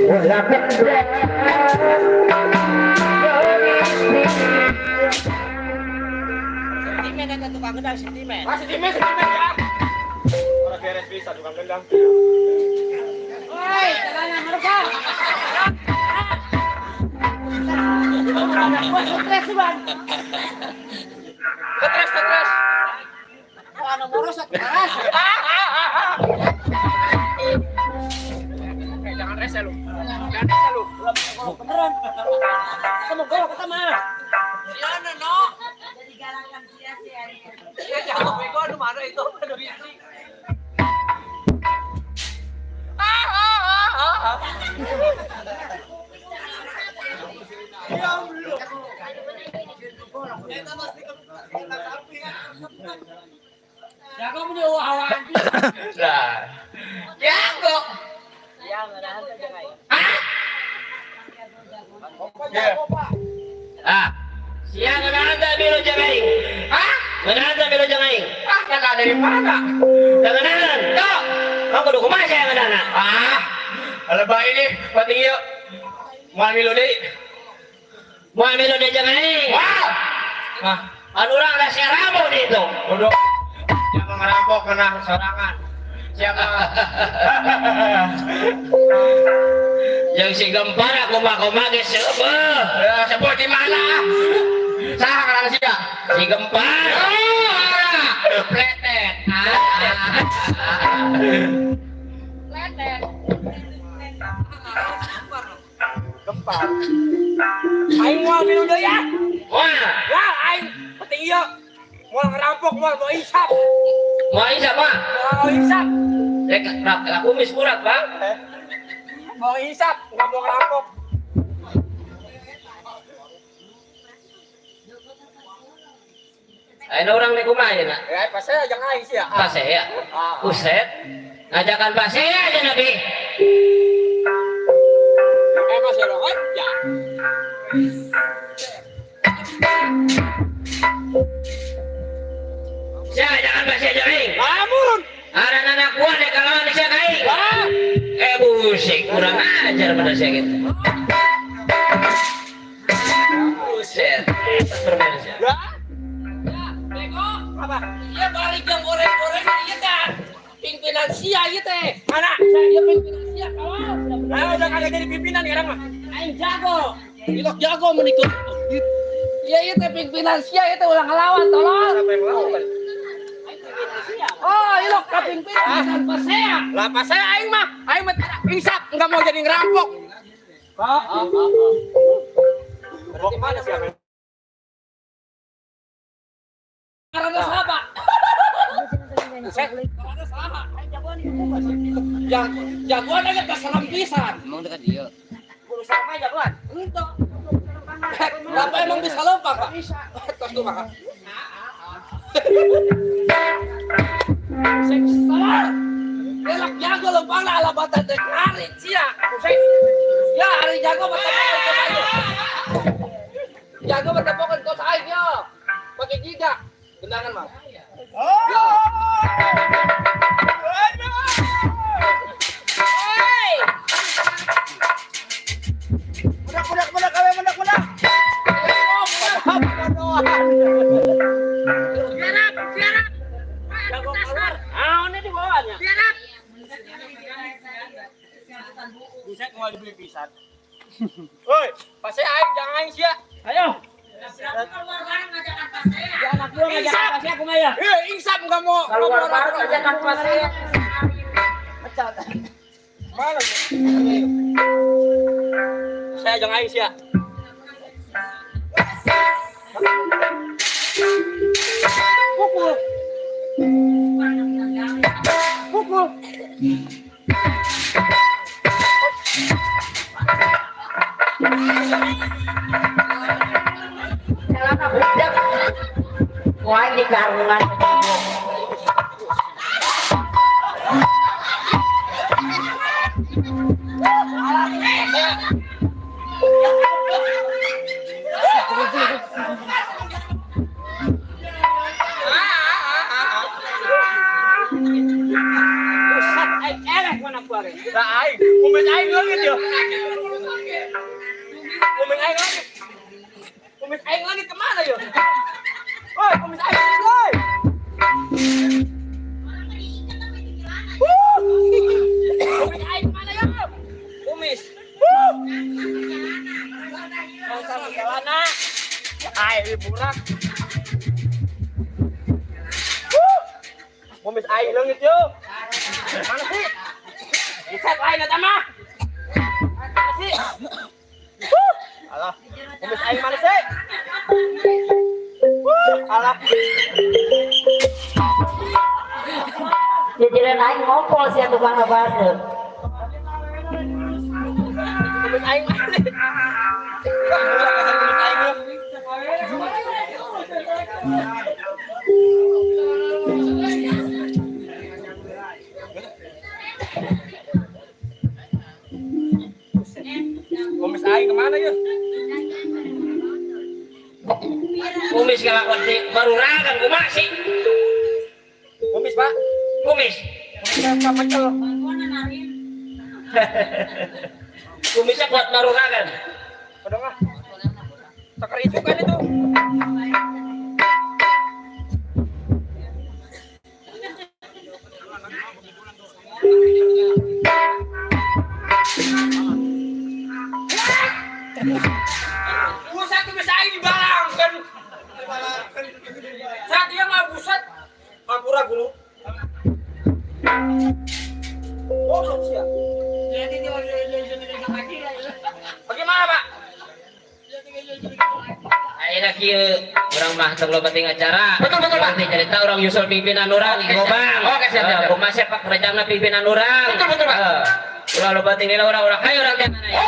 Speaker 1: ulah kendang
Speaker 6: Sentimen ada tukang gendang sentimen.
Speaker 5: Sentimen ya. Orang beres bisa tukang gendang.
Speaker 6: Oi, jalan mereka. Stres bang.
Speaker 5: Stres.
Speaker 6: Anu morosot keras.
Speaker 5: Jangan rese lu.
Speaker 6: Beneran. Kamu gua pertama.
Speaker 5: Siana no.
Speaker 4: Jadi galangan sia-sia.
Speaker 5: Ya jangan bego lu mana itu. Aduh risih.
Speaker 6: Jago punya awan.
Speaker 5: Lah. Jago.
Speaker 6: Yang ada hantu jangan.
Speaker 7: Siang ada biru jangaing. Ada biru jangaing.
Speaker 5: Yang ada di mana?
Speaker 7: Janganan. Tok. Kamu kudu kumaha saya ngadana?
Speaker 5: Alaba ini penting yuk. Mau milu deui.
Speaker 7: Moal milu de jangaing.
Speaker 5: Nah,
Speaker 7: Anu urang da serabo di itu.
Speaker 5: duduk. Jangan ngerampok kena sorangan. Siapa?
Speaker 7: Yang si gempar aku mah ge seubeuh.
Speaker 5: Ya, sebut di mana? Saha karang sia?
Speaker 7: Si gempar.
Speaker 5: Pletet. Gempar. Aing mau minum deui ya.
Speaker 7: Wah,
Speaker 5: Ya, aing penting ieu. Mau ngerampok, mau isap.
Speaker 7: moal isa mah.
Speaker 5: Mau isap.
Speaker 7: Rek aku mis murat, Bang.
Speaker 5: Mau isap, enggak mau ngerampok.
Speaker 7: Ayeuna urang di kumaha ya, Nak?
Speaker 5: Ya, pas saya jangan aing sia.
Speaker 7: Pase ya. Uset. Ngajakan pase aja Nabi.
Speaker 5: Masih ada aja.
Speaker 7: Saya jangan pase aja ring.
Speaker 5: Lamun.
Speaker 7: Ada anak buah deh kalau manusia kain. Busik kurang ajar pada saya gitu. Buset. Permen saya.
Speaker 5: Ya.
Speaker 6: Bego.
Speaker 5: Apa?
Speaker 6: Iya balik yang goreng-goreng ieu teh. Pimpinan sia ieu teh.
Speaker 5: Mana?
Speaker 6: Saya pimpinan sia kawan.
Speaker 5: Ayo udah kagak jadi pimpinan sekarang mah.
Speaker 6: Aing jago. Ilok jago menikut. Iya ieu teh pimpinan sia ieu teh ulah ngelawan tolong.
Speaker 5: Siapa yang melawan?
Speaker 6: Oh, ilok ka pimpinan tanpa saya.
Speaker 5: Lah pas saya aing mah insap enggak mau jadi ngerampok. Berarti mana sih?
Speaker 6: Karena sahabat. Karena sahabat. Jagoan aja keserem pisan.
Speaker 1: Emang dekat dia.
Speaker 6: Buru sama jagoan. Itu. Kenapa emang bisa lompat, Pak? Tos tuh makan. Salah. Elak jago lompat lah ala batan dek hari sia. Ya hari jago bertepok kau aja. Jago bertepok kau aja. Pakai giga. Gendangan mah. Jago keluar. Ah, ini di bawahnya. Buset mau dibeli pisan. Woi, pasti aing jangan aing sia. Ayo. Ya anak gua ngajak pasti aku mah ya. Insap enggak mau. Keluar baru ajakan pasti. Pecat. Mana? Saya jangan aing sia. Pukul. Pukul.
Speaker 4: Celana budak. Wah, di karungan.
Speaker 5: Pusat aing eleh mana gua ge. Da aing, kumis aing leungit yo.
Speaker 6: Kumis aing lagi kemana yuk? Woi, kumis aing lagi, woi. Kumis aing kemana yuk? Kumis. Mau sama celana. Aing diburak. Kumis aing leungit yuk. Mana sih? Buset lain eta mah. Mana sih? Alah, kumis aing mana sih? Alah.
Speaker 4: Jadi aing ngompol sih tukang ngebahas.
Speaker 6: Kumis aing mana sih? Burak kasar kumis aing lu. Kumis aing kemana yuk?
Speaker 1: Kumis kalakon di baruragan kumaha sih?
Speaker 6: Kumis pak?
Speaker 1: Kumis.
Speaker 6: Kumis apa pecel?
Speaker 1: Kumisnya kuat baruragan.
Speaker 6: Udah mah. Takar itu kan itu. Buset kumis aing dibalangkan. Saat dia mah buset. Mampura guru. Oh, belum siap. Bagaimana, Pak?
Speaker 1: Ayeuna kieu urang mah teu loba ting acara. Betul Pak. Cerita urang nyusul pimpinan urang Gobang.
Speaker 5: Oke, siap.
Speaker 1: Kumaha sepak terjangna pimpinan urang.
Speaker 5: Betul, Pak.
Speaker 1: Ulah loba ting lila urang-urang hayu urang teh mana ya.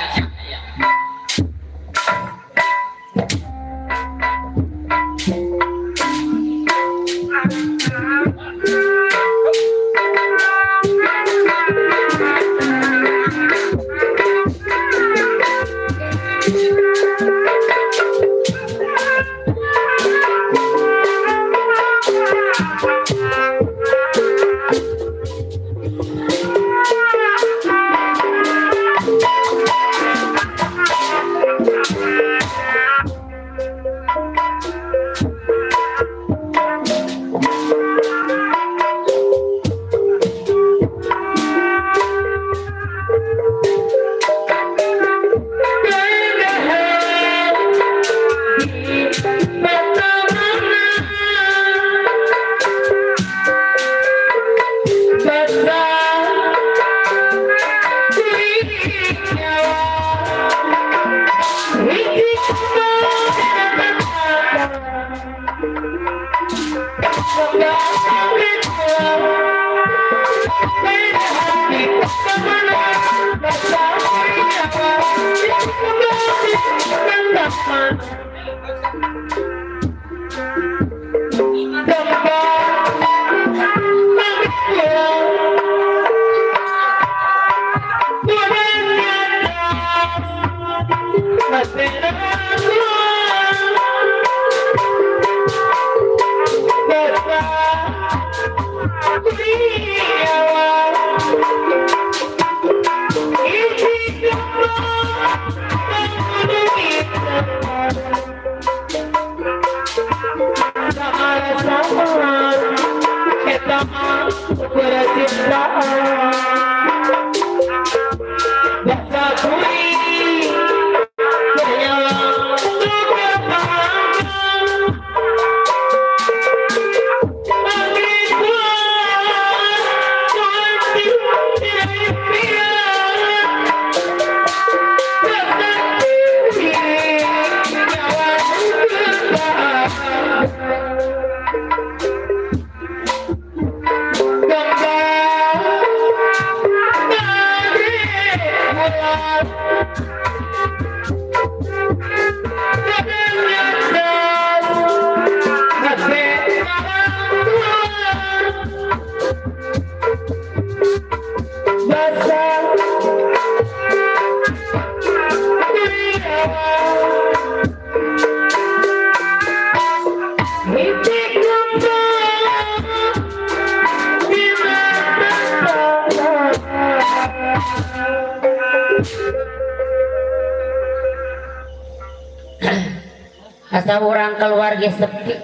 Speaker 8: asa orang keluarga sepi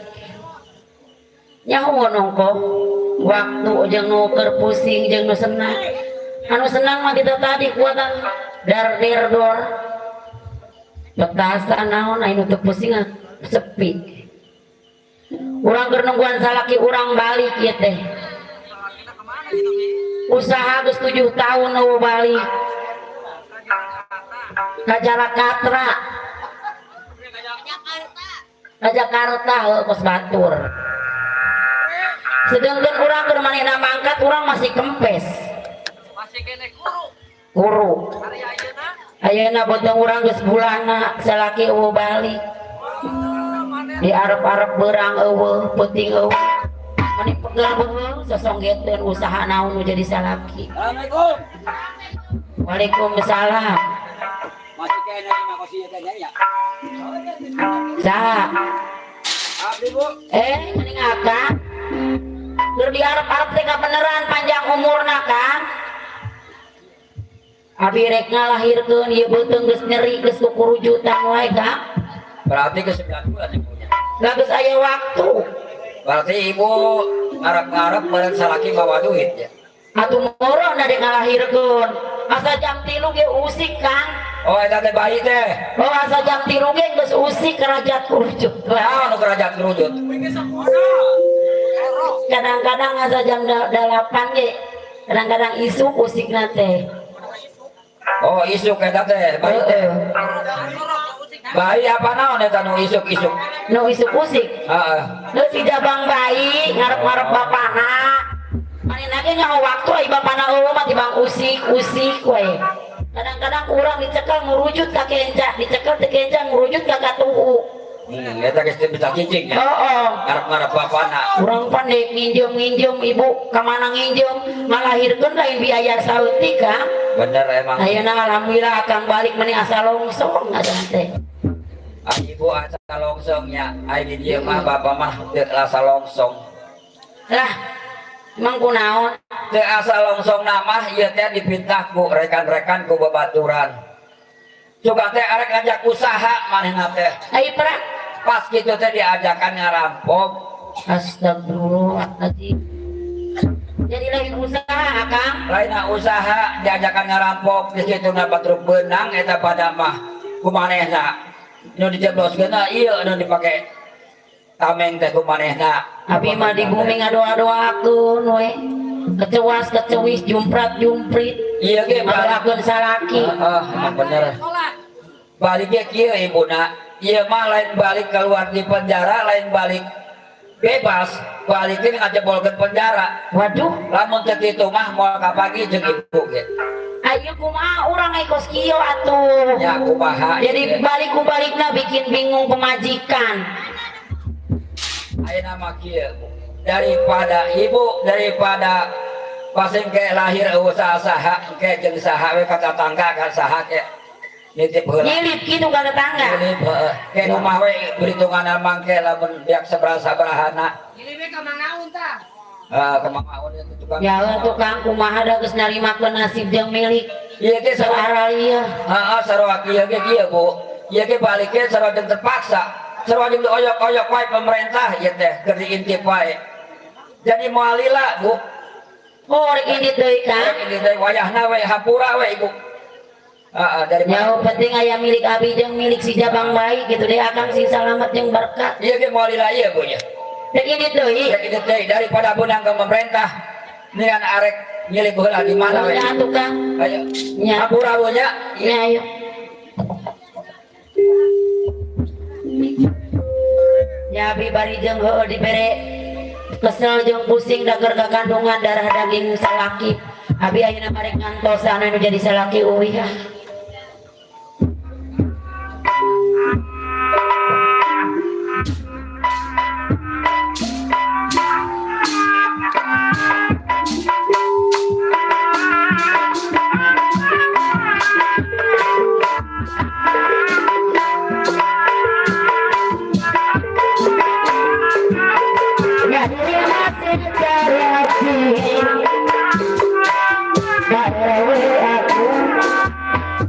Speaker 8: nyaho nongko waktu jeung nu keur pusing jeung nu senang anu senang mah kita tadi kuatan dar dor betasan naon anu teu pusing sepi urang keur nungguan salaki urang balik ieu teh usaha geus 7 tahun nu balik ka Jakarta ka Jakarta kos batur sedangkan orang keur manehna mangkat orang masih kempes
Speaker 6: Masih kene guru.
Speaker 8: guru
Speaker 6: Hari ayeuna
Speaker 8: ayeuna botong urang geus bulana salaki eueuh balik di arep-arep beurang eueuh peuting eueuh mani pegel beuheung sosonggetkeun usaha naon nu jadi salaki.
Speaker 5: Assalamualaikum.
Speaker 8: Waalaikumsalam.
Speaker 5: Masih kena di makosi tanya ya.
Speaker 8: Saha?
Speaker 5: Abdi Bu.
Speaker 8: Mending akang keur diarep-arep teh beneran panjang umurna Kang. Abi rek ngalahirkeun ieu beuteung geus nyeri geus kukurujutan wae Kang.
Speaker 5: Berarti ke 9 bulan ibunya.
Speaker 8: Da geus aya waktu.
Speaker 5: Berarti ibu ngarep-ngarep bareng salaki bawa duit ya.
Speaker 8: Atuh moro da dek ngalahirkeun. Asa jam 3 ge usik Kang.
Speaker 5: Oh eta teh bayi teh.
Speaker 8: Oh asa jam 3 ge geus usik kerajat kurujut.
Speaker 5: Wah, nu kerajaan kerujut.
Speaker 8: Kadang-kadang asa jam 8 ge. Kadang-kadang isuk usikna teh.
Speaker 5: Oh, isuk eta teh bayi teh. Bayi apa naon eta nu isuk-isuk?
Speaker 8: Nu isuk usik.
Speaker 5: Heeh.
Speaker 8: Geus si jabang bayi ngarep-ngarep bapana. Manehna ge nyaho waktu ai bapana eueuh mah tibang usik-usik we. Kadang-kadang urang dicekel ngurujut ka kenca, dicekel teh kenca ngurujut ka katuhu.
Speaker 5: Eta geus teu bisa cicing ya.
Speaker 8: Heeh.
Speaker 5: Ngarep-ngarep bapana.
Speaker 8: Urang pandai nginjem ibu kamana nginjem ngalahirkeun lain biaya saeutik Kang.
Speaker 5: Bener emang.
Speaker 8: Ayeuna alhamdulillah akang balik meuni asa longsong ngadan teh.
Speaker 5: Ibu asa longsongnya, ai di dieu mah bapa mah teu asa longsong.
Speaker 8: Lah, emang kunaon?
Speaker 5: Teu asa longsong mah ieu teh dipintah ku rekan-rekan ku babaturan. Coba teh arek ngajak usaha manehna teh.
Speaker 8: Ai pra
Speaker 5: Pas kitu teh diajakan ngarampok.
Speaker 8: astagfirullahaladzim. Jadi lain usaha Kang.
Speaker 5: Lainna usaha diajakan ngarampok di situ na batruk beunang eta pada mah kumanehna. Nu dijebloskeun ieu nu dipake tameng teh kumanehna.
Speaker 8: Abi mah di bumi ngadoa-doakeun we. Kecewas kecewis jumprat-jumprit.
Speaker 5: Ieu ge
Speaker 8: Ngalakeun salaki.
Speaker 5: emang bener. Balik ge kieu ibuna. Ieu mah lain balik keluar di penjara, lain balik bebas, balikin ngajebolkeun penjara.
Speaker 8: Waduh,
Speaker 5: Lamun teu kitu mah moal ka pagi jeung ibu ge.
Speaker 8: ayo kumaha urang ngekos kieu atuh.
Speaker 5: Ya kumaha.
Speaker 8: Jadi balik-balikna bikin bingung pemajikan.
Speaker 5: Ayeuna mah kieu. Daripada pasing ke lahir usaha saha ke jeung saha we ka tetangga ka saha ke nitip heula.
Speaker 8: Nyilip kitu ka tetangga.
Speaker 5: Nitip heueuh. Ke rumah we berhitungan mangke lamun biak sabaraha-sabarahana.
Speaker 6: Ini ka mangaun tah.
Speaker 5: Kemangauan itu tukang.
Speaker 8: Ya tukang kumaha da geus narimakeun nasib jeung milik.
Speaker 5: Ieu ge
Speaker 8: Sarua ieu.
Speaker 5: Heeh, sarua kieu ge kieu Bu. Ieu ge balikeun sarua jeung terpaksa. Sarua jeung oyok-oyok wae pemerintah ieu teh keur diintip wae. Jadi moal lila Bu.
Speaker 8: Oh rek indit deui Kang.
Speaker 5: Ini dari wayahna we hapura we Ibu. Dari
Speaker 8: Ya penting aya milik abi jeung milik si jabang bayi gitu deh akang sing salamet jeung berkah.
Speaker 5: Ieu ge moal lila ieu Bu nya.
Speaker 8: Rek indit deui.
Speaker 5: Rek ini teh daripada benang ke pemerintah. Nian arek nyilih heula di mana we.
Speaker 8: Ya atuh Kang.
Speaker 5: Ayo.
Speaker 8: Nya.
Speaker 5: Hapura Bu nya.
Speaker 8: Ya ayo. Ya abi bari jeung heueuh dibere kesel jeung pusing dager kandungan darah daging salaki. Abi ayeuna marek ngantosan anu jadi salaki euy ya.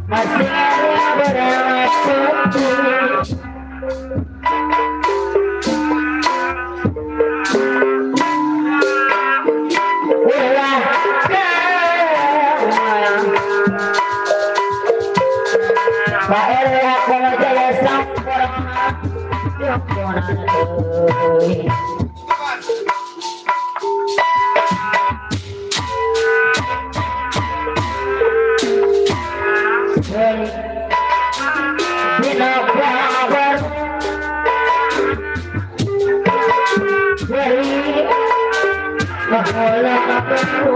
Speaker 8: Masih ada berawat putih Pak RW Akola Jaya Sampurna Jompona teuing Dina kabar dari Akola Akola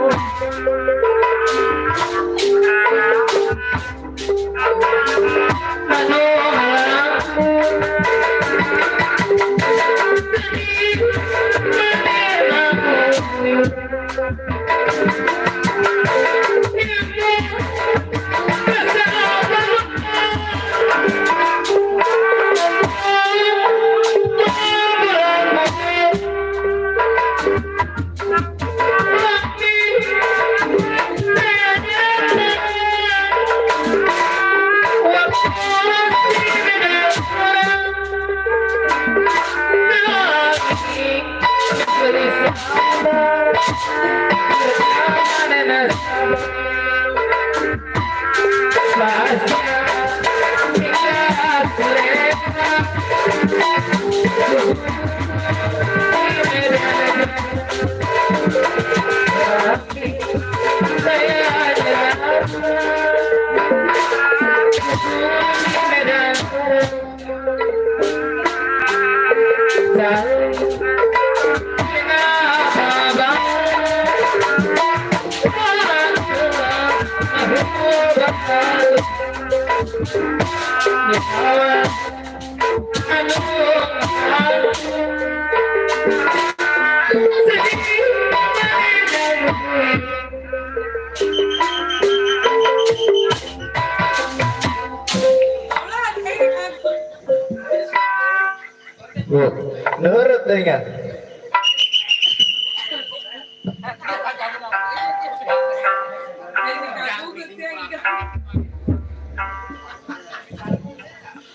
Speaker 3: Nurut dengan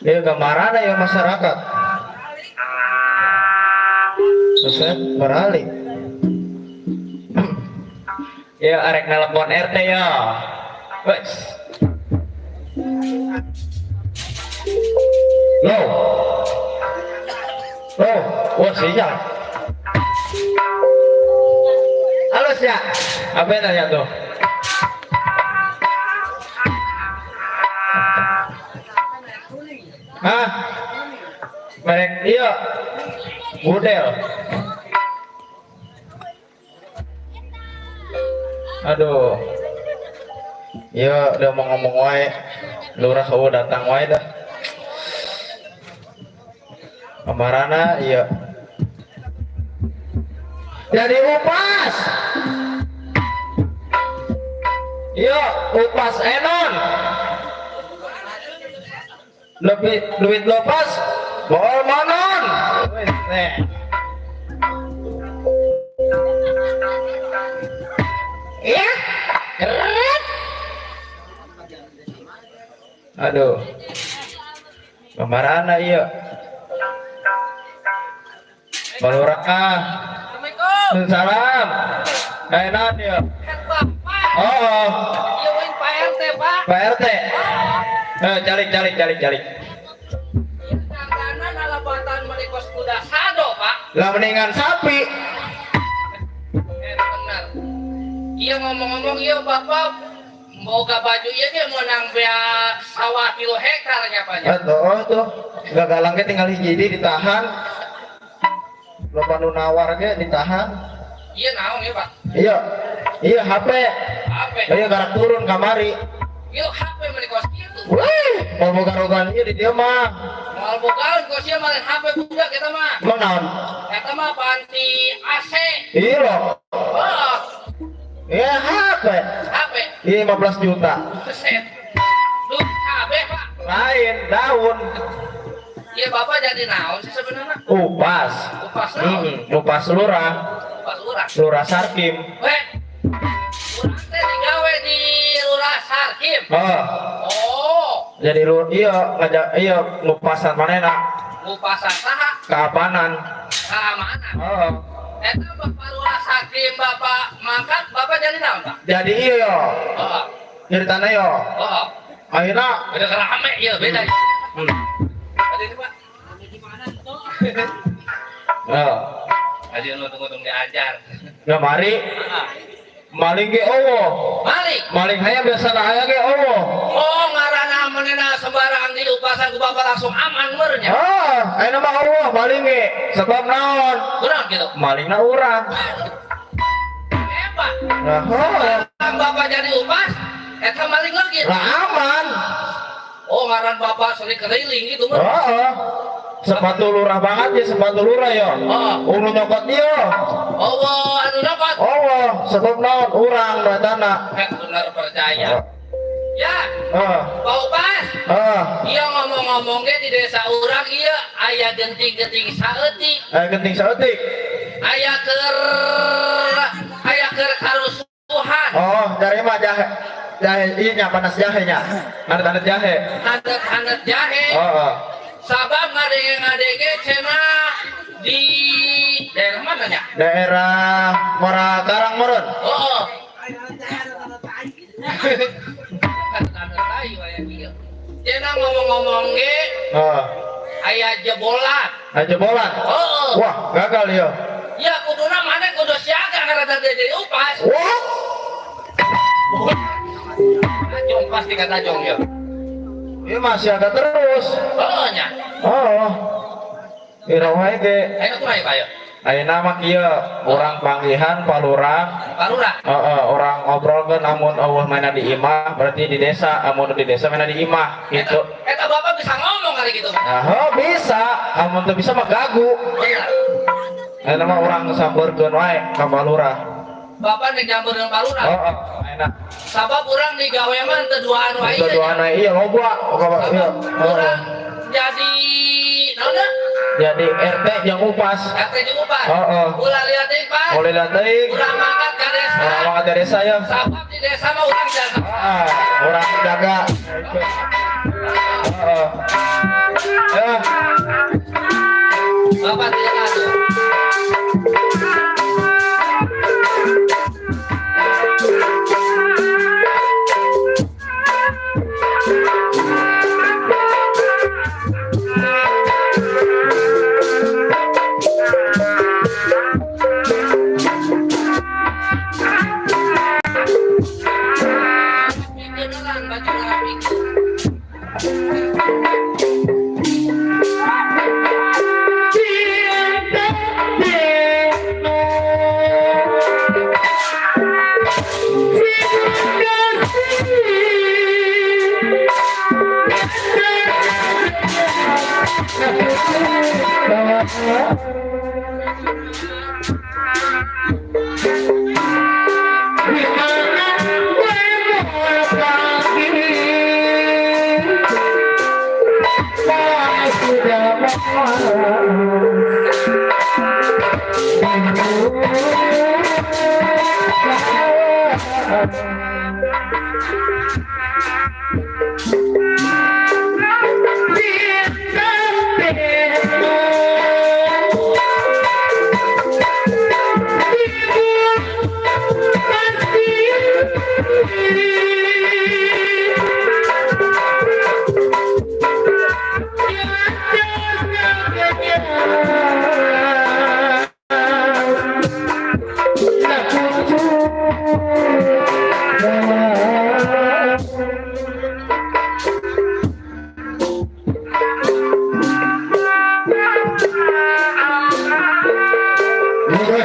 Speaker 3: ya gambaran ya masyarakat Buset, beralih ya arek nelpon RT ya wes lo wah siap halo siap apa yang tanya tuh hah merek iya model aduh iya udah mau ngomong wae lurah datang wae dah kamarana iya jadi upas iya upas enon lebih duit lepas bawa manon ya keren aduh kamarana iya balurak
Speaker 6: Assalamualaikum.
Speaker 3: salam kainan ya oh
Speaker 6: Iya wing Pak RT Pak.
Speaker 3: Pak RT calik
Speaker 6: Janganan alabatan menikos kuda sado Pak.
Speaker 3: lah mendingan sapi
Speaker 6: Benar. Iya ngomong-ngomong iya Bapak boga baju iya dia mau nang bea sawah kilo hektarnya Pak.
Speaker 3: tuh gagalang tinggal hiji ditahan loba nu nawar ge ditahan
Speaker 6: Iya naon ya Pak.
Speaker 3: iya HP
Speaker 6: Apa?
Speaker 3: iya garak turun kamari
Speaker 6: Iya HP menikos kitu.
Speaker 3: weh mau boga-bogaan ieu di dieu mah
Speaker 6: Mal bogaun kos ieu mah HP budak kita mah.
Speaker 3: emang naon
Speaker 6: Eta mah panti AC.
Speaker 3: iya lo
Speaker 6: Oh,
Speaker 3: iya HP
Speaker 6: HP.
Speaker 3: iya 15 juta
Speaker 6: Set. Duh, KB Pak.
Speaker 3: lain daun
Speaker 6: Iya Bapak jadi naon sih sebenarnya?
Speaker 3: upas
Speaker 6: Upas naon?
Speaker 3: upas lurah
Speaker 6: Upas lurah.
Speaker 3: lurah Sarkim
Speaker 6: Weh, urang teh digawe di Lurah Sarkim. Oh,
Speaker 3: jadi iya ngupasan manehna
Speaker 6: ngupasan saha?
Speaker 3: keamanan
Speaker 6: Keamanan. Eta Bapak Lurah Sarkim Bapak mangkat, Bapak jadi naon Pak?
Speaker 3: jadi iya yo
Speaker 6: Oh,
Speaker 3: ceritanya yo
Speaker 6: oh.
Speaker 7: Akhirnya
Speaker 1: Ada rame ya beda. Ada ini Pak.
Speaker 7: ya,
Speaker 1: Aja lu tunggu diajar.
Speaker 7: ya mari maling ge Allah.
Speaker 1: Balik.
Speaker 7: Maling hanya biasa aya ge Allah.
Speaker 1: Oh ngaranna menena sembarang di upasan ku Bapak langsung aman mernya.
Speaker 7: Ayeuna mah Allah maling ge. Sebab naon?
Speaker 1: Kurang gitu.
Speaker 7: Malingna urang.
Speaker 1: Hebat.
Speaker 7: Nah,
Speaker 1: Bapak jadi upas, eta maling lagi.
Speaker 7: lah aman.
Speaker 1: Oh ngaran Bapak sering keliling gitu mah.
Speaker 7: Heeh. Sepatu lurah banget ya, sepatu lurah ya. Ulu nyokot dia.
Speaker 1: Oh anu dapat.
Speaker 7: Allah, sebab naon urang datana.
Speaker 1: Benar percaya. Ya,
Speaker 7: Heeh.
Speaker 1: Pak Upas.
Speaker 7: Heeh.
Speaker 1: Iya ngomong-ngomong ge di desa urang ieu aya genting-genting saeutik,
Speaker 7: Genting saeutik.
Speaker 1: aya keur karusuhan.
Speaker 7: Oh, dari mah jahe. Jahe inya panas jahenya. Anet-anet jahe.
Speaker 1: Handet-handet jahe.
Speaker 7: Heeh.
Speaker 1: Sabab ngadenge cenah di daerah mana nya?
Speaker 7: Daerah Mora Karang Meren.
Speaker 1: Oh. Cenah ngomong-ngomong ge
Speaker 7: Heeh.
Speaker 1: aya jebolan.
Speaker 7: Aja bolan.
Speaker 1: Oh.
Speaker 7: Wah, gagal ya.
Speaker 1: Ya kuduna mana kudu siaga karena jadi upas.
Speaker 7: Wah.
Speaker 1: Tajong pasti kata tajong ya.
Speaker 7: Ini masih ada terus.
Speaker 1: Oh nya.
Speaker 7: Oh. Ira wae ge.
Speaker 1: Ayo kumaha Pak ya?
Speaker 7: Ayeuna mah kieu urang panggihan palurang.
Speaker 1: Parura.
Speaker 7: Orang ngobrolkeun amun eueuh mana di imah berarti di desa, amun di desa mana di imah gitu.
Speaker 1: Eta Bapak bisa ngomong kali gitu.
Speaker 7: Nah, bisa, amun teu bisa mah gagu.
Speaker 1: Benar.
Speaker 7: Ayeuna mah urang sambeurkeun wae ka palurah.
Speaker 1: Bapak nih nyambeurkeun Parura.
Speaker 7: Heeh, ayeuna.
Speaker 1: Sabab urang di gawe mah teu duaan wae.
Speaker 7: Keduaan iya loba iya.
Speaker 1: Urang jadi naonna?
Speaker 7: Jadi RT yang upas.
Speaker 1: RT jeung upas.
Speaker 7: Heeh.
Speaker 1: Ulah lihat deui Pak.
Speaker 7: Boleh teuing.
Speaker 1: Urang mangkat ka desa.
Speaker 7: Orang mah dari desa ya.
Speaker 1: Sabab di desa mah urang jaga.
Speaker 7: Orang jaga. Heeh. Ya.
Speaker 1: Bapak tidak atuh. Beneran baju rapik.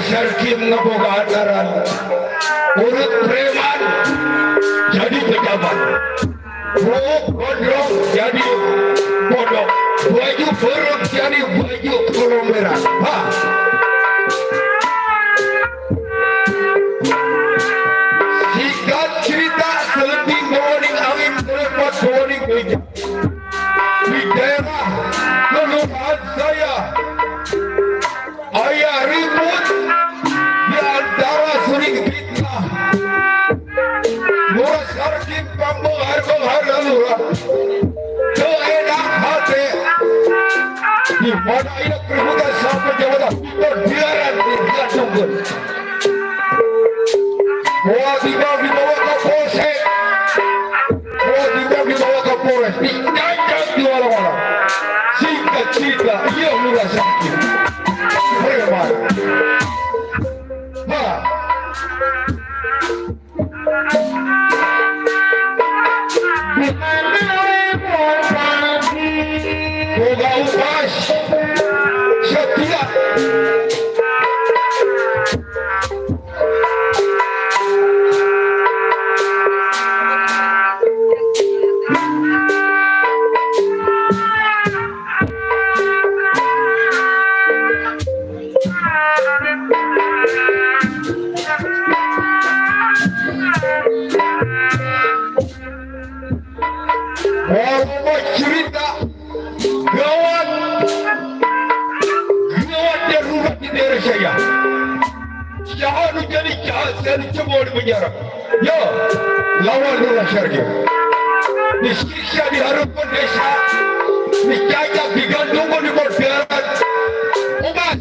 Speaker 3: Sarkim ngeboga adaran urut preman jadi pejabat, rok gondrong jadi pondok, baju perut jadi baju kolom merah. Singkat cerita seleting bawaning angin melepat bawaning gereja di daerah kelurahan saya. Ayah ribut di antara sering fitnah. Lurah sarkim pambenghar lurah. Kapolres dicacat di walau-walau. Singkat cerita, ia mulai sakit. Preman. Ha. Boga upas setia. Mau cerita gawat darurat di daerah saya. Jahat jadi jahat, saya dicoba di penjara. Ya, lawan dulu Sergio. Disiksa di harapan desa, dicacak, digantung di borderan. Umat,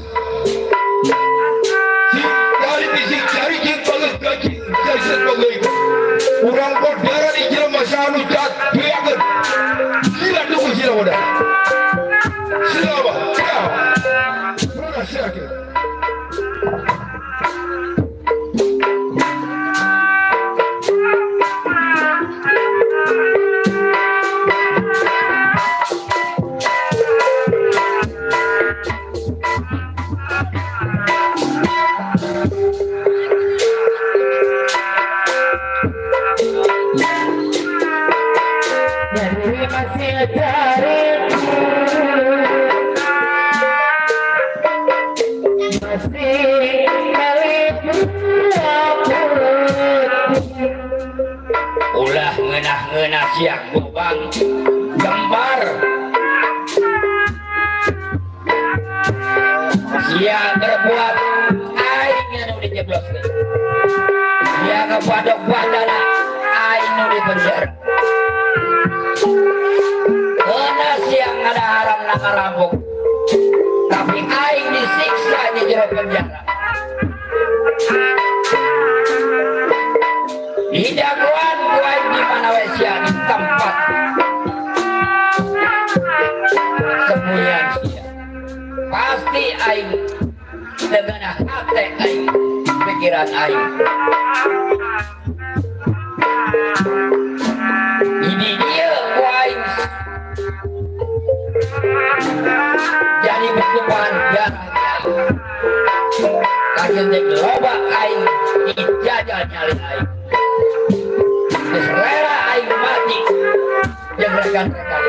Speaker 3: si dari bisik cari bagus gaji, saya sebagai orang borderan di jalan masa anu jahat, biarkan. Sila tunggu sila muda. Sila apa? Ya. Mana Sergio?
Speaker 8: Dari masih cari masih
Speaker 1: Ulah ngenah-ngenah siak gobang gambar siak berbuat aing anu dijebloskeun. Dia ngepadok bandana aing nu di penjara. Kena siang ada haram nak ngarampok, tapi aing disiksa di jero penjara. Di daguan ku aing di mana we sia di tempat sembunyian sia. Pasti aing dengan hati aing, pikiran aing. Ini dia ku aing jadi berdepan darah aing. Kajian dek loba aing dijajal nyali aing. Selera aing mati yang rekan-rekan.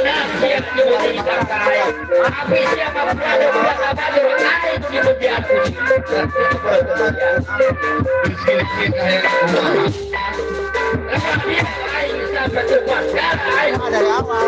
Speaker 7: Nasihat dimulai disakai. Habis siapa berada bulan abadi ada itu di bagian kursi.
Speaker 3: Sikit-sikit kayak
Speaker 7: Lepas dia aing sampai tepat darah aing.
Speaker 6: Dari awal.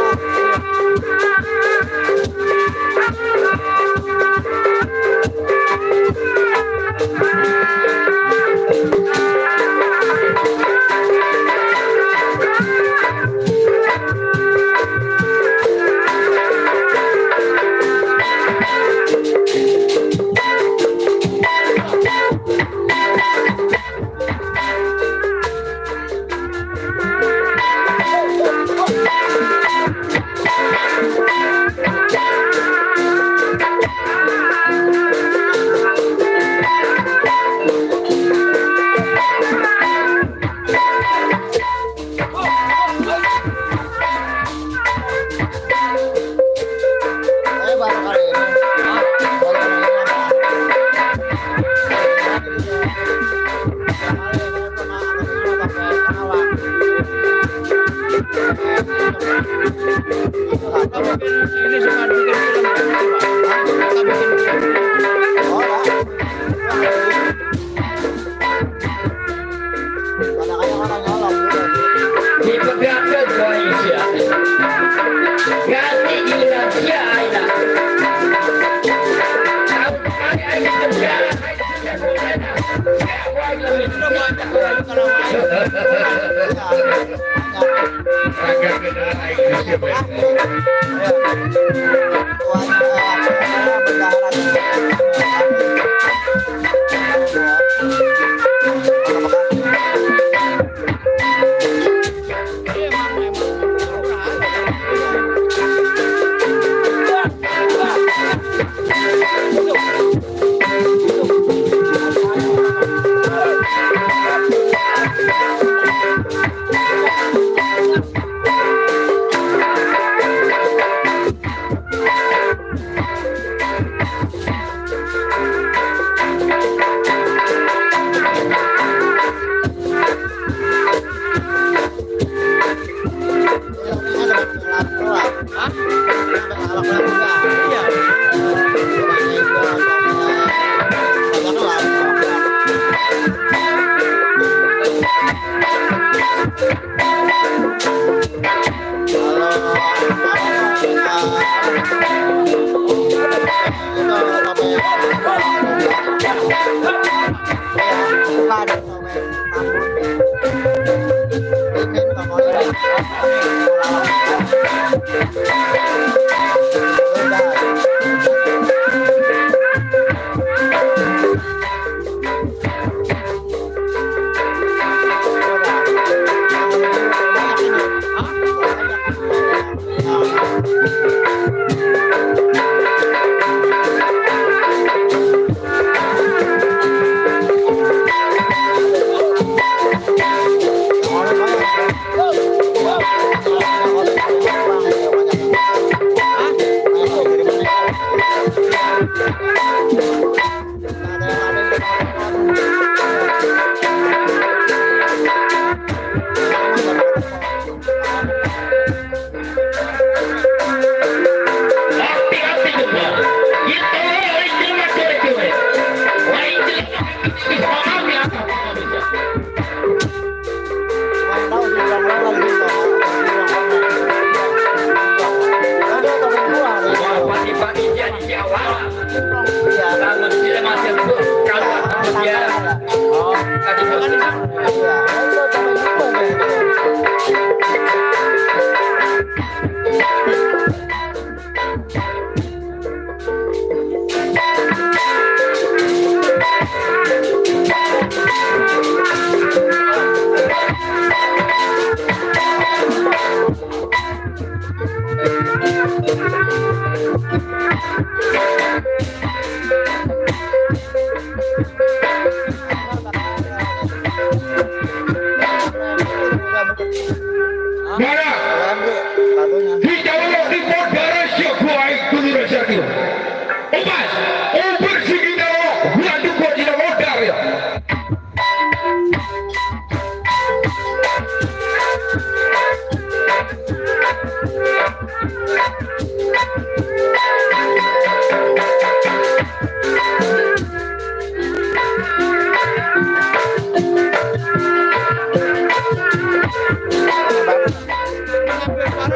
Speaker 7: Dipegang ke Indonesia. Ganti Indonesia aina. Tahu kali aina penjara.
Speaker 3: agak kena Indonesia baik.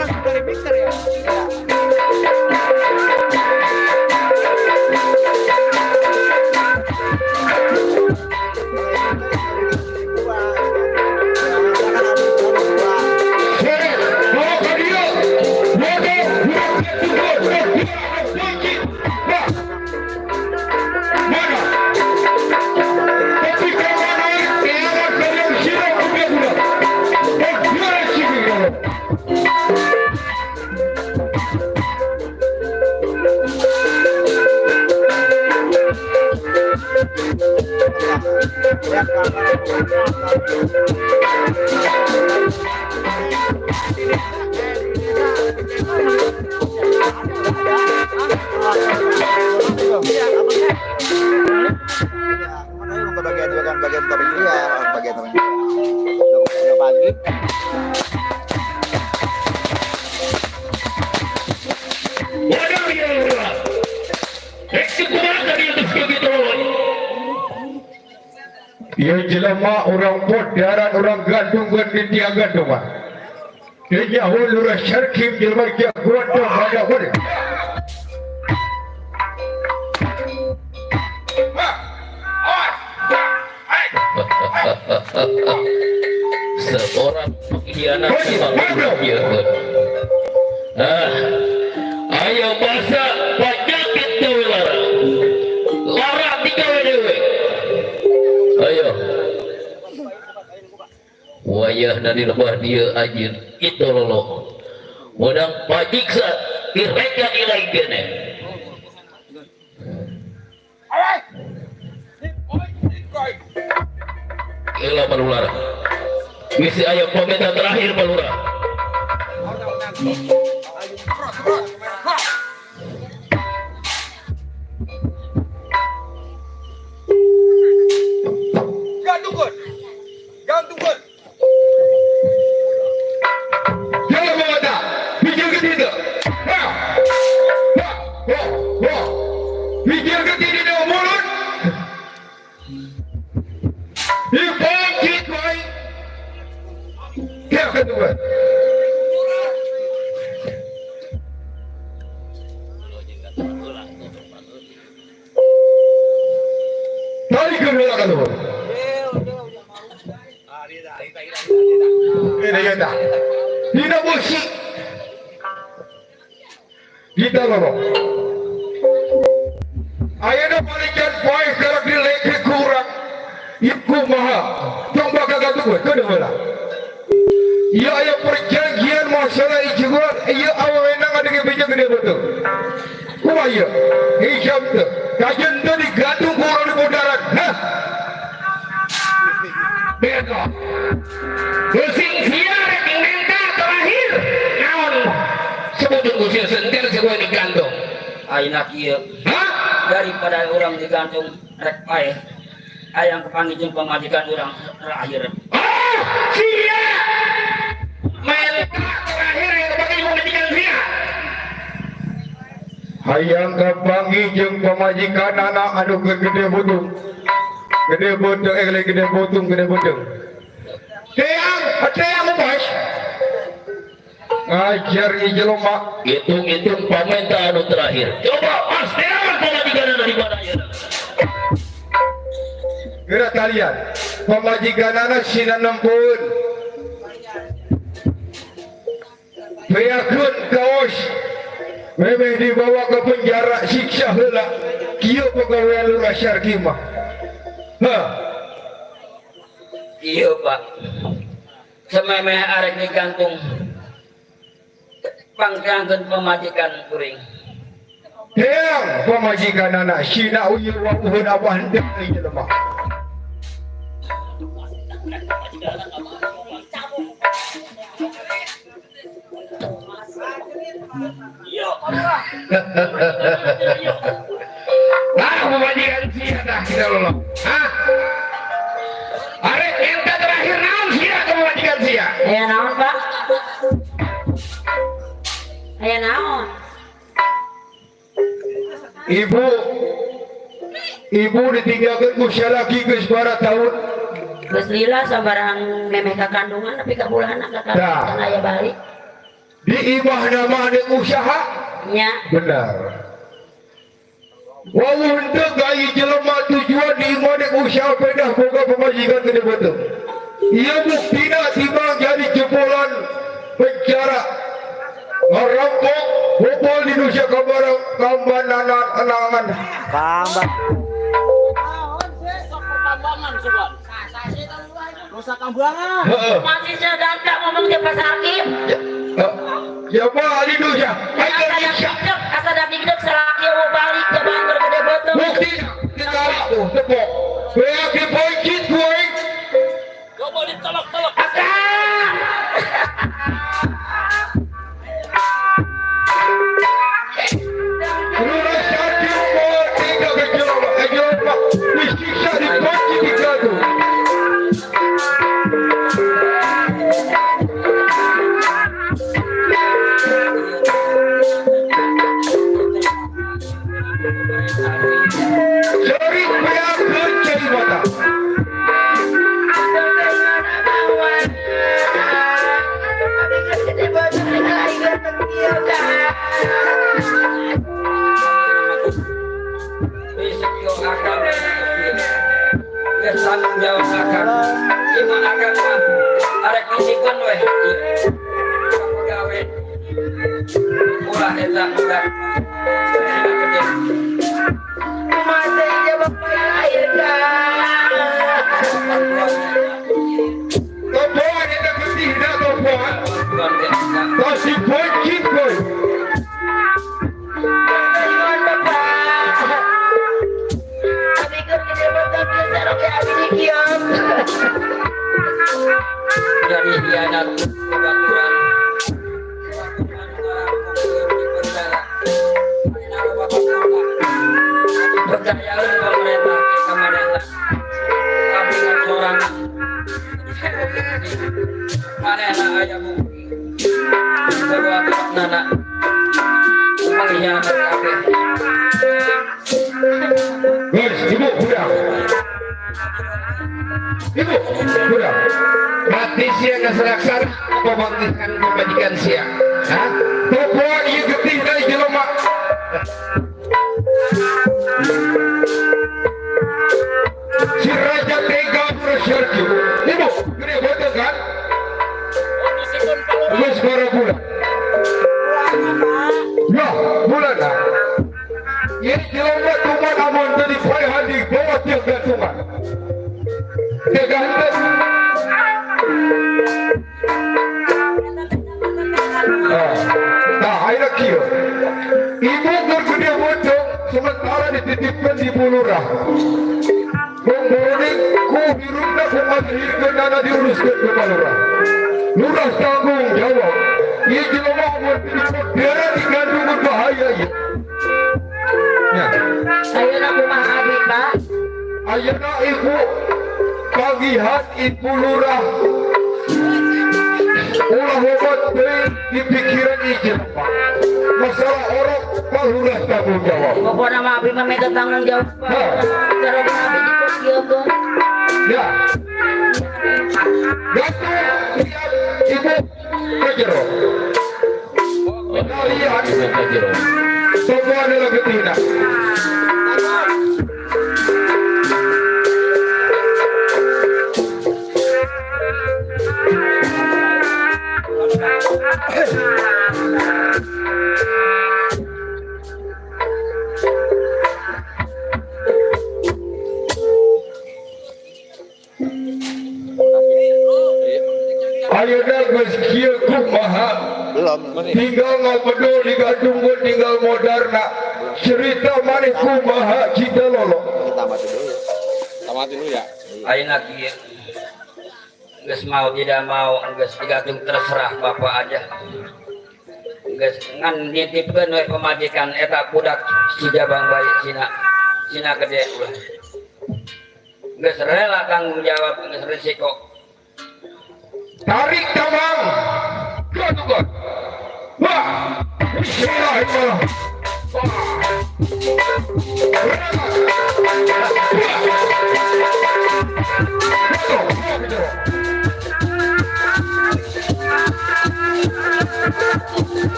Speaker 6: langsung dari mixer ya.
Speaker 9: bagian topik dulu ya, bagian topik. Udah pagi.
Speaker 3: Ya jelema orang podaran orang gandung berdiri gandung mah. Ya jauh lurah syarkim jelema kia gondong ada boleh.
Speaker 7: Seorang pengkhianat memang dia. Ayo bahasa penyakit dewe lara. Lara tiga dewe. Ayo. Wayah dari lebah dia ajin itu lolo. Wadang pajiksa direka ilai gene. Ila Balura. Misi ayo komentar terakhir Balura.
Speaker 3: Gantungkan. Jangan mengata. Bijak ketiga. Bijak ketiga mulut. Dibangkit baik. Yang kedua. Tali kedua kedua. Ini kita. Tidak bersih. Kita lorong. Ayana balikan poin kalau dileki kurang. Iku maha. Coba kagak tuh kedua lah. Ya ayah perjanjian masalah ijuan. Ya awal enang ada kebijak gede betul. Kuaya. Hijab tu. Kajian tu digantung kurang di bodaran. Hah? Beda. Pusing siar yang minta terakhir. Naon. Sebutin kusir sentir sebuah digantung.
Speaker 1: Aina kieu
Speaker 3: Hah?
Speaker 1: daripada orang digantung rek pae ayang kepanggih pemajikan orang terakhir.
Speaker 3: Oh, sia. Minta terakhir yang kepanggih pemajikan sia. Hayang kepanggih jeung pemajikan anak anu gede butung. Gede butung, gede butung, gede butung. Teang bos. Ngajar ijeloma.
Speaker 7: Hitung-hitung pamenta anu terakhir. Coba pasti aman pemajikan dari mana ya.
Speaker 3: Kira kalian pemajikan anak sina nempun. Beakun kaos. Memang dibawa ke penjara siksa heula. Kieu pegawai lurah syarki mah. Hah.
Speaker 1: Iya pak, sememeh arek digantung pangkangkeun pemajikan kuring.
Speaker 3: Teang pemajikan anak sina uyur wa uhun abah hendak ijelema. Pemajikan sia dah kita lolo. Hah? Arek minta terakhir naon sia ke pemajikan sia?
Speaker 8: Aya naon, Pak? Aya naon?
Speaker 3: Ibu ditinggalkan ku lagi geus bara tahun.
Speaker 8: Geus lila sabarang memeh ka kandungan tapi ka bulana ka kandungan aya balik.
Speaker 3: di imah nama ada usaha
Speaker 8: nya
Speaker 3: benar. Walau hendak gaya jelema tujuan di imah ada usaha pedah boga pemajikan gede betul. Ia buktina timbang jadi jebolan penjara ngerampok bobol di Indonesia kabarang kambanan anangan.
Speaker 9: Kambat.
Speaker 6: Dosa kambangan.
Speaker 8: masih sedang tak ngomong di pasar Hakim.
Speaker 3: Ya apa di Indonesia?
Speaker 8: Asa dah dikdek selaki mau balik ke Bangor gede betul.
Speaker 3: Bukti sekali tuh tepok. Beak di poncit gue.
Speaker 6: Gak boleh tolak-tolak.
Speaker 8: Akang.
Speaker 3: Lurus sakit mau tidak kejelma. Disiksa di poncit tiga tuh. Cari beak cari mata.
Speaker 5: Besok yo akan tanggung jawab akan gimana akan mah arek ngisikan we pegawai ulah eta udah sina gede
Speaker 8: Masa ini bapak lahir kan.
Speaker 3: Topoan itu ketih dah topoan.
Speaker 5: tuan kita
Speaker 3: Kasih poncit gue.
Speaker 8: Ayuan bapak. Tapi kan gede betul biasa roke abi dikiam.
Speaker 5: dari hianat kebaturan percayaan pemerintah kemerintah tapi kan seorang mana aja bukti perbuatan nana mengkhianat kabeh.
Speaker 3: Guys, ibu udah. Ibu udah. Mati siang keseraksar apa bangkitkan kebajikan siang? Hah? Topoan iya getih dari jelema. Si Raja Tega Prasyarjo. Ibu, gede betul kan? Terus para bulan. Ya, bulan dah. Ini jelema tuman amun dari payah di bawah tiap gantungan. Teganten. Nah, ayo kio. Ibu bergede betul sementara dititipkan di Bulurah. Kemudian ku hirupna ku madhirkan nana diuruskan ke Bulurah. Lurah tanggung jawab. Ia jelema amun dititipkan biara digandungan bahaya ya. Ya.
Speaker 8: Ayo nak rumah abi pak.
Speaker 3: Ayeuna ibu pagihan ibu lurah ulah obat deui di pikiran ieu Pak. Masalah orang Pak Lurah tanggung jawab.
Speaker 8: Pokoknya mah abi mah mega tanggung jawab pak. Cara abi dipikirkan.
Speaker 3: Ya. Gantung tiap ibu kejero. Kalian semua adalah getina. Ayeuna geus kieu kumaha
Speaker 9: Belum.
Speaker 3: tinggal ngobrol di gadungkeun tinggal moderna cerita maneh kumaha cita lolo.
Speaker 9: Kita mati dulu ya.
Speaker 6: Tamatin dulu ya.
Speaker 5: Ayeuna kieu geus mau tidak mau geus digantung terserah bapak aja. Geus ngan nitipkeun we pemajikan eta budak si jabang bayi cina gede ulah. Geus rela tanggung jawab geus risiko.
Speaker 3: Tarik tamang. Gantungan. Wah. Bismillahirrahmanirrahim. Wah.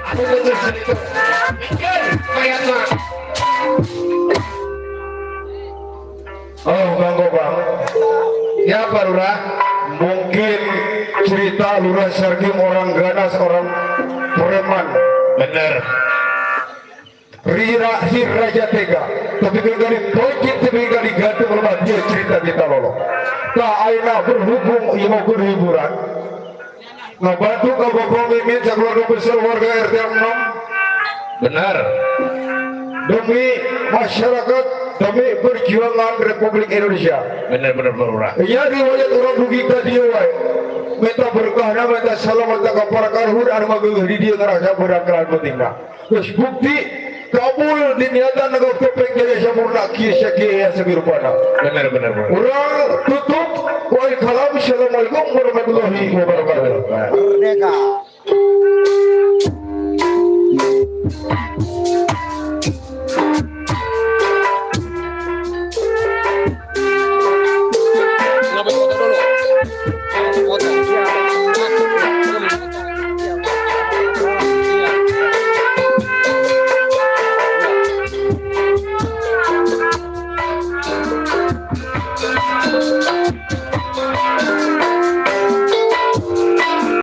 Speaker 3: Aku betul itu. Mikir, kayak mah. Oh, Bang Gobang. Ya, Pak Lurah. Mungkin cerita Lurah Sergim orang ganas, orang preman. Bener. Raja Tega. Tapi kali pojit tapi kali gantung rumah dia cerita kita lolo. Tak aina berhubung mau berhiburan. Ngebantu ke Bapak Mimin keluarga besar warga RT 6. Benar. Demi masyarakat, demi perjuangan Republik Indonesia. Benar-benar berurah. Ya riwayat orang rugi ke dia wae. Minta berkah, minta salam, minta kapara karhun, anu mageuh di dia ngerasa berangkalan pentingna. Terus bukti kabul di niatan negara kepek jadi sempurna kieu sakieu sagirupana. Benar-benar. Urang tutup wa kalam. Assalamualaikum warahmatullahi wabarakatuh.
Speaker 9: Merdeka.